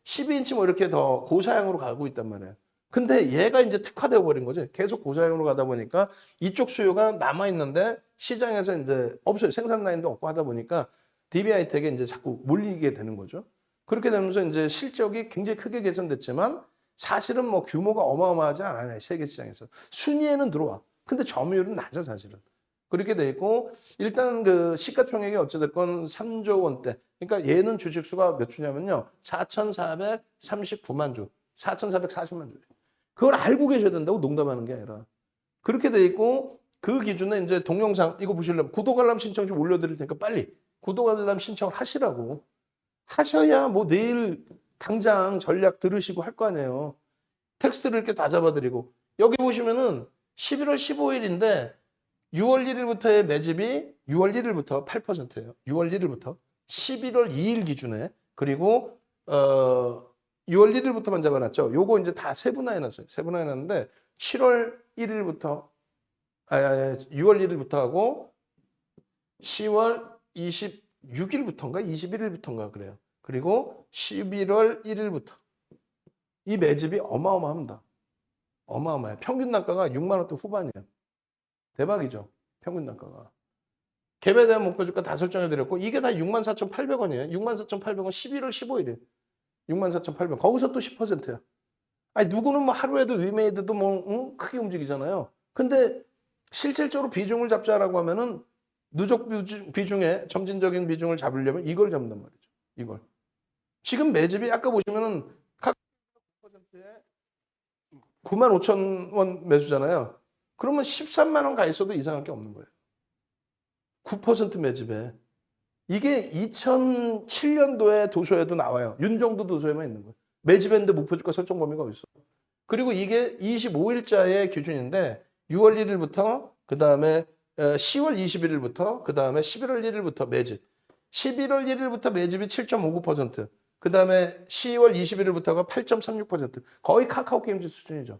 Speaker 1: 12인치 뭐 이렇게 더 고사양으로 가고 있단 말이에요. 근데 얘가 이제 특화되어 버린 거지. 계속 고사양으로 가다 보니까 이쪽 수요가 남아 있는데 시장에서 이제 없어요. 생산 라인도 없고 하다 보니까 DB하이텍에 이제 자꾸 몰리게 되는 거죠. 그렇게 되면서 이제 실적이 굉장히 크게 개선됐지만 사실은 뭐 규모가 어마어마하지 않아요. 세계 시장에서. 순위에는 들어와. 근데 점유율은 낮아 사실은. 그렇게 돼 있고 일단 그 시가총액이 어찌됐건 3조 원대. 그러니까 얘는 주식수가 몇 주냐면요. 4,439만 주. 4,440만 주. 그걸 알고 계셔야 된다고 농담하는 게 아니라. 그렇게 돼 있고 그 기준에 이제 동영상 이거 보시려면 구독 알람 신청 좀 올려드릴 테니까 빨리 구독 알람 신청을 하시라고. 하셔야 뭐 내일 당장 전략 들으시고 할 거 아니에요. 텍스트를 이렇게 다 잡아드리고 여기 보시면은 11월 15일인데 6월 1일부터의 매집이 6월 1일부터 8%예요. 6월 1일부터 11월 2일 기준에 그리고 6월 1일부터만 잡아놨죠. 요거 이제 다 세분화해놨어요. 세분화해놨는데 7월 1일부터 6월 1일부터 하고 10월 26일부터인가 21일부터인가 그래요. 그리고 11월 1일부터 이 매집이 어마어마합니다. 어마어마해요. 평균 단가가 6만 원대 후반이에요. 대박이죠. 평균 단가가. 개별 대한 목표 주가 다 설정해 드렸고 이게 다 64,800원이에요. 64,800원 11월 15일에 64,800원. 거기서 또 10%야. 아니 누구는 뭐 하루에도 위메이드도 뭐 크게 움직이잖아요. 근데 실질적으로 비중을 잡자라고 하면은 누적 비중에 점진적인 비중을 잡으려면 이걸 잡는단 말이죠. 이걸. 지금 매집이 아까 보시면은 각 9%에 9만 5천 원 매수잖아요. 그러면 13만 원 가 있어도 이상할 게 없는 거예요. 9% 매집에. 이게 2007년도에 도서에도 나와요. 윤정도 도서에만 있는 거예요. 매집했는데 목표주가 설정 범위가 어디 있어? 그리고 이게 25일자의 기준인데 6월 1일부터 그다음에 10월 21일부터 그다음에 11월 1일부터 매집. 11월 1일부터 매집이 7.59%. 그다음에 10월 21일부터가 8.36%. 거의 카카오 게임즈 수준이죠.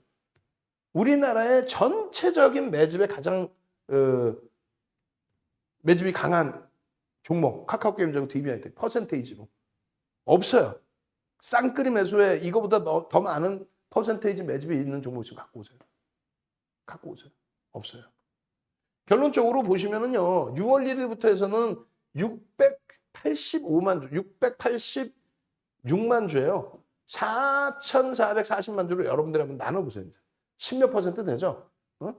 Speaker 1: 우리나라의 전체적인 매집의 가장 매집이 강한 종목 카카오 게임즈하고 DB하이텍 퍼센테이지로 없어요. 쌍끌이 매수에 이거보다 더 많은 퍼센테이지 매집이 있는 종목 좀 갖고 오세요. 갖고 오세요. 없어요. 결론적으로 보시면은요. 6월 1일부터 해서는 685만 주, 686만 주예요. 4,440만 주로 여러분들이 한번 나눠보세요. 10몇 퍼센트 되죠? 어?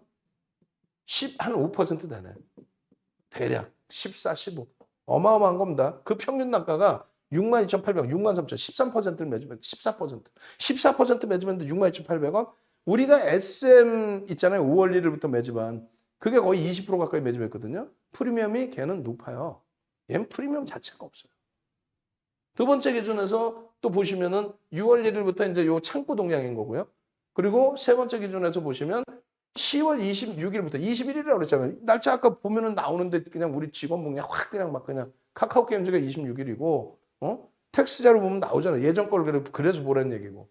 Speaker 1: 5% 되네. 대략 14, 15. 어마어마한 겁니다. 그 평균 단가가 62,800원, 63,000, 13%를 매주면 14%. 14% 매주면데 62,800원. 우리가 SM 있잖아요. 5월 1일부터 매집한. 그게 거의 20% 가까이 매집했거든요. 프리미엄이 걔는 높아요. 얘는 프리미엄 자체가 없어요. 두 번째 기준에서 또 보시면은 6월 1일부터 이제 요 창구 동향인 거고요. 그리고 세 번째 기준에서 보시면 10월 26일부터 21일이라고 그랬잖아요. 날짜 아까 보면은 나오는데 그냥 우리 직원 그냥 확 그냥 막 그냥 카카오 게임즈가 26일이고 텍스자로 보면 나오잖아요. 예전 걸 그래서 보라는 얘기고.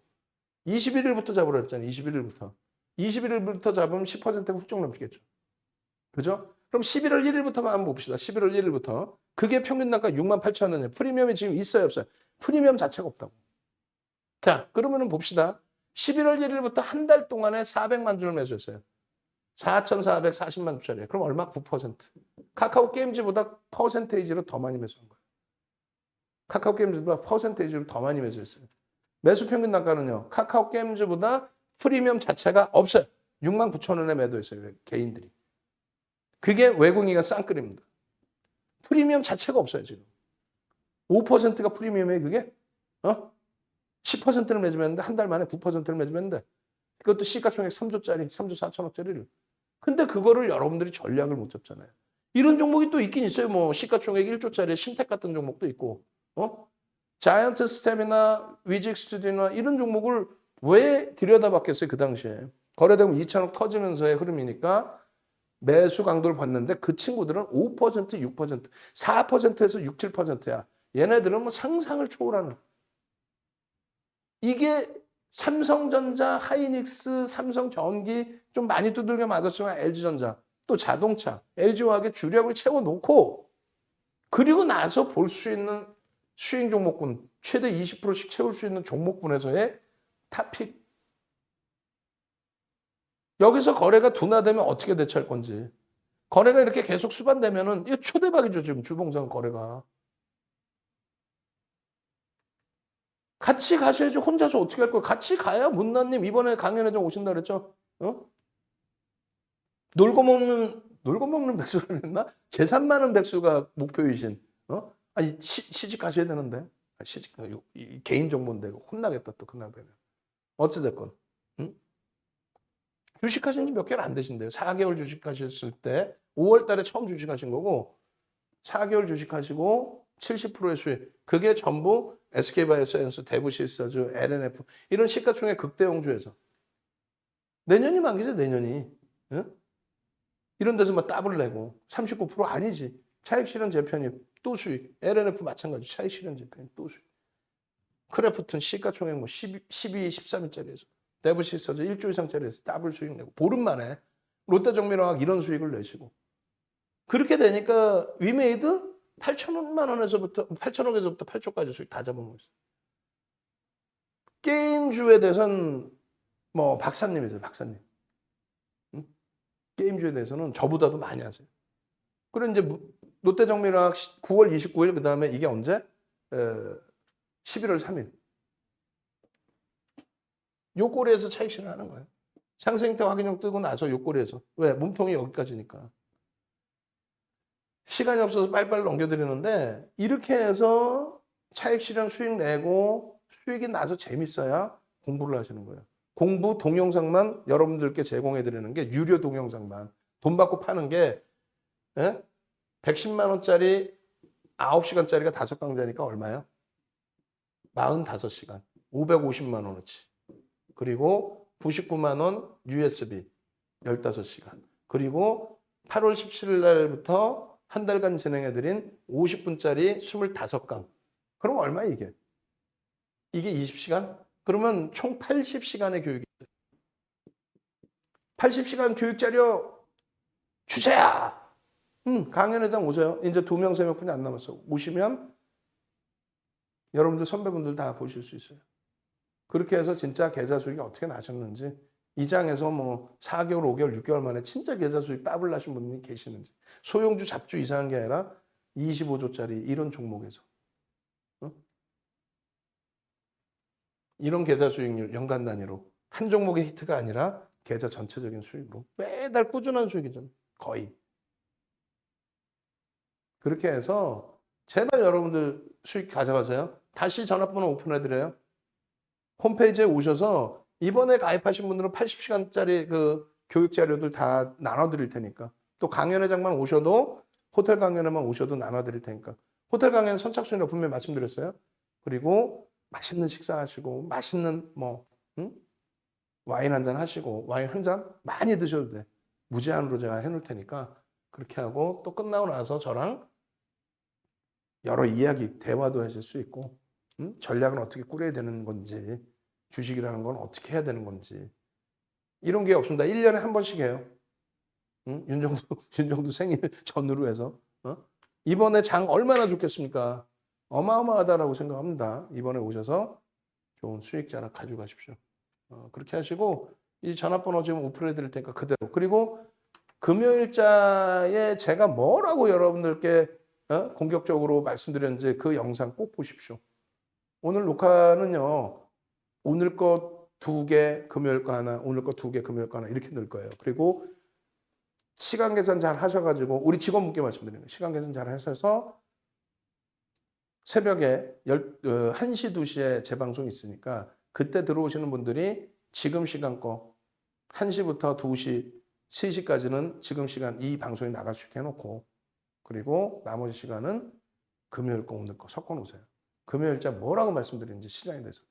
Speaker 1: 21일부터 잡으라 했잖아요. 21일부터. 21일부터 잡으면 10% 훌쩍 넘겠죠. 그죠? 그럼 11월 1일부터만 한번 봅시다. 11월 1일부터. 그게 평균 단가 68,000원이에요. 프리미엄이 지금 있어요, 없어요? 프리미엄 자체가 없다고. 자, 그러면은 봅시다. 11월 1일부터 한 달 동안에 400만 주를 매수했어요. 4,440만 주짜리. 그럼 얼마? 9%. 카카오 게임즈보다 퍼센테이지로 더 많이 매수한 거예요. 카카오 게임즈보다 퍼센테이지로 더 많이 매수했어요. 매수 평균 단가는요. 카카오 게임즈보다 프리미엄 자체가 없어요. 69,000원에 매도했어요. 개인들이. 그게 외국인이가 쌍끌입니다. 프리미엄 자체가 없어요. 지금. 5%가 프리미엄이에요. 그게. 10%를 매집했는데 한 달 만에 9%를 매집했는데 그것도 시가총액 3조짜리, 3조 4천억짜리를. 근데 그거를 여러분들이 전략을 못 잡잖아요. 이런 종목이 또 있긴 있어요. 뭐 시가총액 1조짜리 심텍 같은 종목도 있고. 자이언트 스텝이나 위직 스튜디오나 이런 종목을 왜 들여다봤겠어요. 그 당시에. 거래되면 2천억 터지면서의 흐름이니까 매수 강도를 봤는데 그 친구들은 5%, 6%, 4%에서 6, 7%야. 얘네들은 뭐 상상을 초월하는. 이게 삼성전자, 하이닉스, 삼성전기 좀 많이 두들겨 맞았지만 LG전자, 또 자동차, LG화학의 주력을 채워놓고 그리고 나서 볼 수 있는 수익 종목군, 최대 20%씩 채울 수 있는 종목군에서의 탑픽. 여기서 거래가 둔화되면 어떻게 대처할 건지. 거래가 이렇게 계속 수반되면은 이거 초대박이죠, 지금 주봉상 거래가. 같이 가셔야지. 혼자서 어떻게 할 거예요? 같이 가야 문나님 이번에 강연회 좀 오신다 그랬죠? 어? 놀고 먹는 백수를 했나? 재산 많은 백수가 목표이신. 아니 시집 가셔야 되는데. 시집 이 개인 정보인데 혼나겠다 또 끝나면. 어찌 됐건. 응? 주식하신 지 몇 개월 안 되신대요. 4개월 주식하셨을 때 5월 달에 처음 주식하신 거고 4개월 주식하시고 70%의 수익. 그게 전부 SK바이오사이언스, 대부실사주, LNF 이런 시가총액 극대형주에서. 내년이 만기죠, 내년이. 응? 이런 데서 막 더블 내고 39% 아니지. 차익 실현 재편입 또 수익. LNF 마찬가지. 차익 실현 재편입 또 수익. 크래프튼 시가총액 뭐 12, 13일짜리에서 대부실사주 1조 이상짜리에서 더블 수익 내고 보름 만에 롯데정밀화학 이런 수익을 내시고 그렇게 되니까 위메이드 8천만 원에서부터 8천억에서부터 8조까지 수익 다 잡아먹고 있어요. 게임주에 대해서는 뭐 박사님이세요, 박사님. 응? 게임주에 대해서는 저보다도 많이 하세요. 그리고 이제 롯데정밀화학 9월 29일 그다음에 이게 언제? 11월 3일. 요 꼬리에서 차익 실현하는 거예요. 상승태 확인형 뜨고 나서 요 꼬리에서. 왜? 몸통이 여기까지니까. 시간이 없어서 빨리빨리 넘겨드리는데 이렇게 해서 차익 실현 수익 내고 수익이 나서 재밌어야 공부를 하시는 거예요. 공부 동영상만 여러분들께 제공해 드리는 게 유료 동영상만. 돈 받고 파는 게 110만 원짜리 9시간짜리가 5강좌니까 얼마예요? 45시간. 550만 원어치. 그리고 99만 원 USB 15시간. 그리고 8월 17일 날부터 한 달간 진행해드린 50분짜리 25강. 그럼 얼마야 이게? 이게 20시간? 그러면 총 80시간의 교육이 있어요. 80시간 교육 자료 주세요. 강연회장 오세요. 이제 2명, 3명 뿐이 안 남았어. 오시면 여러분들 선배분들 다 보실 수 있어요. 그렇게 해서 진짜 계좌 수익이 어떻게 나셨는지 이 장에서 뭐 4개월, 5개월, 6개월 만에 진짜 계좌 수익 더블 나신 분이 계시는지 소형주 잡주 이상한 게 아니라 25조짜리 이런 종목에서 이런 계좌 수익률 연간 단위로 한 종목의 히트가 아니라 계좌 전체적인 수익으로 매달 꾸준한 수익이죠. 거의. 그렇게 해서 제발 여러분들 수익 가져가세요. 다시 전화번호 오픈해드려요. 홈페이지에 오셔서 이번에 가입하신 분들은 80시간짜리 그 교육 자료들 다 나눠드릴 테니까 또 강연회장만 오셔도 호텔 강연에만 오셔도 나눠드릴 테니까 호텔 강연 선착순이라고 분명히 말씀드렸어요. 그리고 맛있는 식사하시고 맛있는 뭐 와인 한 잔 하시고 와인 한 잔 많이 드셔도 돼. 무제한으로 제가 해놓을 테니까 그렇게 하고 또 끝나고 나서 저랑 여러 이야기 대화도 하실 수 있고 전략은 어떻게 꾸려야 되는 건지 주식이라는 건 어떻게 해야 되는 건지 이런 게 없습니다. 1년에 한 번씩 해요. 윤정수 생일 전후로 해서 이번에 장 얼마나 좋겠습니까? 어마어마하다라고 생각합니다. 이번에 오셔서 좋은 수익자나 가져가십시오. 그렇게 하시고 이 전화번호 지금 오픈해 드릴 테니까 그대로. 그리고 금요일자에 제가 뭐라고 여러분들께 공격적으로 말씀드렸는지 그 영상 꼭 보십시오. 오늘 녹화는요. 오늘 거 2개, 금요일 거 하나, 오늘 거 2개, 금요일 거 하나 이렇게 넣을 거예요. 그리고 시간 계산 잘 하셔가지고 우리 직원분께 말씀드리는 거예요. 시간 계산 잘 하셔서 새벽에 1시, 2시에 재방송이 있으니까 그때 들어오시는 분들이 지금 시간 거 1시부터 2시, 3시까지는 지금 시간 이 방송이 나갈 수 있게 해놓고 그리고 나머지 시간은 금요일 거, 오늘 거 섞어 놓으세요. 금요일자 뭐라고 말씀드리는지 시장에 대해서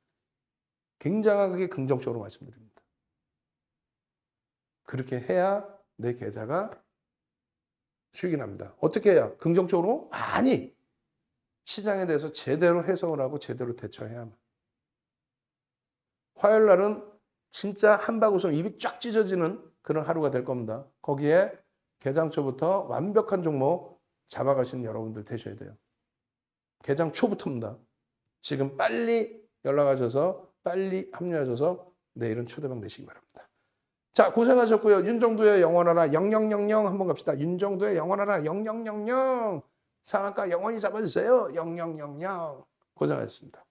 Speaker 1: 굉장하게 긍정적으로 말씀드립니다. 그렇게 해야 내 계좌가 수익이 납니다. 어떻게 해야? 긍정적으로? 아니, 시장에 대해서 제대로 해석을 하고 제대로 대처해야 합니다. 화요일 날은 진짜 한바구음 입이 쫙 찢어지는 그런 하루가 될 겁니다. 거기에 개장 초부터 완벽한 종목 잡아가시는 여러분들 되셔야 돼요. 개장 초부터입니다. 지금 빨리 연락하셔서 빨리 합류하셔서 내일은 초대박 내시기 바랍니다. 자, 고생하셨고요. 윤정두의 영원하라 0000 한번 갑시다. 윤정두의 영원하라 0000 상한가 영원히 잡아주세요. 0000 고생하셨습니다.